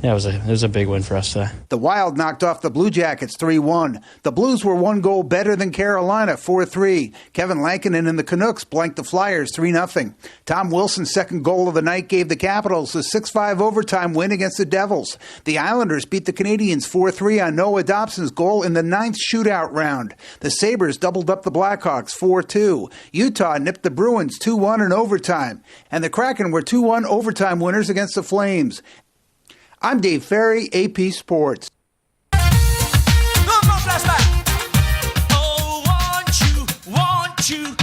it was a big win for us today. The Wild knocked off the Blue Jackets 3-1. The Blues were 1 goal better than Carolina, 4-3. Kevin Lankinen and the Canucks blanked the Flyers 3-0. Tom Wilson's second goal of the night gave the Capitals a 6-5 overtime win against the Devils. The Islanders beat the Canadiens 4-3 on Noah Dobson's goal in the 9th shootout round. The Sabres doubled up the Blackhawks 4-2. Utah nipped the Bruins 2-1 in overtime. And the Kraken were 2-1 overtime winners against the Flames. I'm Dave Ferry, AP Sports. Oh, want you.